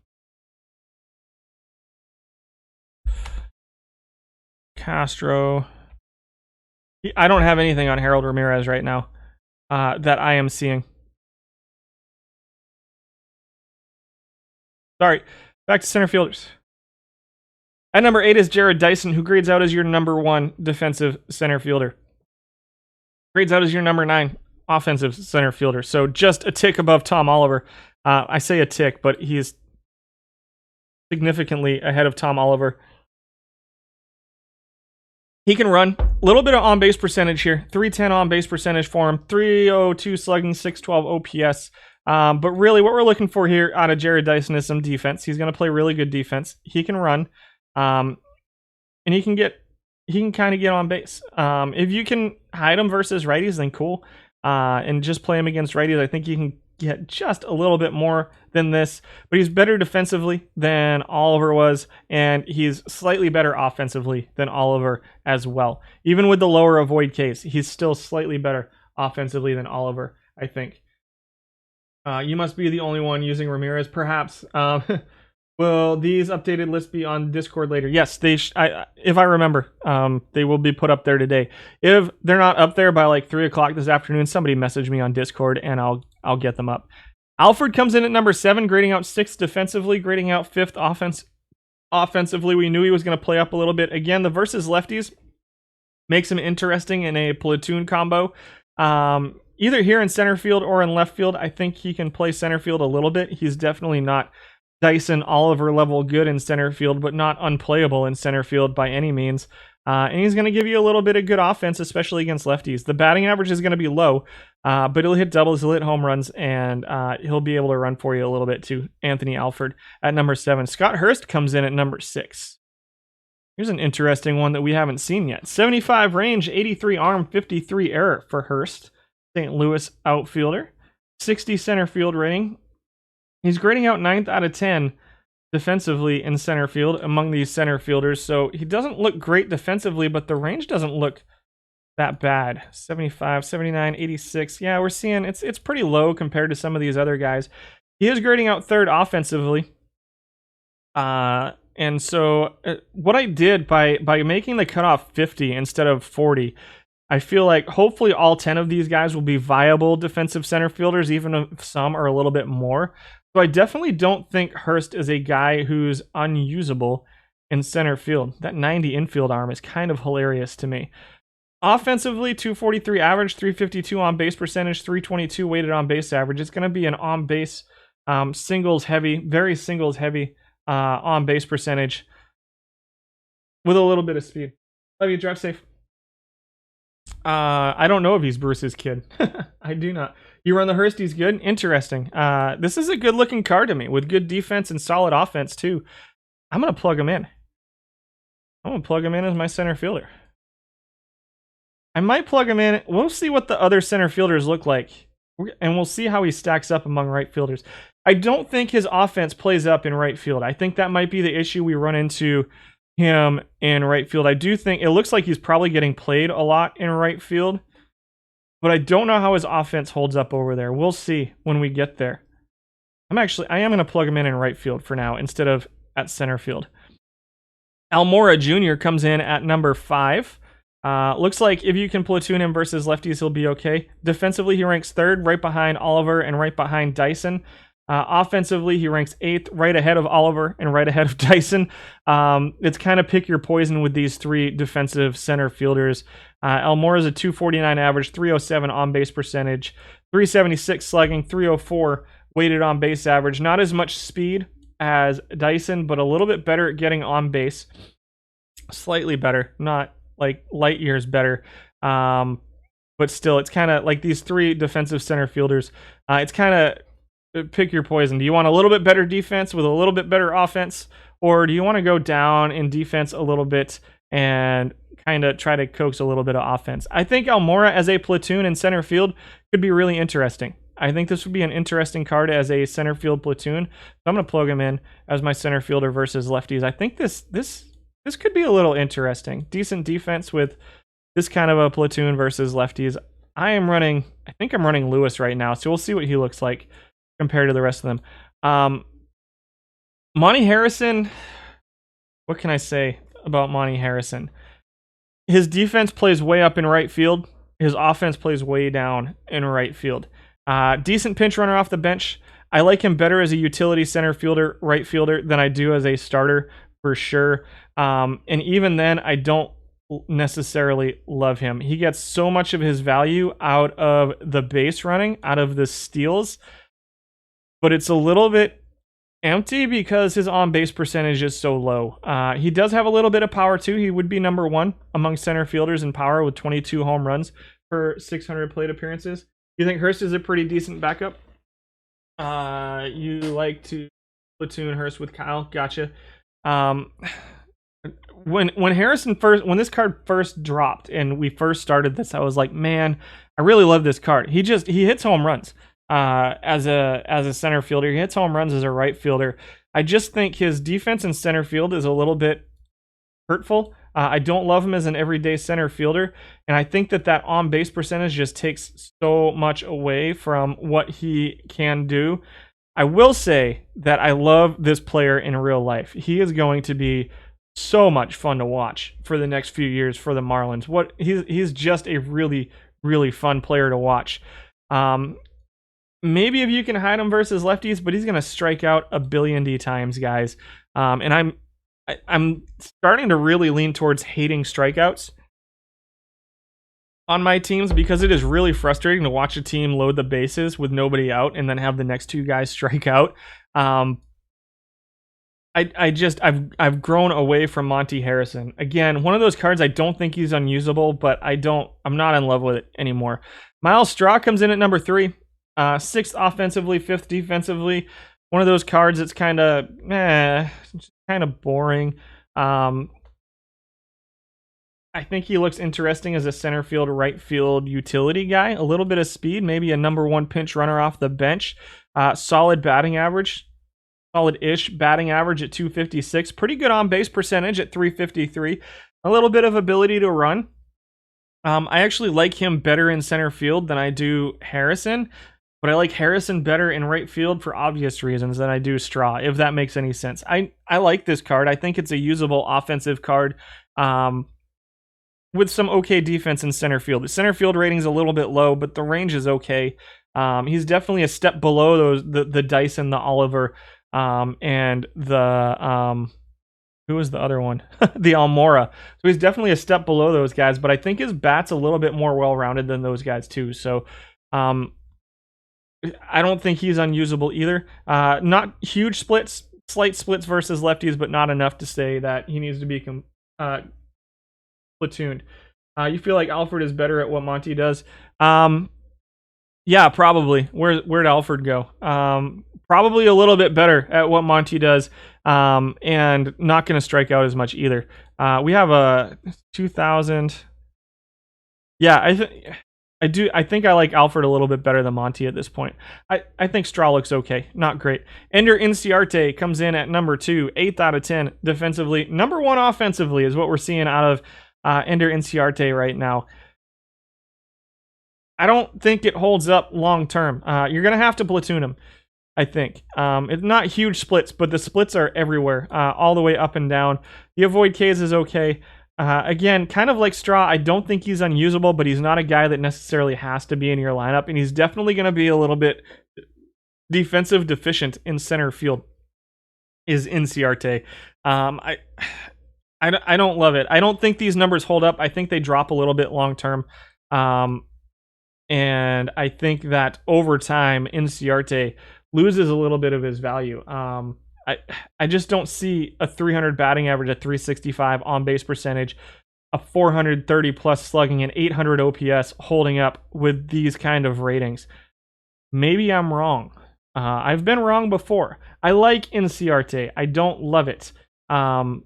Castro. I don't have anything on Harold Ramirez right now that I am seeing. Sorry. Back to center fielders. At number 8 is Jared Dyson, who grades out as your number 1 defensive center fielder. Grades out as your number 9 offensive center fielder. So just a tick above Tom Oliver. I say a tick, but he is significantly ahead of Tom Oliver. He can run. A little bit of on-base percentage here. 310 on-base percentage for him. 302 slugging, 612 OPS. But really what we're looking for here out of Jared Dyson is some defense. He's going to play really good defense. He can run. And he can kind of get on base. If you can hide him versus righties, then cool. And just play him against righties, I think you can get just a little bit more than this, but he's better defensively than Oliver was, and he's slightly better offensively than Oliver as well. Even with the lower avoid case, he's still slightly better offensively than Oliver, I think. You must be the only one using Ramirez, perhaps. But Will these updated lists be on Discord later? Yes, if I remember, they will be put up there today. If they're not up there by like 3 o'clock this afternoon, somebody message me on Discord and I'll get them up. Alfred comes in at number 7, grading out 6th defensively, grading out 5th offensively. We knew he was going to play up a little bit. Again, the versus lefties makes him interesting in a platoon combo. Either here in center field or in left field. I think he can play center field a little bit. He's definitely not Dyson Oliver level good in center field, but not unplayable in center field by any means. And he's going to give you a little bit of good offense, especially against lefties. The batting average is going to be low, but he'll hit doubles, he'll hit home runs, and he'll be able to run for you a little bit too. Anthony Alford at number 7. Scott Hurst comes in at number 6. Here's an interesting one that we haven't seen yet. 75 range, 83 arm, 53 error for Hurst. St. Louis outfielder. 60 center field rating. He's grading out 9th out of 10 defensively in center field among these center fielders. So he doesn't look great defensively, but the range doesn't look that bad. 75, 79, 86. Yeah, we're seeing it's pretty low compared to some of these other guys. He is grading out 3rd offensively. And so what I did by making the cutoff 50 instead of 40, I feel like hopefully all 10 of these guys will be viable defensive center fielders, even if some are a little bit more. So I definitely don't think Hurst is a guy who's unusable in center field. That 90 infield arm is kind of hilarious to me. Offensively, 243 average, 352 on base percentage, 322 weighted on base average. It's going to be an on base singles heavy, very singles heavy on base percentage with a little bit of speed. Love you, drive safe. I don't know if he's Bruce's kid. I do not. You run the Hurst, he's good. Interesting. This is a good looking card to me with good defense and solid offense too. I'm going to plug him in. I'm going to plug him in as my center fielder. I might plug him in. We'll see what the other center fielders look like. And we'll see how he stacks up among right fielders. I don't think his offense plays up in right field. I think that might be the issue we run into him in right field. I do think it looks like he's probably getting played a lot in right field, but I don't know how his offense holds up over there. We'll see when we get there. I am going to plug him in right field for now instead of at center field. Almora Jr. comes in at number 5. Looks like if you can platoon him versus lefties, he'll be okay. Defensively, he ranks 3rd, right behind Oliver and right behind Dyson. Offensively, he ranks 8th, right ahead of Oliver and right ahead of Dyson. It's kind of pick your poison with these 3 defensive center fielders. Almora is a 249 average, 307 on base percentage, 376 slugging, 304 weighted on base average. Not as much speed as Dyson, but a little bit better at getting on base. Slightly better, not like light years better. But still, it's kind of like these 3 defensive center fielders. It's kind of pick your poison. Do you want a little bit better defense with a little bit better offense, or do you want to go down in defense a little bit and kind of try to coax a little bit of offense? I think Almora as a platoon in center field could be really interesting. I think this would be an interesting card as a center field platoon. So I'm going to plug him in as my center fielder versus lefties. I think this could be a little interesting. Decent defense with this kind of a platoon versus lefties. I think I'm running Lewis right now, so we'll see what he looks like compared to the rest of them. Monty Harrison, what can I say about Monty Harrison? His defense plays way up in right field. His offense plays way down in right field. Decent pinch runner off the bench. I like him better as a utility center fielder, right fielder, than I do as a starter for sure. And even then, I don't necessarily love him. He gets so much of his value out of the base running, out of the steals, but it's a little bit empty because his on-base percentage is so low. He does have a little bit of power too. He would be number 1 among center fielders in power with 22 home runs per 600 plate appearances. You think Hurst is a pretty decent backup? You like to platoon Hurst with Kyle? Gotcha. When this card first dropped and we first started this, I was like, man, I really love this card. He hits home runs. As a center fielder, he hits home runs as a right fielder. I just think his defense in center field is a little bit hurtful. I don't love him as an everyday center fielder, and I think that on base percentage just takes so much away from what he can do. I will say that I love this player in real life. He is going to be so much fun to watch for the next few years for the Marlins. He's just a really fun player to watch. Maybe if you can hide him versus lefties, but he's going to strike out a billion D times, guys. And I'm starting to really lean towards hating strikeouts on my teams because it is really frustrating to watch a team load the bases with nobody out and then have the next two guys strike out. I've grown away from Monty Harrison. Again, one of those cards I don't think he's unusable, but I'm not in love with it anymore. Miles Straw comes in at number 3, 6th offensively, 5th defensively. One of those cards that's kind of boring. I think he looks interesting as a center field, right field utility guy. A little bit of speed, maybe a number 1 pinch runner off the bench. Solid batting average. Solid-ish batting average at 256. Pretty good on-base percentage at 353. A little bit of ability to run. I actually like him better in center field than I do Harrison. But I like Harrison better in right field for obvious reasons than I do Straw, if that makes any sense. I like this card. I think it's a usable offensive card. With some okay defense in center field. The center field rating's a little bit low, but the range is okay. He's definitely a step below the Dyson, the Oliver, and the who was the other one? The Almora. So he's definitely a step below those guys, but I think his bat's a little bit more well-rounded than those guys too. So I don't think he's unusable either. Not huge splits, slight splits versus lefties, but not enough to say that he needs to be platooned. You feel like Alfred is better at what Monty does? Yeah, probably. Where'd Alfred go? Probably a little bit better at what Monty does, and not going to strike out as much either. We have a 2000. Yeah, I think I like Alfred a little bit better than Monty at this point. I think Straw looks okay, not great. Ender Inciarte comes in at number 2, 8th out of 10 defensively. Number 1 offensively is what we're seeing out of Ender Inciarte right now. I don't think it holds up long term. You're going to have to platoon him, I think. It's not huge splits, but the splits are everywhere, all the way up and down. The avoid Ks is okay. Again, kind of like Straw, I don't think he's unusable, but he's not a guy that necessarily has to be in your lineup, and he's definitely going to be a little bit defensive deficient in center field, is Inciarte. I don't love it. I don't think these numbers hold up. I think they drop a little bit long term. And I think that over time, Inciarte loses a little bit of his value. I just don't see a 300 batting average, a 365 on base percentage, a 430 plus slugging, and 800 OPS holding up with these kind of ratings. Maybe I'm wrong. I've been wrong before. I like Inciarte. I don't love it. I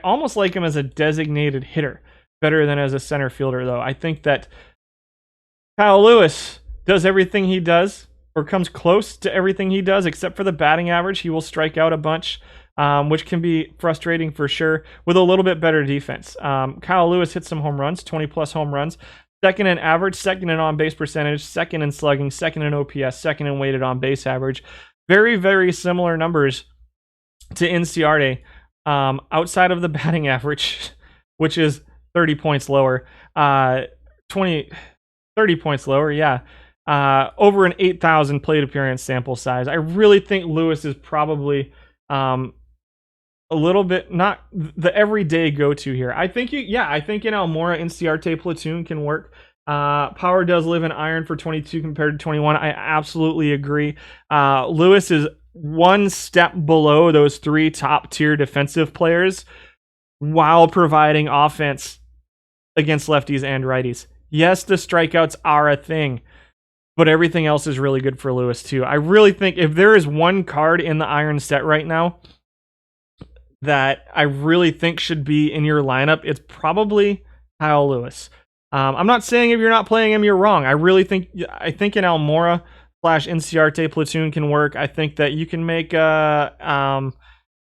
almost like him as a designated hitter better than as a center fielder, though. I think that Kyle Lewis does everything he does, or comes close to everything he does, except for the batting average. He will strike out a bunch, which can be frustrating for sure, with a little bit better defense. Kyle Lewis hits some home runs, 20-plus home runs. Second in average, second in on-base percentage, second in slugging, second in OPS, second in weighted on-base average. Very, very similar numbers to Inciarte, outside of the batting average, which is 30 points lower. 30 points lower, yeah. Over an 8,000 plate appearance sample size. I really think Lewis is probably a little bit not the everyday go-to here. I think in Almora, Inciarte platoon can work. Power does live in iron for 22 compared to 21. I absolutely agree. Lewis is one step below those 3 top-tier defensive players while providing offense against lefties and righties. Yes, the strikeouts are a thing, but everything else is really good for Lewis too. I really think if there is one card in the iron set right now that I really think should be in your lineup, it's probably Kyle Lewis. I'm not saying if you're not playing him, you're wrong. I think in Almora / Inciarte platoon can work. I think that you can make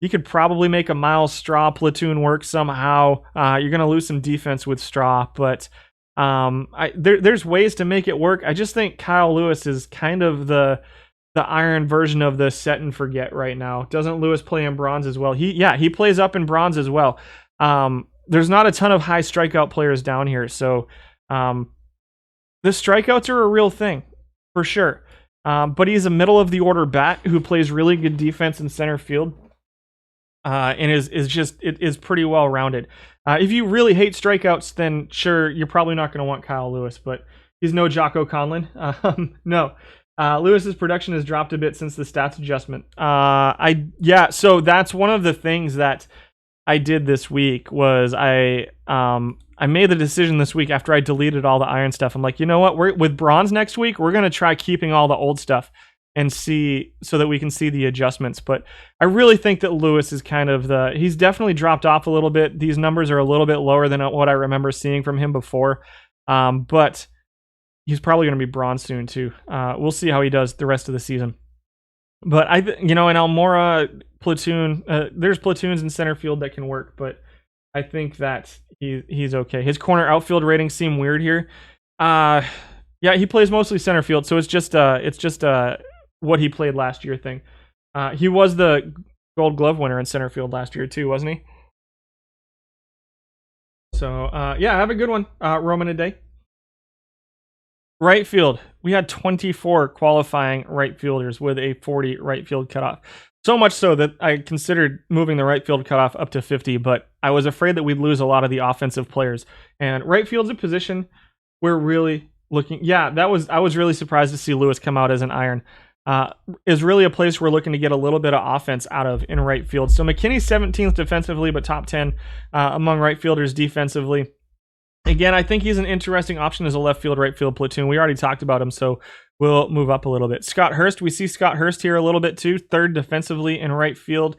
you could probably make a Miles Straw platoon work somehow. You're going to lose some defense with Straw, but there's ways to make it work. I just think Kyle Lewis is kind of the iron version of the set and forget right now. Doesn't Lewis play in bronze as well? He plays up in bronze as well. There's not a ton of high strikeout players down here, so the strikeouts are a real thing for sure. But he's a middle of the order bat who plays really good defense in center field, and is pretty well rounded. If you really hate strikeouts, then sure, you're probably not going to want Kyle Lewis, but he's no Jocko Conlon. No. Lewis's production has dropped a bit since the stats adjustment. So that's one of the things that I did this week was I made the decision this week after I deleted all the iron stuff. I'm like, you know what? With bronze next week, we're going to try keeping all the old stuff and see so that we can see the adjustments. But I really think that Lewis is he's definitely dropped off a little bit. These numbers are a little bit lower than what I remember seeing from him before. But he's probably going to be bronze soon too. We'll see how he does the rest of the season. But in Almora platoon, there's platoons in center field that can work, but I think that he's okay. His corner outfield ratings seem weird here. He plays mostly center field, so it's just what he played last year thing. He was the Gold Glove winner in center field last year too, wasn't he? So have a good one, Roman a day. Right field. We had 24 qualifying right fielders with a 40 right field cutoff. So much so that I considered moving the right field cutoff up to 50, but I was afraid that we'd lose a lot of the offensive players. And right field's a position we're really looking. Yeah, I was really surprised to see Lewis come out as an iron. Is really a place we're looking to get a little bit of offense out of in right field. So McKinney's 17th defensively, but top 10 among right fielders defensively. Again, I think he's an interesting option as a left field, right field platoon. We already talked about him, so we'll move up a little bit. Scott Hurst, we see Scott Hurst here a little bit too. Third defensively in right field.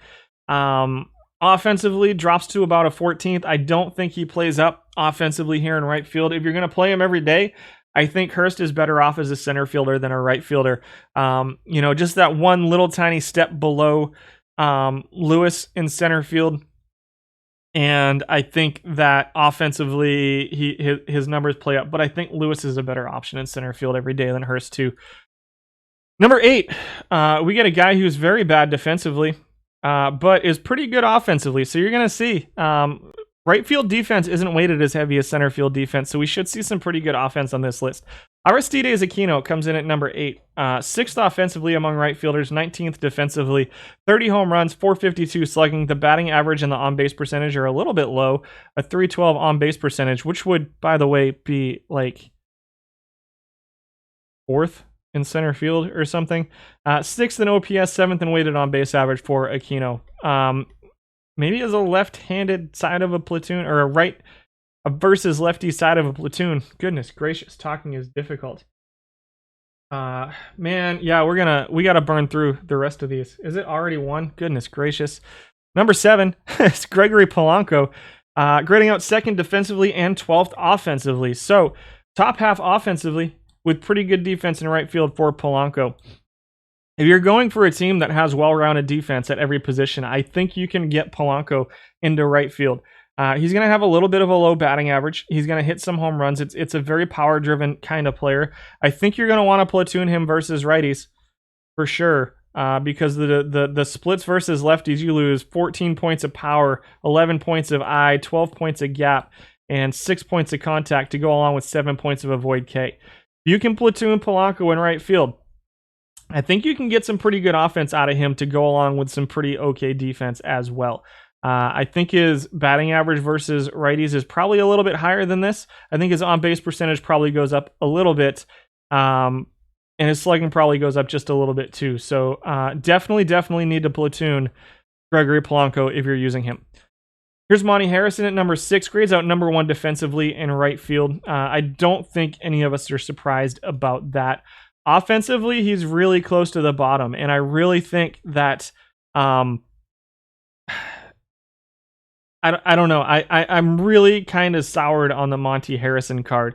Offensively, drops to about a 14th. I don't think he plays up offensively here in right field. If you're going to play him every day, I think Hurst is better off as a center fielder than a right fielder. Just that one little tiny step below Lewis in center field. And I think that offensively, his numbers play up. But I think Lewis is a better option in center field every day than Hurst too. Number 8, we get a guy who's very bad defensively, but is pretty good offensively. So you're going to see right field defense isn't weighted as heavy as center field defense. So we should see some pretty good offense on this list. Aristides Aquino comes in at number 8, 6th offensively among right fielders, 19th defensively, 30 home runs, 452 slugging. The batting average and the on-base percentage are a little bit low, a 312 on-base percentage, which would, by the way, be like 4th in center field or something. 6th in OPS, 7th in weighted on-base average for Aquino. Maybe as a left-handed side of a platoon or a versus lefty side of a platoon. Goodness gracious, talking is difficult. We gotta burn through the rest of these. Is it already 1? Goodness gracious. Number 7 is Gregory Polanco, grading out 2nd defensively and 12th offensively. So top half offensively with pretty good defense in right field for Polanco. If you're going for a team that has well-rounded defense at every position, I think you can get Polanco into right field. He's going to have a little bit of a low batting average. He's going to hit some home runs. It's a very power-driven kind of player. I think you're going to want to platoon him versus righties for sure, because the splits versus lefties, you lose 14 points of power, 11 points of eye, 12 points of gap, and 6 points of contact to go along with 7 points of avoid K. You can platoon Polanco in right field. I think you can get some pretty good offense out of him to go along with some pretty okay defense as well. I think his batting average versus righties is probably a little bit higher than this. I think his on-base percentage probably goes up a little bit, and his slugging probably goes up just a little bit too. So definitely need to platoon Gregory Polanco if you're using him. Here's Monty Harrison at number 6, grades out number 1 defensively in right field. I don't think any of us are surprised about that. Offensively, he's really close to the bottom, and I really think that I don't know. I'm really kind of soured on the Monty Harrison card.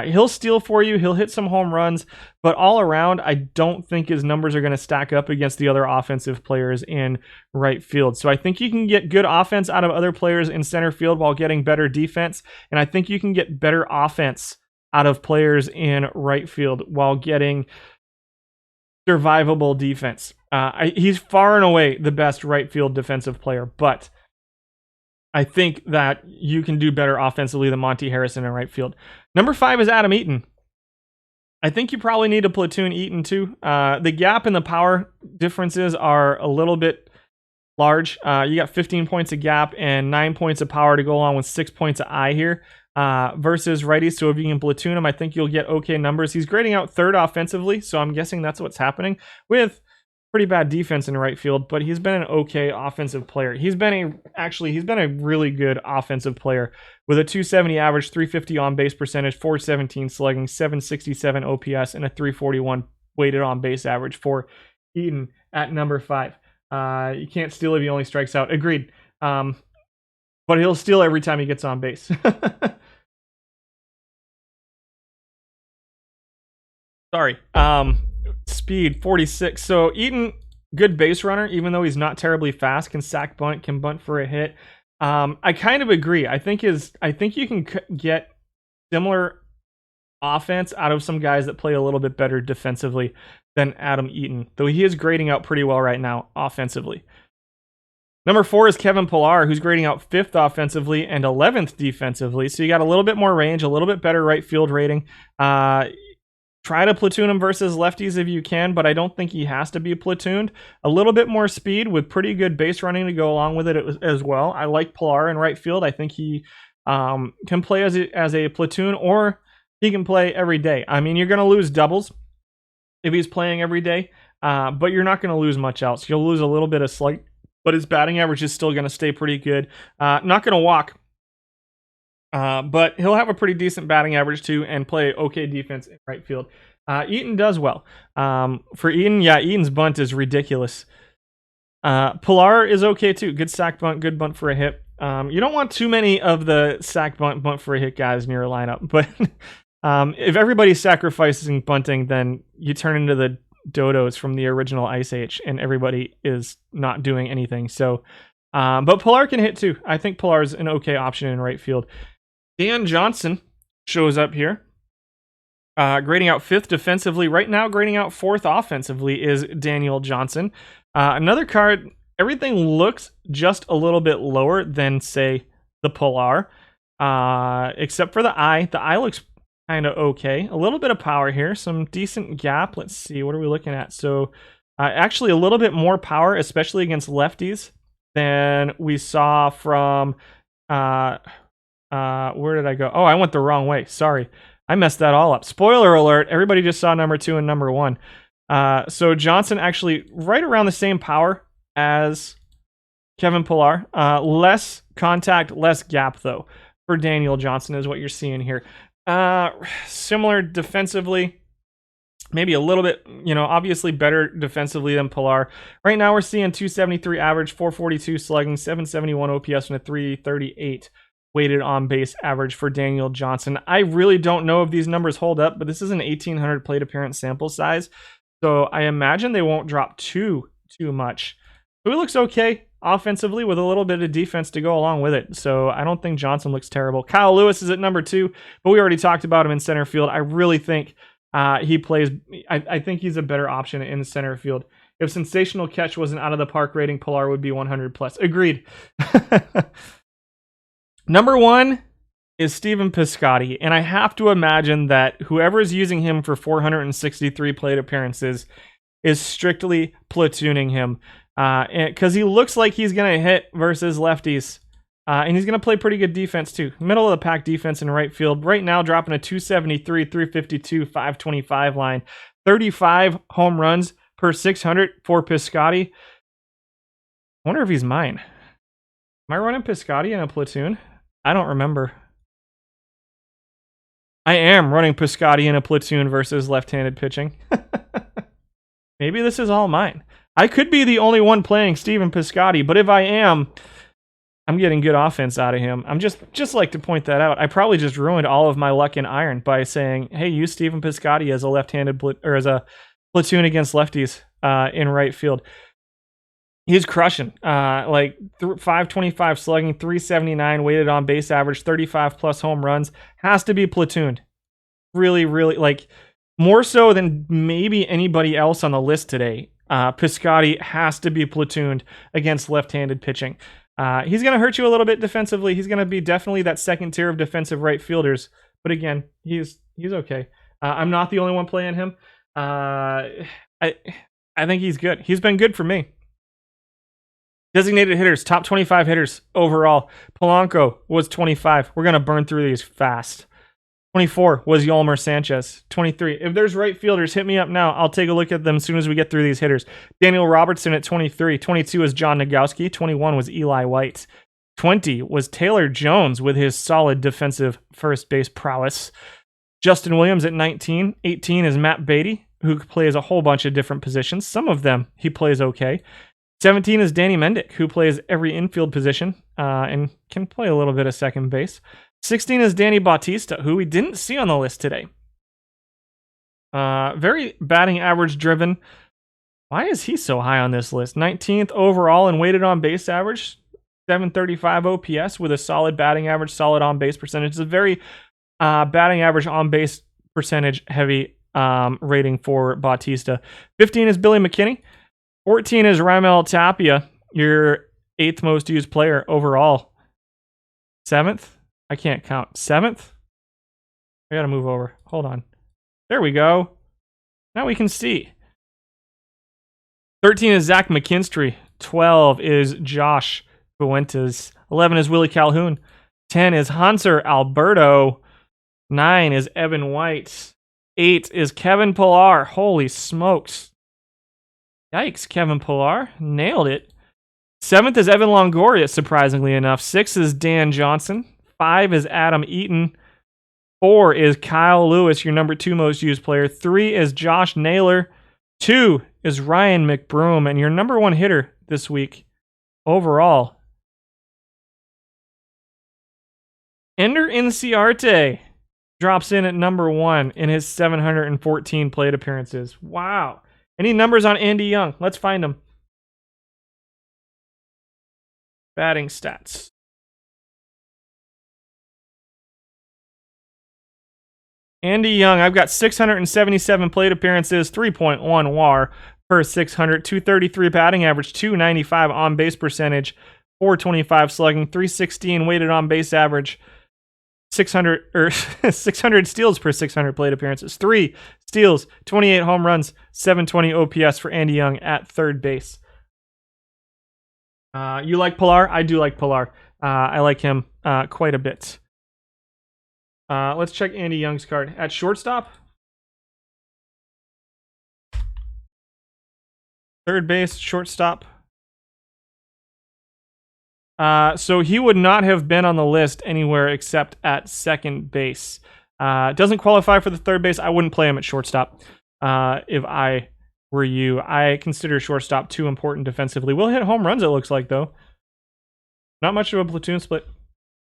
He'll steal for you. He'll hit some home runs. But all around, I don't think his numbers are going to stack up against the other offensive players in right field. So I think you can get good offense out of other players in center field while getting better defense. And I think you can get better offense out of players in right field while getting survivable defense. He's far and away the best right field defensive player, but I think that you can do better offensively than Monty Harrison in right field. Number 5 is Adam Eaton. I think you probably need to platoon Eaton too. The gap in the power differences are a little bit large. You got 15 points of gap and 9 points of power to go along with 6 points of I here versus righties. So if you can platoon him, I think you'll get okay numbers. He's grading out 3rd offensively, so I'm guessing that's what's happening with pretty bad defense in right field, but he's been an okay offensive player. He's been a really good offensive player with a 270 average, 350 on base percentage, 417 slugging, 767 OPS, and a 341 weighted on base average for Eaton at number 5. You can't steal if he only strikes out. Agreed. But he'll steal every time he gets on base. Sorry. Speed 46. So Eaton, good base runner, even though he's not terribly fast, can sack bunt, can bunt for a hit. I kind of agree. I think you can get similar offense out of some guys that play a little bit better defensively than Adam Eaton, though he is grading out pretty well right now offensively. Number 4 is Kevin Pillar, who's grading out 5th offensively and 11th defensively. So you got a little bit more range, a little bit better right field rating. Try to platoon him versus lefties if you can, but I don't think he has to be platooned. A little bit more speed with pretty good base running to go along with it as well. I like Pillar in right field. I think he can play as a platoon, or he can play every day. I mean, you're going to lose doubles if he's playing every day, but you're not going to lose much else. You'll lose a little bit of slug, but his batting average is still going to stay pretty good. Not going to walk. But he'll have a pretty decent batting average too and play okay defense in right field. Eaton does well. For Eaton, Eaton's bunt is ridiculous. Pillar is okay too. Good sack bunt, good bunt for a hit. You don't want too many of the sack bunt for a hit guys in your lineup, but if everybody's sacrificing bunting, then you turn into the dodos from the original Ice Age and everybody is not doing anything. So, but Pillar can hit too. I think Pillar is an okay option in right field. Dan Johnson shows up here, grading out 5th defensively. Right now, grading out 4th offensively is Daniel Johnson. Another card, everything looks just a little bit lower than, say, the Pillar, except for the eye. The eye looks kind of okay. A little bit of power here, some decent gap. Let's see, what are we looking at? So, actually a little bit more power, especially against lefties, than we saw from... where did I go? Oh, I went the wrong way. Sorry. I messed that all up. Spoiler alert. Everybody just saw number 2 and number 1. So Johnson actually right around the same power as Kevin Pillar. Less contact, less gap, though, for Daniel Johnson is what you're seeing here. Similar defensively. Maybe a little bit, obviously better defensively than Pillar. Right now we're seeing 273 average, 442 slugging, 771 OPS, and a 338 weighted on base average for Daniel Johnson. I really don't know if these numbers hold up, but this is an 1,800 plate appearance sample size, so I imagine they won't drop too much. So he looks okay offensively with a little bit of defense to go along with it, so I don't think Johnson looks terrible. Kyle Lewis is at number 2, but we already talked about him in center field. I really think he plays... I think he's a better option in center field. If Sensational Catch wasn't out of the park rating, Pillar would be 100 plus. Agreed. Number 1 is Stephen Piscotty, and I have to imagine that whoever is using him for 463 plate appearances is strictly platooning him, because he looks like he's going to hit versus lefties, and he's going to play pretty good defense too. Middle of the pack defense in right field. Right now dropping a 273, 352, 525 line. 35 home runs per 600 for Piscotty. I wonder if he's mine. Am I running Piscotty in a platoon? I don't remember. I am running Piscotty in a platoon versus left-handed pitching. Maybe this is all mine. I could be the only one playing Stephen Piscotty, but if I am, I'm getting good offense out of him. I'm just like to point that out. I probably just ruined all of my luck in iron by saying, hey, use Stephen Piscotty as a left-handed or as a platoon against lefties in right field. He's crushing. 525 slugging, 379 weighted on base average, 35 plus home runs. Has to be platooned. Really, really, more so than maybe anybody else on the list today. Piscotty has to be platooned against left-handed pitching. He's going to hurt you a little bit defensively. He's going to be definitely that second tier of defensive right fielders. But again, he's okay. I'm not the only one playing him. I think he's good. He's been good for me. Designated hitters, top 25 hitters overall. Polanco was 25. We're going to burn through these fast. 24 was Yolmer Sanchez. 23. If there's right fielders, hit me up now. I'll take a look at them as soon as we get through these hitters. Daniel Robertson at 23. 22 is John Nagowski. 21 was Eli White. 20 was Taylor Jones with his solid defensive first base prowess. Justin Williams at 19. 18 is Matt Beatty, who plays a whole bunch of different positions. Some of them he plays okay. 17 is Danny Mendick, who plays every infield position and can play a little bit of second base. 16 is Danny Bautista, who we didn't see on the list today. Very batting average driven. Why is he so high on this list? 19th overall in weighted on base average. 735 OPS with a solid batting average, solid on base percentage. It's a very batting average on base percentage heavy rating for Bautista. 15 is Billy McKinney. 14 is Raimel Tapia, your 8th most used player overall. 7th? I can't count. 7th? I gotta move over. Hold on. There we go. Now we can see. 13 is Zach McKinstry. 12 is Josh Fuentes. 11 is Willie Calhoun. 10 is Hanser Alberto. 9 is Evan White. 8 is Kevin Pillar. Holy smokes. Yikes, Kevin Pillar. Nailed it. 7th is Evan Longoria, surprisingly enough. 6 is Dan Johnson. 5 is Adam Eaton. 4 is Kyle Lewis, your number 2 most used player. 3 is Josh Naylor. 2 is Ryan McBroom, and your number 1 hitter this week overall. Ender Inciarte drops in at number 1 in his 714 plate appearances. Wow. Any numbers on Andy Young? Let's find them. Batting stats. Andy Young, I've got 677 plate appearances, 3.1 WAR per 600, 233 batting average, 295 on base percentage, 425 slugging, 316 weighted on base average, 600 steals per 600 plate appearances, 3 steals, 28 home runs, 720 OPS for Andy Young at third base. You like Pillar? I do like Pillar. I like him quite a bit. Let's check Andy Young's card. At shortstop, third base, shortstop. So he would not have been on the list anywhere except at second base. Doesn't qualify for the third base. I wouldn't play him at shortstop if I were you. I consider shortstop too important defensively. Will hit home runs, it looks like, though. Not much of a platoon split.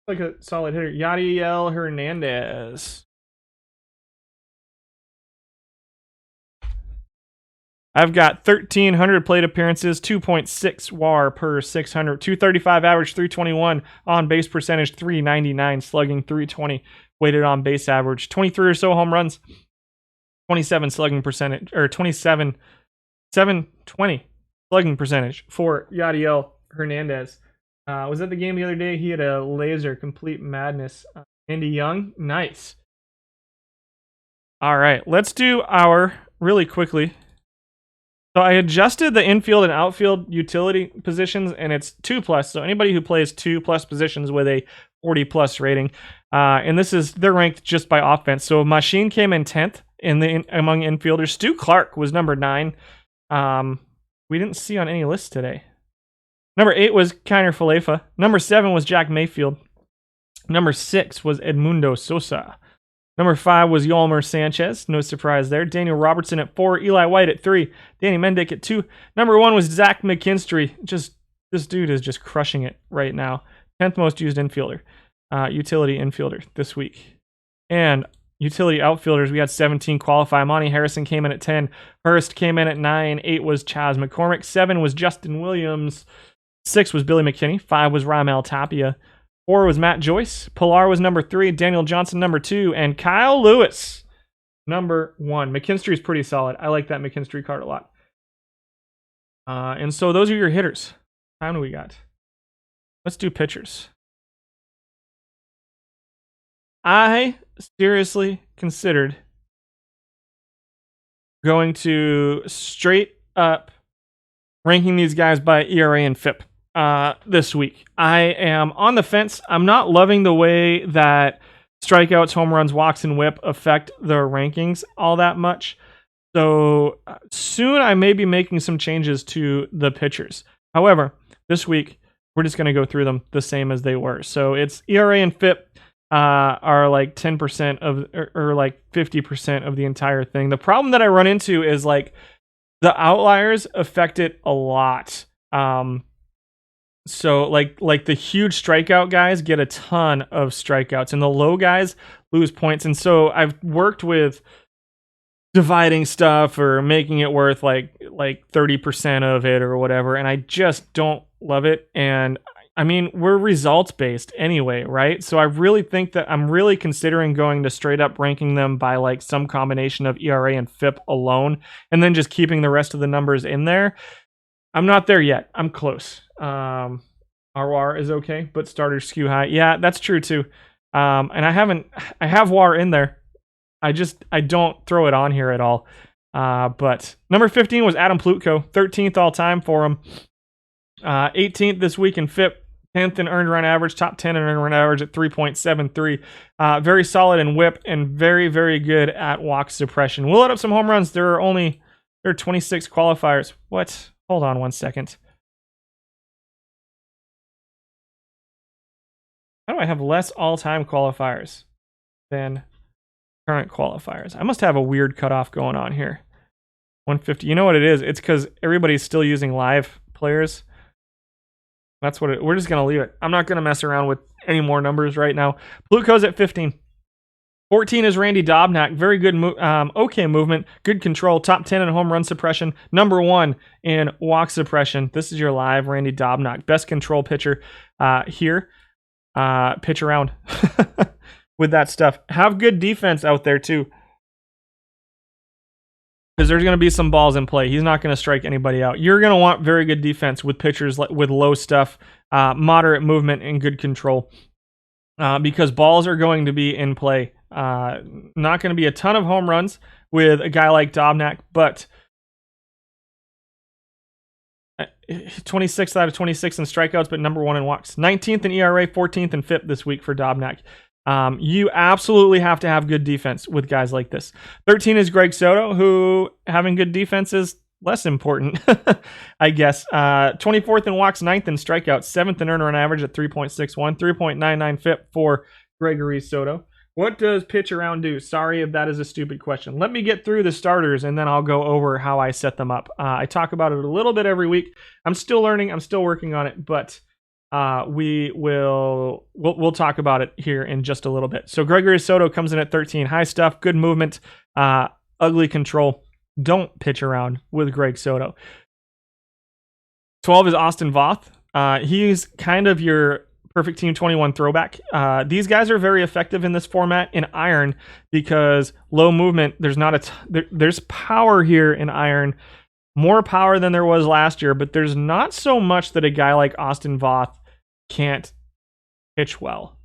Like a solid hitter. Yadiel Hernandez. I've got 1,300 plate appearances, 2.6 WAR per 600, 235 average, 321 on base percentage, 399 slugging, 320 weighted on base average, 23 or so home runs, 27 slugging percentage, or 720 slugging percentage for Yadiel Hernandez. Was at the game the other day. He had a laser, complete madness. Andy Young, nice. All right, let's do our really quickly. So I adjusted the infield and outfield utility positions, and it's 2+. So anybody who plays 2+ positions with a 40+ rating, and they're ranked just by offense. So Machine came in 10th among infielders. Stu Clark was number 9. We didn't see on any list today. Number 8 was Kiner Falefa. Number 7 was Jack Mayfield. Number 6 was Edmundo Sosa. Number 5 was Yolmer Sanchez. No surprise there. Daniel Robertson at 4. Eli White at 3. Danny Mendick at 2. Number 1 was Zach McKinstry. This dude is just crushing it right now. 10th most used infielder. Utility infielder this week. And utility outfielders, we had 17 qualify. Monty Harrison came in at 10. Hurst came in at 9. 8 was Chaz McCormick. 7 was Justin Williams. 6 was Billy McKinney. 5 was Raimel Tapia. 4 was Matt Joyce. Pillar was number 3. Daniel Johnson, number 2. And Kyle Lewis, number 1. McKinstry is pretty solid. I like that McKinstry card a lot. And so those are your hitters. How many we got? Let's do pitchers. I seriously considered going to straight up ranking these guys by ERA and FIP this week. I am on the fence. I'm not loving the way that strikeouts, home runs, walks, and whip affect the rankings all that much. So soon I may be making some changes to the pitchers. However, this week we're just going to go through them the same as they were. So it's ERA and FIP are like 10% of or like 50% of the entire thing. The problem that I run into is like the outliers affect it a lot. So like the huge strikeout guys get a ton of strikeouts and the low guys lose points. And so I've worked with dividing stuff or making it worth like 30% of it or whatever, and I just don't love it. And I mean, we're results based anyway, right? So I really think that I'm really considering going to straight up ranking them by like some combination of ERA and FIP alone, and then just keeping the rest of the numbers in there. I'm not there yet. I'm close. RWAR is okay, but starters skew high. Yeah, that's true too. And I have WAR in there. I don't throw it on here at all. But number 15 was Adam Plutko, 13th all time for him. 18th this week in FIP, 10th in earned run average, top 10 in earned run average at 3.73. Very solid in whip and very, very good at walk suppression. We'll let up some home runs. There are 26 qualifiers. What? Hold on one second. How do I have less all-time qualifiers than current qualifiers? I must have a weird cutoff going on here. 150. You know what it is? It's because everybody's still using live players. That's what we're just going to leave it. I'm not going to mess around with any more numbers right now. Plutko's at 15. 14 is Randy Dobnak. Very good, okay movement, good control, top 10 in home run suppression, number 1 in walk suppression. This is your live Randy Dobnak. Best control pitcher here. Pitch around with that stuff. Have good defense out there too, because there's going to be some balls in play. He's not going to strike anybody out. You're going to want very good defense with pitchers with low stuff, moderate movement, and good control, because balls are going to be in play. Not going to be a ton of home runs with a guy like Dobnak, but 26 out of 26 in strikeouts, but number 1 in walks. 19th in ERA, 14th in FIP this week for Dobnak. You absolutely have to have good defense with guys like this. 13 is Greg Soto, who having good defense is less important, I guess. 24th in walks, 9th in strikeouts, 7th in earned run average at 3.61, 3.99 FIP for Gregory Soto. What does pitch around do? Sorry if that is a stupid question. Let me get through the starters and then I'll go over how I set them up. I talk about it a little bit every week. I'm still learning. I'm still working on it, but we'll talk about it here in just a little bit. So Gregory Soto comes in at 13. High stuff, good movement, ugly control. Don't pitch around with Greg Soto. 12 is Austin Voth. He's kind of your perfect team 21 throwback. These guys are very effective in this format in iron because low movement. There's power here in iron, more power than there was last year, but there's not so much that a guy like Austin Voth can't pitch well,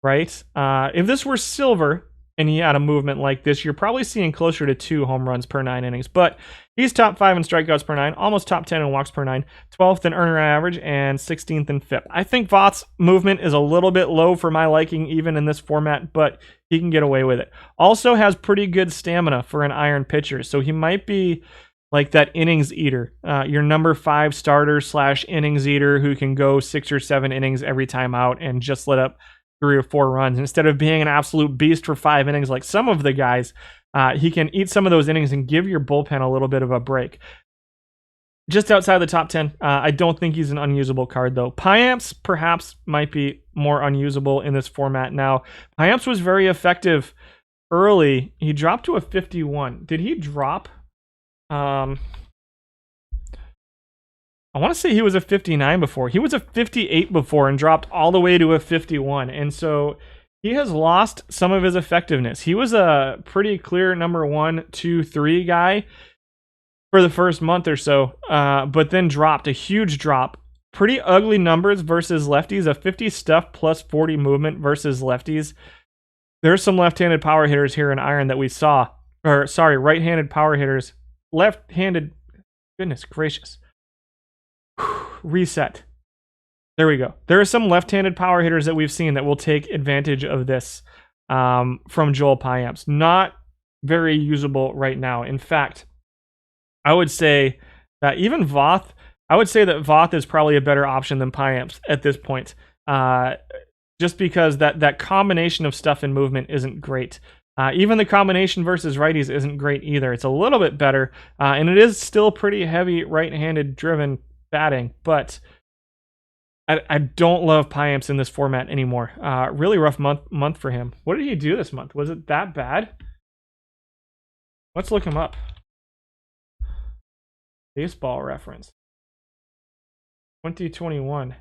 right? If this were silver and he had a movement like this, you're probably seeing closer to 2 home runs per 9 innings, but he's top 5 in strikeouts per 9, almost top 10 in walks per 9, 12th in earned run average, and 16th in FIP. I think Voth's movement is a little bit low for my liking, even in this format, but he can get away with it. Also has pretty good stamina for an iron pitcher, so he might be like that innings eater, your number 5 starter / innings eater who can go 6 or 7 innings every time out and just let up 3 or 4 runs. Instead of being an absolute beast for 5 innings like some of the guys, he can eat some of those innings and give your bullpen a little bit of a break. Just outside the top 10, I don't think he's an unusable card, though. Payamps perhaps might be more unusable in this format now. Payamps was very effective early. He dropped to a 51. Did he drop? I want to say he was a 59 before. He was a 58 before and dropped all the way to a 51. And so he has lost some of his effectiveness. He was a pretty clear number 1, 2, 3 guy for the first month or so, but then dropped a huge drop. Pretty ugly numbers versus lefties, a 50 stuff plus 40 movement versus lefties. There's some left-handed power hitters here in Iron that we saw, or sorry, right-handed power hitters. Left-handed, goodness gracious. Reset. There we go. There are some left-handed power hitters that we've seen that will take advantage of this from Joel Payamps. Not very usable right now. In fact, I would say that even Voth, I would say that Voth is probably a better option than Payamps at this point. Just because that combination of stuff and movement isn't great. Even the combination versus righties isn't great either. It's a little bit better, and it is still pretty heavy right-handed driven batting, but I don't love Payamps in this format anymore. Really rough month for him. What did he do this month? Was it that bad? Let's look him up. Baseball reference. 2021.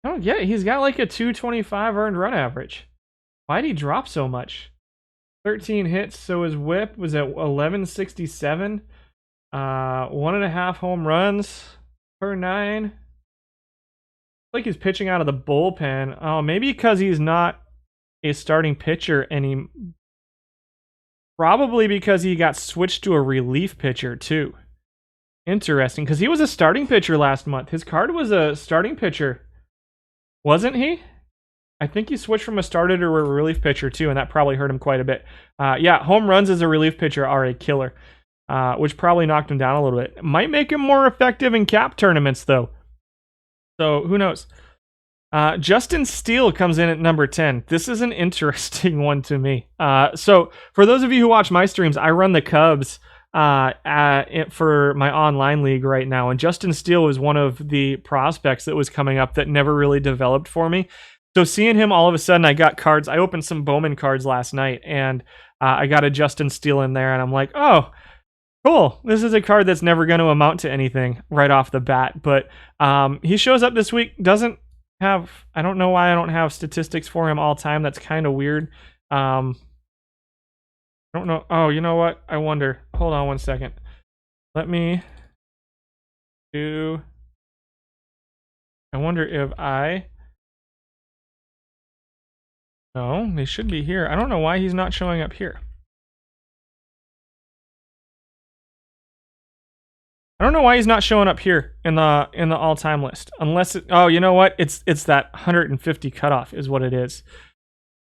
I don't get it. He's got like a 225 earned run average. Why'd he drop so much? 13 hits, so his whip was at 1167. 1.5 home runs per 9. Like he's pitching out of the bullpen. Oh, maybe because he's not a starting pitcher probably because he got switched to a relief pitcher too. Interesting, because he was a starting pitcher last month. His card was a starting pitcher, wasn't he? I think he switched from a starter to a relief pitcher too, and that probably hurt him quite a bit. Yeah, home runs as a relief pitcher are a killer, which probably knocked him down a little bit. Might make him more effective in cap tournaments though. So who knows? Justin Steele comes in at number 10. This is an interesting one to me. So for those of you who watch my streams, I run the Cubs for my online league right now, and Justin Steele was one of the prospects that was coming up that never really developed for me. So seeing him all of a sudden, I got cards. I opened some Bowman cards last night, and I got a Justin Steele in there, and I'm like, oh, cool. This is a card that's never going to amount to anything right off the bat. But he shows up this week. Doesn't have. I don't know why I don't have statistics for him all time. That's kind of weird. I don't know. Oh, you know what? I wonder. Hold on one second. Let me do. I wonder if I. No, they should be here. I don't know why he's not showing up here. I don't know why he's not showing up here in the all-time list. Unless oh, you know what? It's that 150 cutoff is what it is.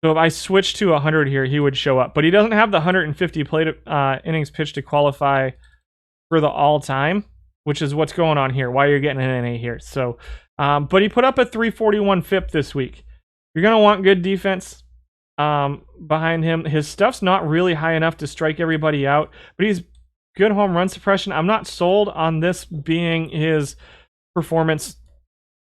So if I switch to 100 here, he would show up. But he doesn't have the 150 innings pitched to qualify for the all-time, which is what's going on here. Why you're getting an NA here. So, but he put up a 341 FIP this week. You're gonna want good defense behind him. His stuff's not really high enough to strike everybody out, but he's good home run suppression. I'm not sold on this being his performance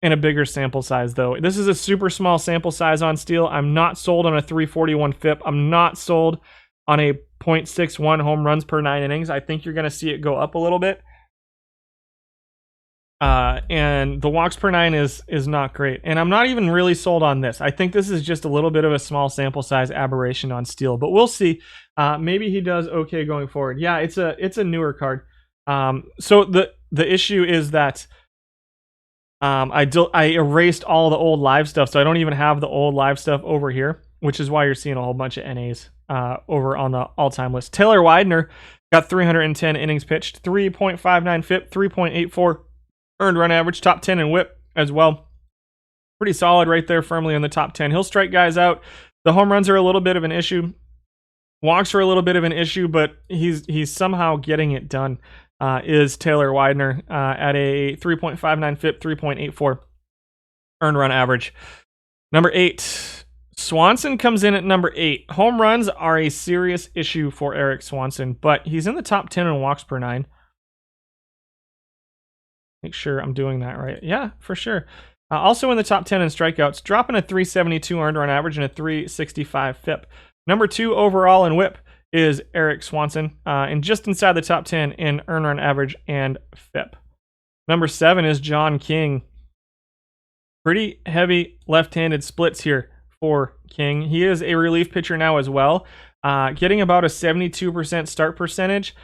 in a bigger sample size, though. This is a super small sample size on Steele. I'm not sold on a 341 FIP. I'm not sold on a 0.61 home runs per 9 innings. I think you're going to see it go up a little bit. And the walks per 9 is not great. And I'm not even really sold on this. I think this is just a little bit of a small sample size aberration on Steele, but we'll see. Maybe he does okay going forward. Yeah, it's a newer card. So the issue is that I erased all the old live stuff, so I don't even have the old live stuff over here, which is why you're seeing a whole bunch of NAs over on the all-time list. Taylor Widener got 310 innings pitched, 3.59 FIP, 3.84 earned run average, top 10 in whip as well. Pretty solid right there, firmly in the top 10. He'll strike guys out. The home runs are a little bit of an issue. Walks are a little bit of an issue, but he's somehow getting it done. Is Taylor Widener at a 3.59 FIP, 3.84 earned run average. Number 8, Swanson comes in at number 8. Home runs are a serious issue for Eric Swanson, but he's in the top 10 in walks per 9. Make sure I'm doing that right. Yeah, for sure. Also in the top 10 in strikeouts, dropping a 372 earned run average and a 365 FIP. Number 2 overall in whip is Eric Swanson, and just inside the top 10 in earned run average and FIP. Number 7 is John King. Pretty heavy left-handed splits here for King. He is a relief pitcher now as well, getting about a 72% start percentage.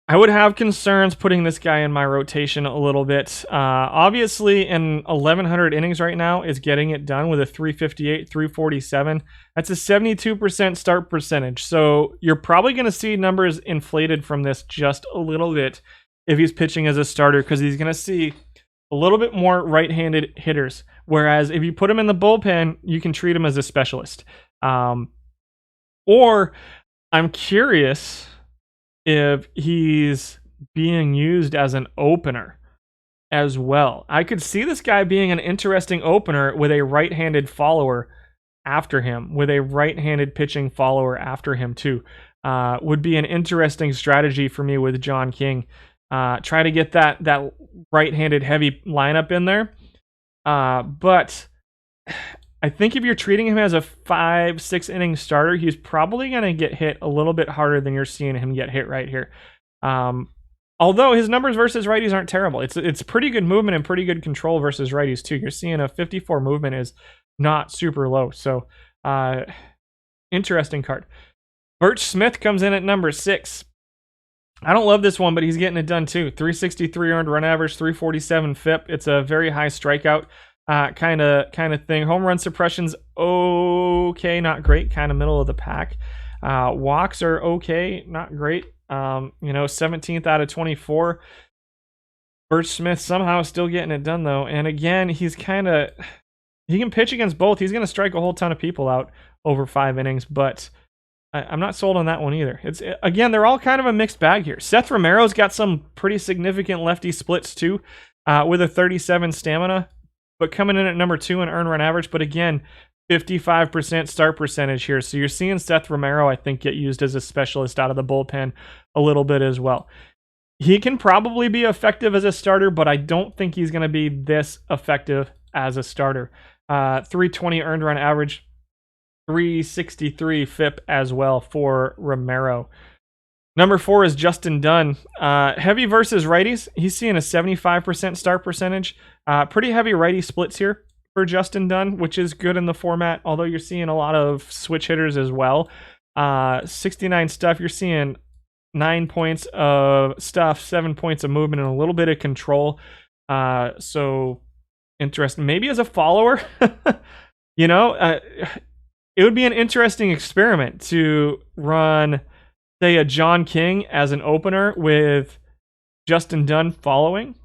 I would have concerns putting this guy in my rotation a little bit. Obviously, in 1,100 innings right now is getting it done with a 358, 347. That's a 72% start percentage. So you're probably going to see numbers inflated from this just a little bit if he's pitching as a starter, because he's going to see a little bit more right-handed hitters. Whereas if you put him in the bullpen, you can treat him as a specialist. Or I'm curious if he's being used as an opener as well. I could see this guy being an interesting opener with a right-handed follower after him, with a right-handed pitching follower after him too. Would be an interesting strategy for me with John King. Try to get that right-handed heavy lineup in there. But I think if you're treating him as a 5-6 inning starter, he's probably going to get hit a little bit harder than you're seeing him get hit right here. Although his numbers versus righties aren't terrible. It's pretty good movement and pretty good control versus righties too. You're seeing a 54 movement is not super low. So interesting card. Birch Smith comes in at number 6. I don't love this one, but he's getting it done too. 363 earned run average, 347 FIP. It's a very high strikeout kind of thing. Home run suppression's okay, not great, kind of middle of the pack. Walks are okay, not great. 17th out of 24. Birch Smith somehow still getting it done though. And again, he can pitch against both. He's going to strike a whole ton of people out over 5 innings, but I'm not sold on that one either. Again, they're all kind of a mixed bag here. Seth Romero's got some pretty significant lefty splits too, with a 37 stamina, but coming in at number 2 in earned run average. But again, 55% start percentage here. So you're seeing Seth Romero, I think, get used as a specialist out of the bullpen a little bit as well. He can probably be effective as a starter, but I don't think he's going to be this effective as a starter. 320 earned run average, 363 FIP as well for Romero. Number 4 is Justin Dunn. Heavy versus righties. He's seeing a 75% start percentage. Pretty heavy righty splits here for Justin Dunn, which is good in the format, although you're seeing a lot of switch hitters as well. 69 stuff. You're seeing 9 points of stuff, 7 points of movement, and a little bit of control. So interesting. Maybe as a follower, it would be an interesting experiment to run, say, a John King as an opener with Justin Dunn following,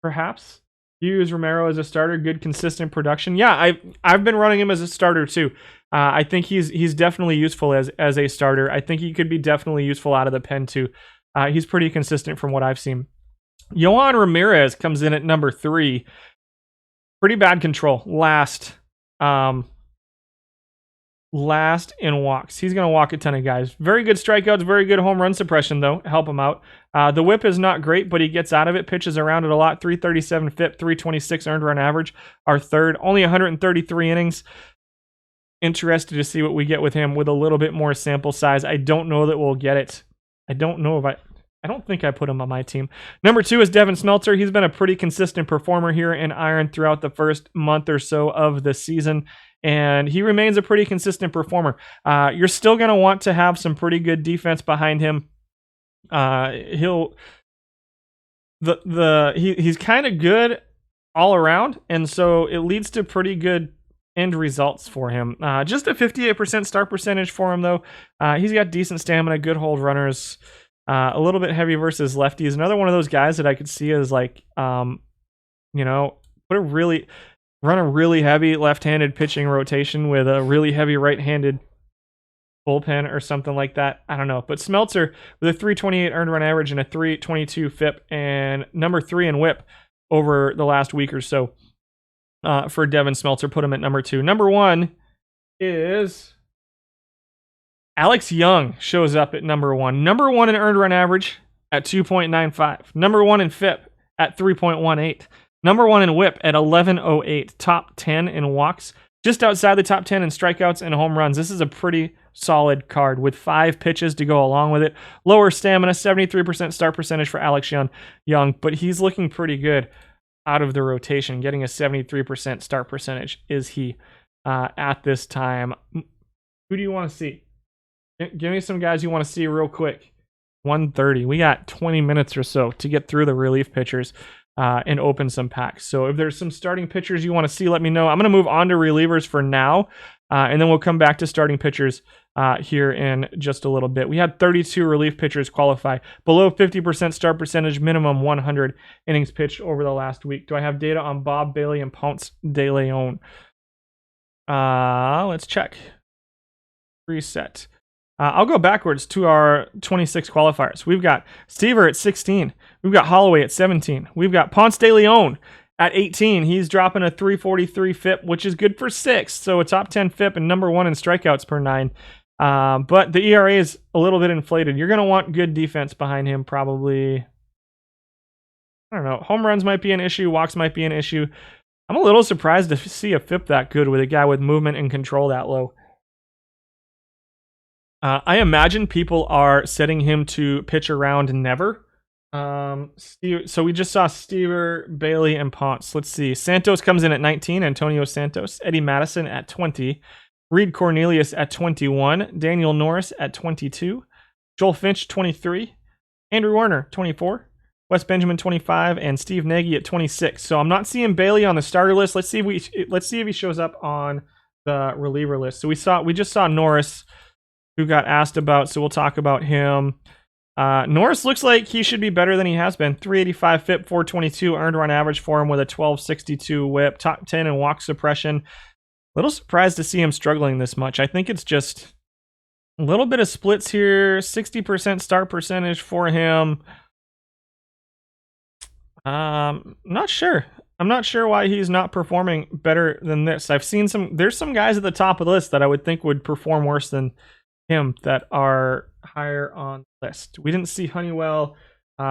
perhaps. Use Romero as a starter, good consistent production. Yeah, I've been running him as a starter too. I think he's definitely useful as a starter. I think he could be definitely useful out of the pen too. He's pretty consistent from what I've seen. Yohan Ramirez comes in at number 3. Pretty bad control. Last in walks. He's going to walk a ton of guys. Very good strikeouts, very good home run suppression, though. Help him out. The whip is not great, but he gets out of it, pitches around it a lot. 337 FIP, 326 earned run average. Our third. Only 133 innings. Interested to see what we get with him with a little bit more sample size. I don't know that we'll get it. I don't think I put him on my team. Number 2 is Devin Smeltzer. He's been a pretty consistent performer here in Iron throughout the first month or so of the season, and he remains a pretty consistent performer. You're still going to want to have some pretty good defense behind him. He's kind of good all around, and so it leads to pretty good end results for him. Just a 58% start percentage for him, though. He's got decent stamina, good hold runners. A little bit heavy versus lefties. Another one of those guys that I could see as like, run a really heavy left-handed pitching rotation with a really heavy right-handed bullpen or something like that. I don't know. But Smeltzer with a 328 earned run average and a 322 FIP and number 3 in whip over the last week or so for Devin Smeltzer. Put him at number 2. Number 1 is Alex Young shows up at number 1. Number 1 in earned run average at 2.95. Number 1 in FIP at 3.18. Number 1 in whip at 11.08. Top 10 in walks. Just outside the top 10 in strikeouts and home runs. This is a pretty solid card with 5 pitches to go along with it. Lower stamina, 73% start percentage for Alex Young, but he's looking pretty good out of the rotation. Getting a 73% start percentage is he. at this time. Who do you want to see? Give me some guys you want to see real quick. 1:30. We got 20 minutes or so to get through the relief pitchers and open some packs. So if there's some starting pitchers you want to see, let me know. I'm going to move on to relievers for now, and then we'll come back to starting pitchers here in just a little bit. We had 32 relief pitchers qualify. Below 50% start percentage, minimum 100 innings pitched over the last week. Do I have data on Bob Bailey and Ponce de Leon? Let's check. Reset. I'll go backwards to our 26 qualifiers. We've got Stever at 16. We've got Holloway at 17. We've got Ponce de Leon at 18. He's dropping a 343 FIP, which is good for 6th. So a top 10 FIP and number 1 in strikeouts per 9. But the ERA is a little bit inflated. You're going to want good defense behind him, probably. I don't know. Home runs might be an issue. Walks might be an issue. I'm a little surprised to see a FIP that good with a guy with movement and control that low. I imagine people are setting him to pitch around never. So we just saw Stever, Bailey, and Ponce. Let's see. Santos comes in at 19. Antonio Santos. Eddie Madison at 20. Reed Cornelius at 21. Daniel Norris at 22. Joel Finch, 23. Andrew Warner, 24. Wes Benjamin, 25. And Steve Nagy at 26. So I'm not seeing Bailey on the starter list. Let's see if he shows up on the reliever list. So we just saw Norris, who got asked about, so we'll talk about him. Norris looks like he should be better than he has been. 385 FIP, 422 earned run average for him with a 1262 whip, top 10 in walk suppression. A little surprised to see him struggling this much. I think it's just a little bit of splits here. 60% start percentage for him. Not sure. I'm not sure why he's not performing better than this. There's some guys at the top of the list that I would think would perform worse than him that are higher on the list. We didn't see Honeywell.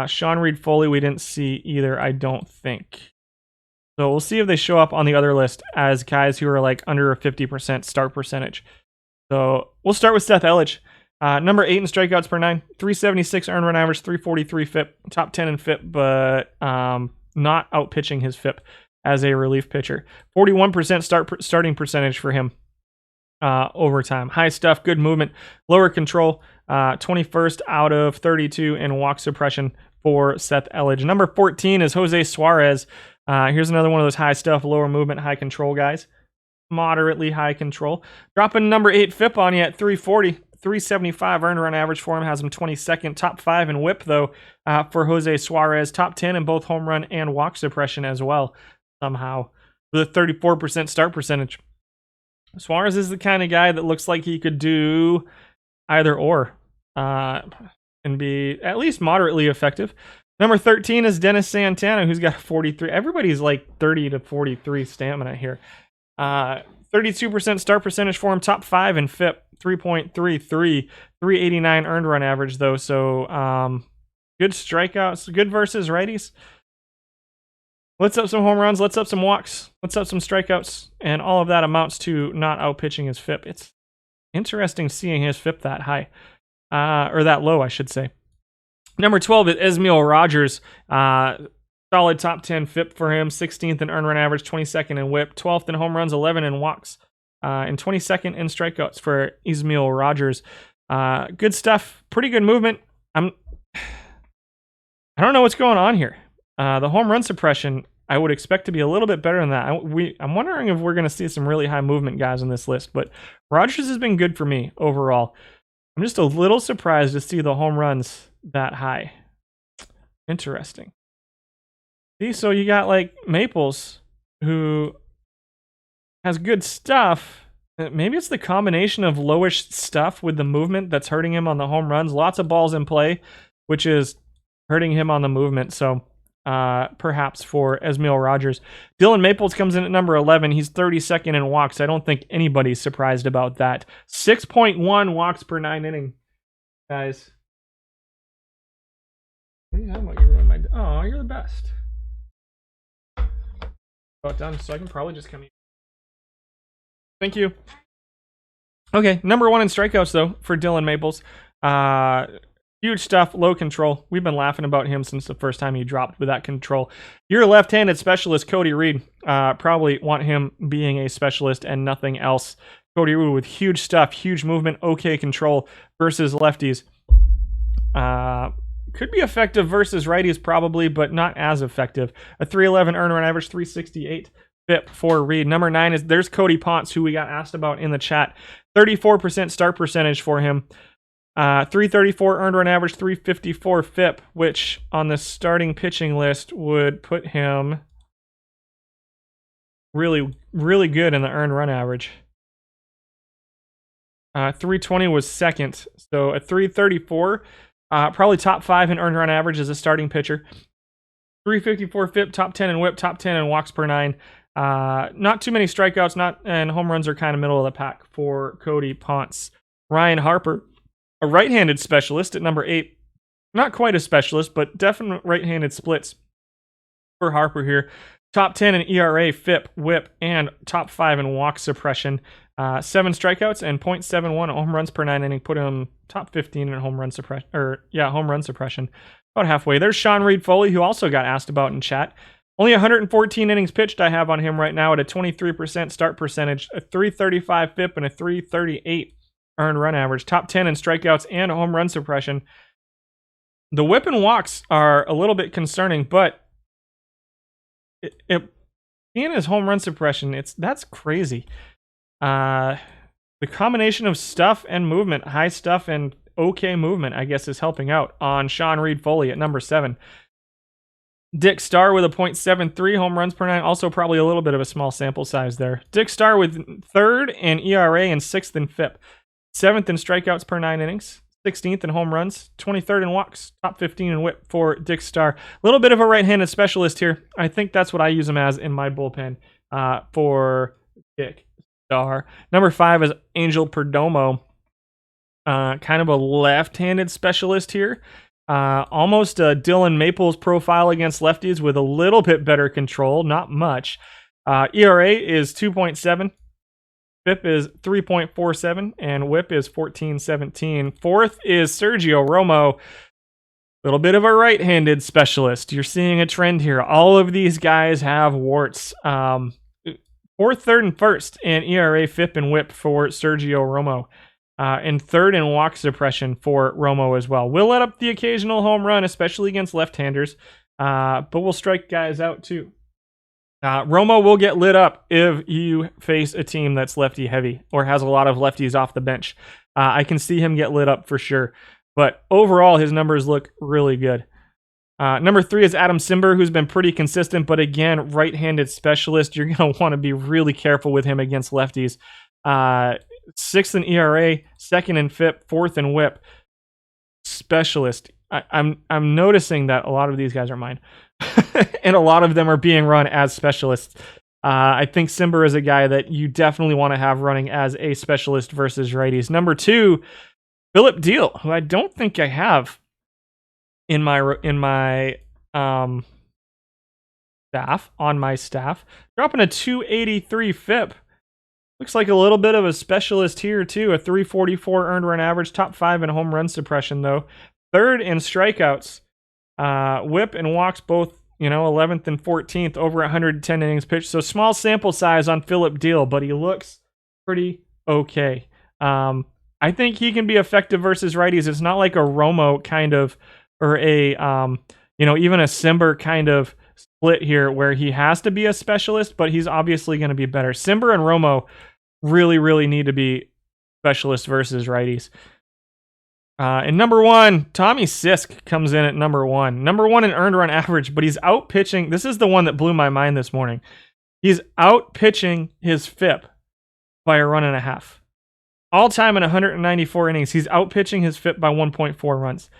Sean Reed Foley we didn't see either, I don't think. So we'll see if they show up on the other list as guys who are like under a 50% start percentage. So we'll start with Seth Elledge. Number 8 in strikeouts per 9, 376 earned run average, 343 FIP, top 10 in FIP, but not outpitching his FIP as a relief pitcher. 41% starting percentage for him. Over time. High stuff, good movement, lower control, 21st out of 32 in walk suppression for Seth Elledge. Number 14 is Jose Suarez. Here's another one of those high stuff, lower movement, high control guys. Moderately high control. Dropping number 8 FIP on you at 340, 375 earned run average for him, has him 22nd, top 5 in whip though for Jose Suarez, top 10 in both home run and walk suppression as well somehow, with a 34% start percentage. Suarez is the kind of guy that looks like he could do either or and be at least moderately effective. Number 13 is Dennis Santana, who's got 43. Everybody's like 30 to 43 stamina here. 32% start percentage for him, top 5 in FIP, 3.33, 389 earned run average though. So good strikeouts, good versus righties. Let's up some home runs, let's up some walks, let's up some strikeouts, and all of that amounts to not outpitching his FIP. It's interesting seeing his FIP that high, or that low, I should say. Number 12 is Esmiel Rogers. Solid top 10 FIP for him, 16th in earned run average, 22nd in whip, 12th in home runs, 11 in walks, and 22nd in strikeouts for Esmiel Rogers. Good stuff, pretty good movement. I don't know what's going on here. The home run suppression, I would expect to be a little bit better than that. I'm wondering if we're going to see some really high movement guys on this list, but Rogers has been good for me overall. I'm just a little surprised to see the home runs that high. Interesting. See, so you got like Maples, who has good stuff. Maybe it's the combination of lowish stuff with the movement that's hurting him on the home runs. Lots of balls in play, which is hurting him on the movement. So perhaps for Esmiel Rogers. Dylan Maples comes in at number 11. He's 32nd in walks. I don't think anybody's surprised about that. 6.1 walks per 9 inning, guys. What are you talking about? You ruined my... Oh, you're the best. Got done, so I can probably just come here. Thank you. Okay, number 1 in strikeouts, though, for Dylan Maples. Huge stuff, low control. We've been laughing about him since the first time he dropped with that control. Your left-handed specialist, Cody Reed, probably want him being a specialist and nothing else. Cody Reed with huge stuff, huge movement, okay control versus lefties. Could be effective versus righties probably, but not as effective. A 311 earn run average, 368 FIP for Reed. Number 9 is there's Cody Ponce, who we got asked about in the chat. 34% start percentage for him. 334 earned run average, 354 FIP, which on the starting pitching list would put him really, really good in the earned run average. 320 was second, so a 334, probably top 5 in earned run average as a starting pitcher. 354 FIP, top 10 in WHIP, top 10 in walks per 9. Not too many strikeouts, and home runs are kind of middle of the pack for Cody Ponce. Ryan Harper, a right-handed specialist at number 8. Not quite a specialist, but definite right-handed splits for Harper here. Top 10 in ERA, FIP, WHIP, and top 5 in walk suppression. 7 strikeouts and .71 home runs per 9 inning put him top 15 in home run suppression. Home run suppression. About halfway. There's Sean Reed-Foley, who also got asked about in chat. Only 114 innings pitched I have on him right now at a 23% start percentage, a 335 FIP, and a 338 earned run average. Top 10 in strikeouts and home run suppression. The WHIP and walks are a little bit concerning, but in his home run suppression, that's crazy. The combination of stuff and movement, high stuff and okay movement, I guess, is helping out on Sean Reed-Foley at number 7. Dick Starr with a .73 home runs per 9, also probably a little bit of a small sample size there. Dick Starr with 3rd in ERA and 6th in FIP. 7th in strikeouts per 9 innings, 16th in home runs, 23rd in walks, top 15 in WHIP for Dick Starr. A little bit of a right-handed specialist here. I think that's what I use him as in my bullpen for Dick Starr. Number 5 is Angel Perdomo, kind of a left-handed specialist here. Almost a Dylan Maples profile against lefties with a little bit better control, not much. ERA is 2.7. FIP is 3.47, and WHIP is 14.17. 4th is Sergio Romo, a little bit of a right-handed specialist. You're seeing a trend here. All of these guys have warts. 4th, 3rd, and 1st in ERA, FIP, and WHIP for Sergio Romo. And 3rd in walk suppression for Romo as well. We'll let up the occasional home run, especially against left-handers, but we'll strike guys out too. Romo will get lit up if you face a team that's lefty heavy or has a lot of lefties off the bench. I can see him get lit up for sure. But overall, his numbers look really good. Number 3 is Adam Simber, who's been pretty consistent, but again, right-handed specialist. You're going to want to be really careful with him against lefties. 6th in ERA, 2nd in FIP, 4th in WHIP. Specialist. I'm noticing that a lot of these guys are mine. And a lot of them are being run as specialists. I think Simber is a guy that you definitely want to have running as a specialist versus righties. Number 2, Philip Deal, who I don't think I have in my staff. Dropping a 283 FIP. Looks like a little bit of a specialist here too. A 344 earned run average, top 5 in home run suppression though. 3rd in strikeouts. WHIP and walks both, 11th and 14th, over 110 innings pitched. So small sample size on Philip Deal, but he looks pretty okay. I think he can be effective versus righties. It's not like a Romo kind of, or a, even a Simber kind of split here where he has to be a specialist, but he's obviously going to be better. Simber and Romo really, really need to be specialists versus righties. And number 1, Tommy Sisk comes in at number 1. Number 1 in earned run average, but he's out pitching. This is the one that blew my mind this morning. He's out pitching his FIP by a run and a half. All time in 194 innings, he's out pitching his FIP by 1.4 runs.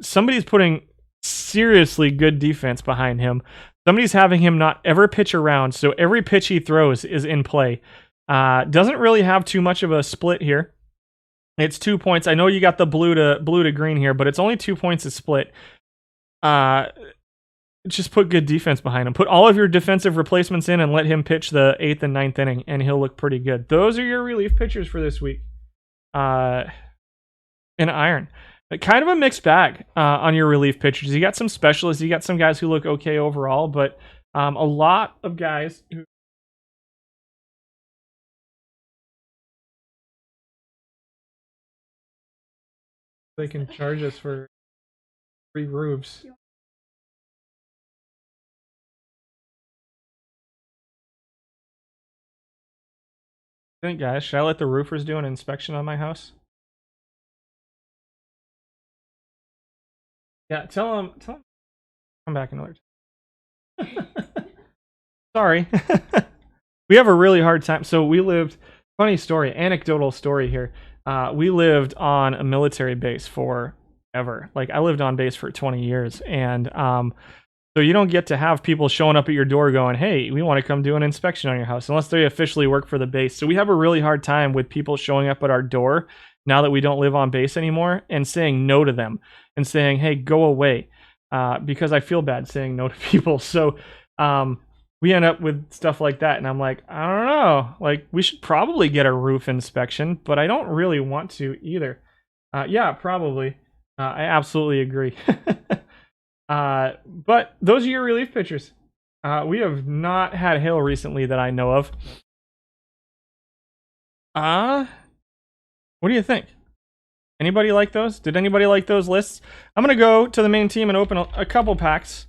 Somebody's putting seriously good defense behind him. Somebody's having him not ever pitch around, so every pitch he throws is in play. Doesn't really have too much of a split here. It's 2 points. I know you got the blue to green here, but it's only 2 points a split. Just put good defense behind him. Put all of your defensive replacements in and let him pitch the 8th and 9th inning, and he'll look pretty good. Those are your relief pitchers for this week. In Iron. Kind of a mixed bag on your relief pitchers. You got some specialists, you got some guys who look okay overall, but a lot of guys who they can charge us for free roofs. I think, guys, should I let the roofers do an inspection on my house? Yeah, tell them come back another time. Sorry. We have a really hard time. So we lived, funny story, anecdotal story here. We lived on a military base forever. Like, I lived on base for 20 years. And so you don't get to have people showing up at your door going, hey, we want to come do an inspection on your house, unless they officially work for the base. So we have a really hard time with people showing up at our door now that we don't live on base anymore and saying no to them and saying, hey, go away. Because I feel bad saying no to people. So we end up with stuff like that. And I'm like, I don't know. Like, we should probably get a roof inspection, but I don't really want to either. Yeah, probably. I absolutely agree. But those are your relief pitchers. We have not had hail recently that I know of. What do you think? Anybody like those? Did anybody like those lists? I'm going to go to the main team and open a couple packs.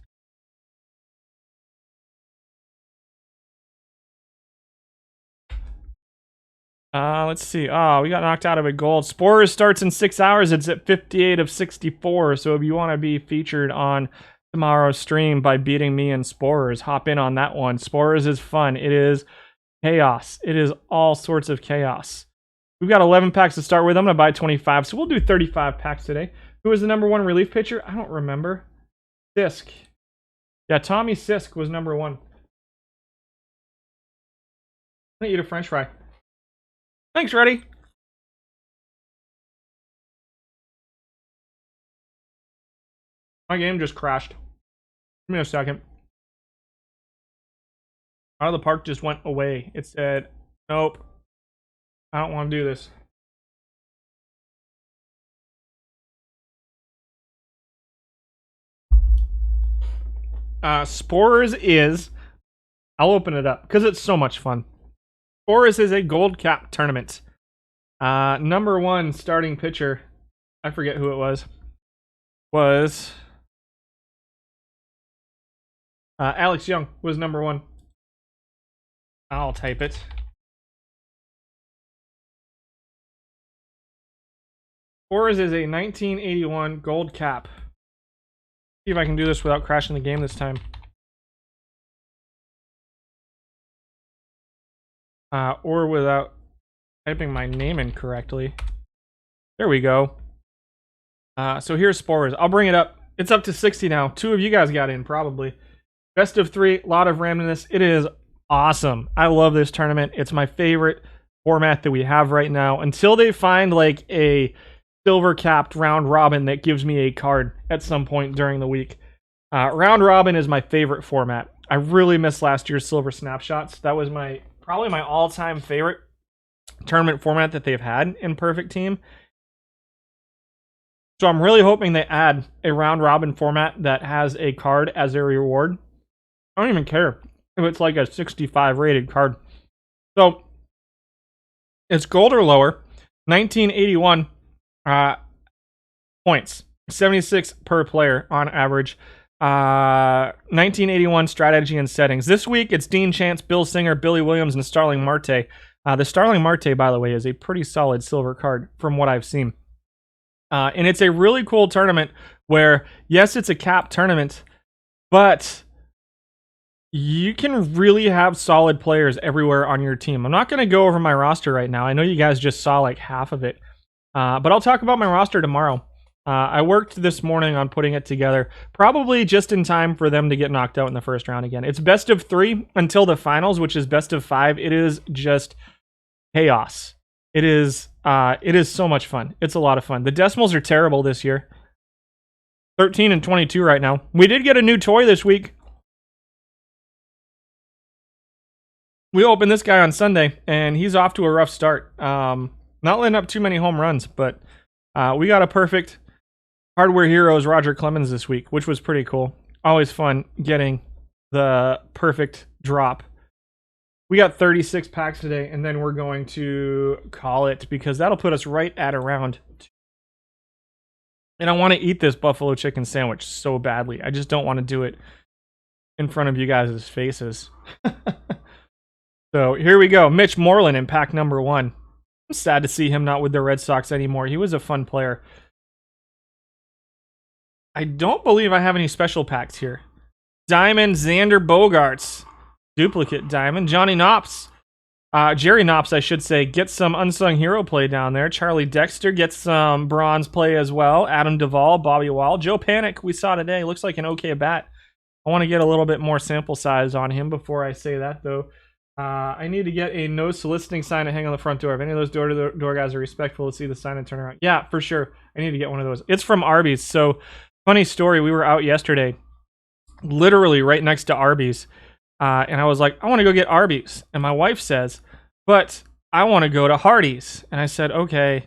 Let's see. Oh, we got knocked out of a gold. Spores starts in 6 hours. It's at 58 of 64. So if you want to be featured on tomorrow's stream by beating me in Spores, hop in on that one. Spores is fun. It is chaos. It is all sorts of chaos. We've got 11 packs to start with. I'm going to buy 25, so we'll do 35 packs today. Who was the number 1 relief pitcher? I don't remember. Sisk. Yeah, Tommy Sisk was number 1. I'm going to eat a french fry. Thanks, Reddy. My game just crashed. Give me a second. Out of the park just went away. It said, nope. I don't want to do this. Spores is... I'll open it up because it's so much fun. Spores is a gold cap tournament. Number 1 starting pitcher, I forget who it was Alex Young was number 1. I'll type it. Spores is a 1981 gold cap. See if I can do this without crashing the game this time. Or without typing my name incorrectly. There we go. So here's Spores. I'll bring it up. It's up to 60 now. 2 of you guys got in, probably. Best of 3, a lot of randomness. It is awesome. I love this tournament. It's my favorite format that we have right now. Until they find like a silver capped round robin that gives me a card at some point during the week. Round robin is my favorite format. I really missed last year's silver snapshots. That was probably my all-time favorite tournament format that they've had in Perfect Team. So I'm really hoping they add a round robin format that has a card as a reward. I don't even care if it's like a 65 rated card. So it's gold or lower. 1981 points. 76 per player on average. 1981 strategy and settings. This week it's Dean Chance, Bill Singer, Billy Williams, and Starling Marte. The Starling Marte, by the way, is a pretty solid silver card from what I've seen. And it's a really cool tournament where, yes, it's a cap tournament, but you can really have solid players everywhere on your team. I'm not going to go over my roster right now. I know you guys just saw like half of it, but I'll talk about my roster tomorrow. I worked this morning on putting it together, probably just in time for them to get knocked out in the first round again. It's best of 3 until the finals, which is best of 5. It is just chaos. It is so much fun. It's a lot of fun. The decimals are terrible this year. 13 and 22 right now. We did get a new toy this week. We opened this guy on Sunday, and he's off to a rough start. Not letting up too many home runs, but we got a perfect Hardware Heroes Roger Clemens this week, which was pretty cool. Always fun getting the perfect drop. We got 36 packs today, and then we're going to call it because that'll put us right at around 2. And I want to eat this buffalo chicken sandwich so badly. I just don't want to do it in front of you guys' faces. So here we go. Mitch Moreland in pack number 1. I'm sad to see him not with the Red Sox anymore. He was a fun player. I don't believe I have any special packs here. Diamond Xander Bogaerts. Duplicate diamond. Johnny Knops. Jerry Knops, I should say, gets some unsung hero play down there. Charlie Dexter gets some bronze play as well. Adam Duvall, Bobby Wall. Joe Panic, we saw today. Looks like an okay bat. I want to get a little bit more sample size on him before I say that, though. I need to get a no soliciting sign to hang on the front door. If any of those door-to-door guys are respectful to see the sign and turn around. Yeah, for sure. I need to get one of those. It's from Arby's. So, funny story. We were out yesterday, literally right next to Arby's. And I was like, I want to go get Arby's. And my wife says, but I want to go to Hardee's. And I said, okay.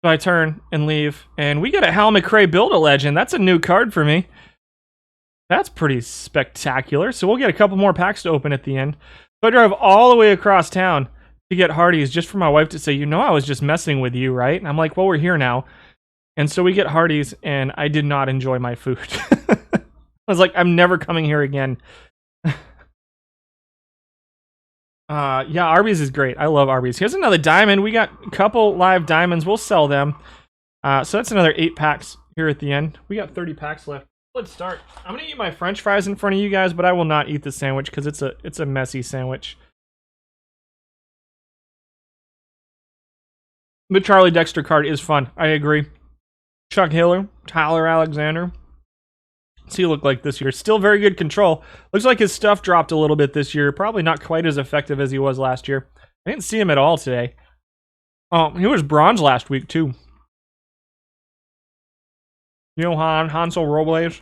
So I turn and leave. And we get a Hal McRae Build-A-Legend. That's a new card for me. That's pretty spectacular. So we'll get a couple more packs to open at the end. So I drove all the way across town to get Hardee's just for my wife to say, you know I was just messing with you, right? And I'm like, well, we're here now. And so we get Hardee's, and I did not enjoy my food. I was like, I'm never coming here again. Yeah, Arby's is great. I love Arby's. Here's another diamond. We got a couple live diamonds. We'll sell them. So that's another 8 packs here at the end. We got 30 packs left. Let's start. I'm gonna eat my French fries in front of you guys, but I will not eat the sandwich because it's a messy sandwich. The Charlie Dexter card is fun. I agree. Chuck Hiller, Tyler Alexander. What's he look like this year? Still very good control. Looks like his stuff dropped a little bit this year. Probably not quite as effective as he was last year. I didn't see him at all today. Oh, he was bronze last week too. Johan Hansel Robles.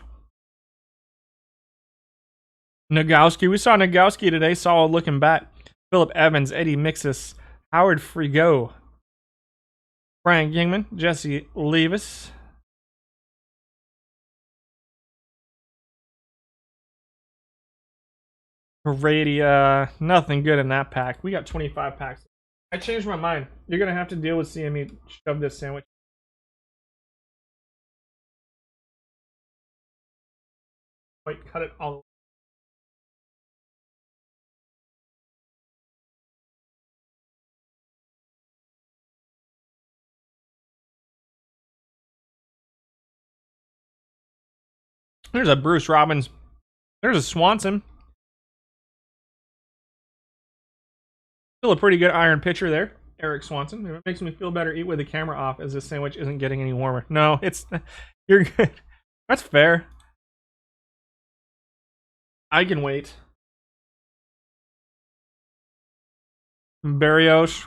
Nagowski. We saw Nagowski today. Solid looking bat. Philip Evans, Eddie Mixis, Howard Frigo, Brian Gingman, Jesse Levis. Radia, nothing good in that pack. We got 25 packs. I changed my mind. You're going to have to deal with seeing me shove this sandwich. Wait, cut it all the way. There's a Bruce Robbins. There's a Swanson. Still a pretty good iron pitcher there. Eric Swanson. It makes me feel better eat with the camera off as this sandwich isn't getting any warmer. No, you're good. That's fair. I can wait. Barrios.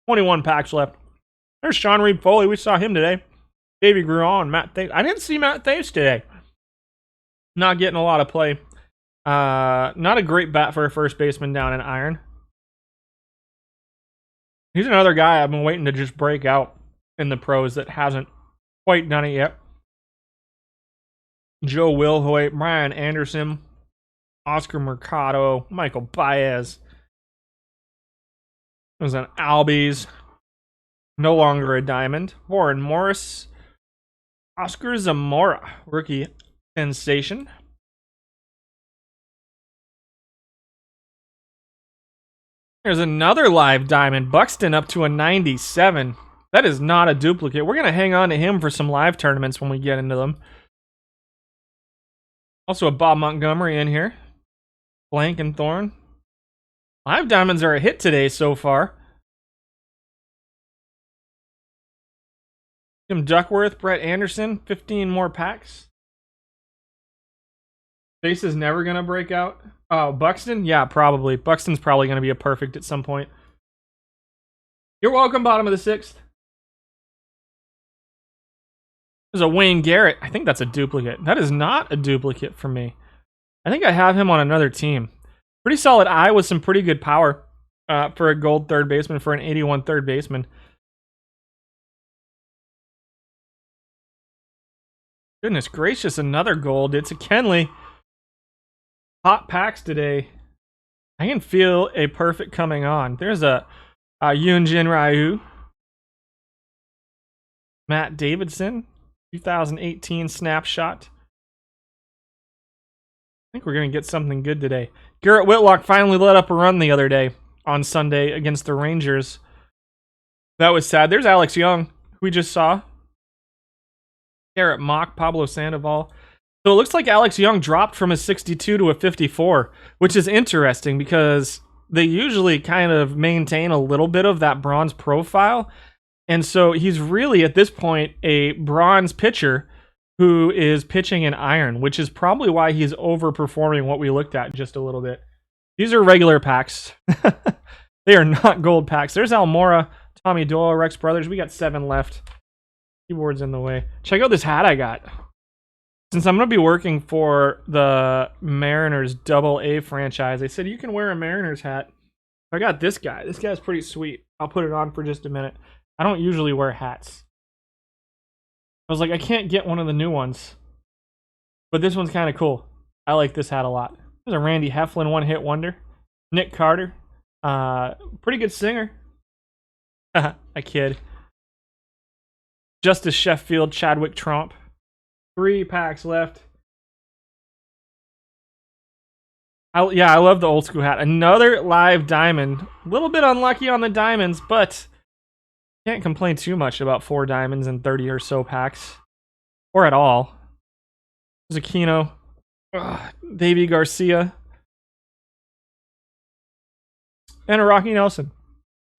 21 packs left. There's Sean Reed Foley. We saw him today. Davey Gruon, Matt Thames. I didn't see Matt Thames today. Not getting a lot of play. Not a great bat for a first baseman down in iron. He's another guy I've been waiting to just break out in the pros that hasn't quite done it yet. Joe Wilhoit, Brian Anderson, Oscar Mercado, Michael Baez. There's an Albies. No longer a diamond. Warren Morris. Oscar Zamora, rookie sensation. There's another live diamond. Buxton up to a 97. That is not a duplicate. We're going to hang on to him for some live tournaments when we get into them. Also a Bob Montgomery in here. Blankenthorn. Live diamonds are a hit today so far. Tim Duckworth, Brett Anderson, 15 more packs. Base is never going to break out. Oh, Buxton? Yeah, probably. Buxton's probably going to be a perfect at some point. You're welcome, bottom of the 6th. There's a Wayne Garrett. I think that's a duplicate. That is not a duplicate for me. I think I have him on another team. Pretty solid eye with some pretty good power for a gold third baseman, for an 81 third baseman. Goodness gracious, another gold. It's a Kenley. Hot packs today. I can feel a perfect coming on. There's a Yunjin Ryu. Matt Davidson, 2018 snapshot. I think we're going to get something good today. Garrett Whitlock finally let up a run the other day on Sunday against the Rangers. That was sad. There's Alex Young, who we just saw. Garrett Mock, Pablo Sandoval. So it looks like Alex Young dropped from a 62 to a 54, which is interesting because they usually kind of maintain a little bit of that bronze profile. And so he's really, at this point, a bronze pitcher who is pitching in iron, which is probably why he's overperforming what we looked at just a little bit. These are regular packs. They are not gold packs. There's Almora, Tommy Doyle, Rex Brothers. We got 7 left. Keyboard's in the way. Check out this hat I got. Since I'm going to be working for the Mariners AA franchise, they said you can wear a Mariners hat. I got this guy. This guy's pretty sweet. I'll put it on for just a minute. I don't usually wear hats. I was like, I can't get one of the new ones. But this one's kind of cool. I like this hat a lot. There's a Randy Heflin one-hit wonder. Nick Carter. Pretty good singer. I kid. Justice Sheffield, Chadwick Trump. 3 packs left. I love the old school hat. Another live diamond. A little bit unlucky on the diamonds, but can't complain too much about 4 diamonds in 30 or so packs. Or at all. There's Aquino. Davey Garcia. And a Rocky Nelson.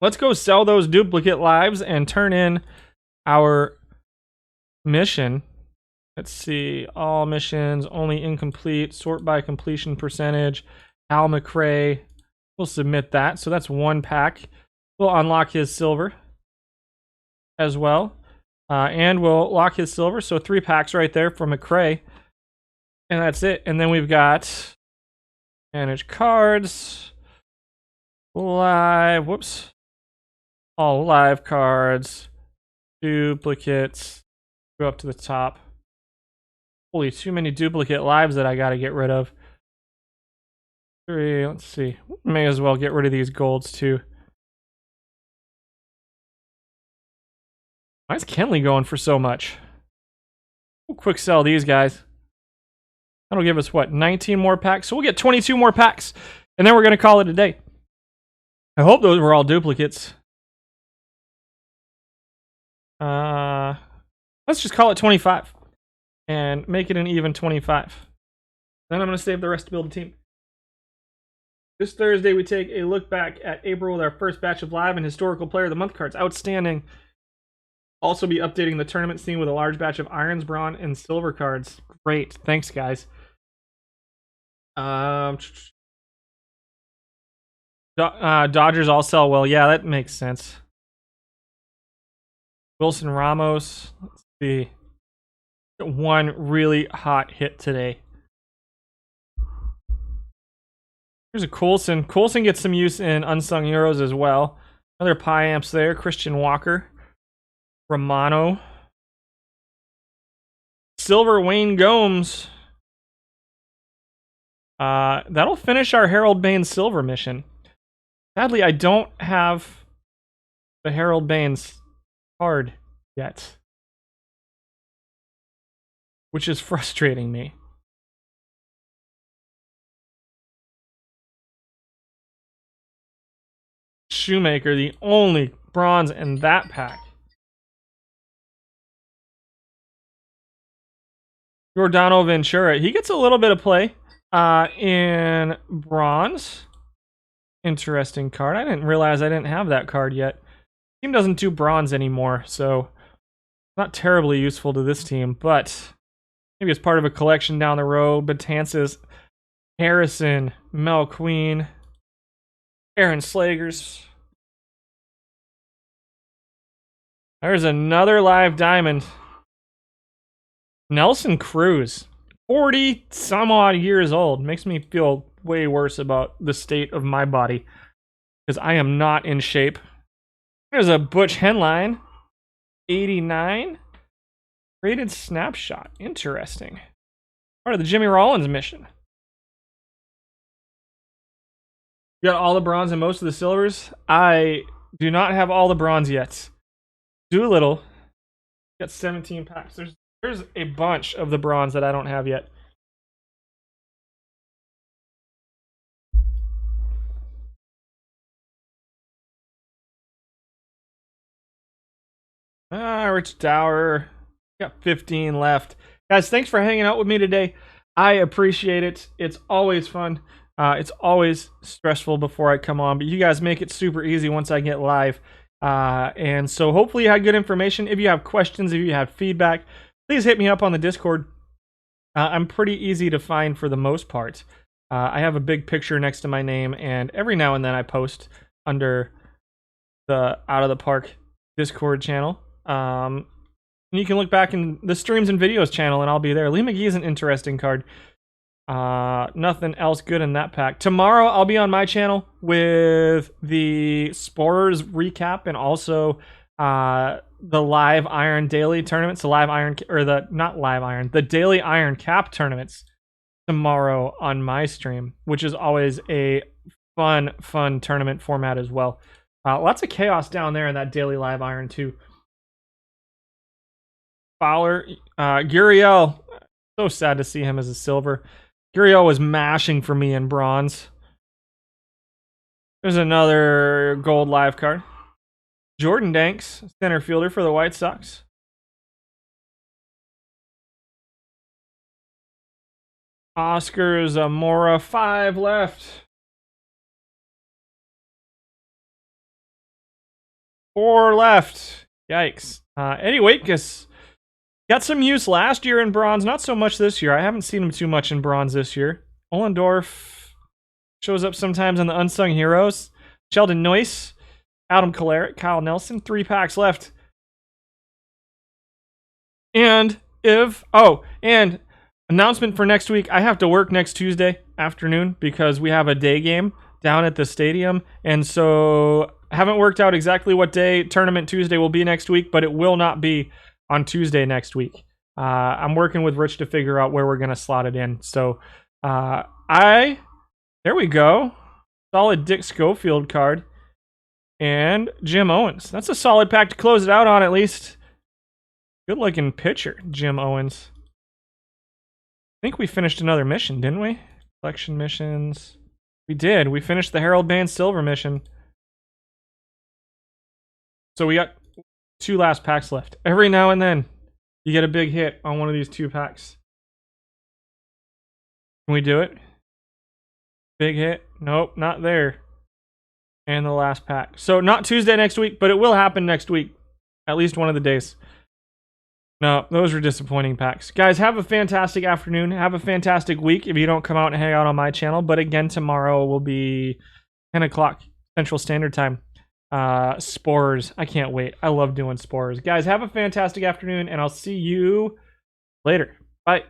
Let's go sell those duplicate lives and turn in our mission. Let's see. All missions, only incomplete. Sort by completion percentage. Al McRae. We'll submit that. So that's 1 pack. We'll unlock his silver as well. And we'll lock his silver. So 3 packs right there for McRae. And that's it. And then we've got manage cards. Live. Whoops. All live cards. Duplicates. Go up to the top. Holy, too many duplicate lives that I gotta get rid of. 3, let's see. May as well get rid of these golds too. Why is Kenley going for so much? We'll quick sell these guys. That'll give us, what, 19 more packs? So we'll get 22 more packs. And then we're gonna call it a day. I hope those were all duplicates. Let's just call it 25. And make it an even 25. Then I'm going to save the rest to build a team. This Thursday, we take a look back at April with our first batch of live and historical player of the month cards. Outstanding. Also be updating the tournament scene with a large batch of irons, bronze, and silver cards. Great. Thanks, guys. Dodgers all sell well. Yeah, that makes sense. Wilson Ramos. Let's see. 1 really hot hit today. Here's a Coulson. Coulson gets some use in Unsung Heroes as well. Another Pie Amps there. Christian Walker. Romano. Silver Wayne Gomes. That'll finish our Harold Baines Silver mission. Sadly, I don't have the Harold Baines card yet, which is frustrating me. Shoemaker, the only bronze in that pack. Giordano Ventura, he gets a little bit of play in bronze. Interesting card. I didn't realize I didn't have that card yet. Team doesn't do bronze anymore, so not terribly useful to this team, but maybe it's part of a collection down the road. Betances, Harrison, Mel Queen, Aaron Slagers. There's another live diamond. Nelson Cruz, 40 some odd years old. Makes me feel way worse about the state of my body because I am not in shape. There's a Butch Henline, 89. Rated snapshot. Interesting. Part of the Jimmy Rollins mission. You got all the bronze and most of the silvers? I do not have all the bronze yet. Doolittle. Got 17 packs. There's a bunch of the bronze that I don't have yet. Rich Dower. Got 15 left. Guys, thanks for hanging out with me today. I appreciate it. It's always fun. It's always stressful before I come on, but you guys make it super easy once I get live. And so hopefully you had good information. If you have questions, if you have feedback, please hit me up on the Discord. I'm pretty easy to find for the most part. I have a big picture next to my name, and every now and then I post under the Out of the Park Discord channel. You can look back in the streams and videos channel, and I'll be there. Lee McGee is an interesting card. Nothing else good in that pack. Tomorrow I'll be on my channel with the Spores recap and also the Live Iron Daily tournaments, the Live Iron, or the, not Live Iron, the Daily Iron Cap tournaments tomorrow on my stream, which is always a fun tournament format as well. Lots of chaos down there in that Daily Live Iron too. Fowler, Guriel, so sad to see him as a silver. Guriel was mashing for me in bronze. There's another gold live card. Jordan Danks, center fielder for the White Sox. Oscar Zamora, 5 left. 4 left. Yikes. Anyway, because got some use last year in bronze, not so much this year. I haven't seen him too much in bronze this year. Ollendorf shows up sometimes in the Unsung Heroes. Sheldon Noyce, Adam Kolarek, Kyle Nelson, 3 packs left. And announcement for next week. I have to work next Tuesday afternoon because we have a day game down at the stadium. And so I haven't worked out exactly what day Tournament Tuesday will be next week, but it will not be on Tuesday next week. I'm working with Rich to figure out where we're going to slot it in. So there we go. Solid Dick Schofield card. And Jim Owens. That's a solid pack to close it out on, at least. Good looking pitcher, Jim Owens. I think we finished another mission, didn't we? Collection missions. We did. We finished the Harold Band Silver mission. So we got 2 last packs left. Every now and then, you get a big hit on one of these 2 packs. Can we do it? Big hit? Nope, not there. And the last pack. So not Tuesday next week, but it will happen next week. At least one of the days. No, those were disappointing packs. Guys, have a fantastic afternoon. Have a fantastic week if you don't come out and hang out on my channel. But again, tomorrow will be 10 o'clock Central Standard Time. Spores. I can't wait. I love doing spores. Guys, have a fantastic afternoon, and I'll see you later. Bye.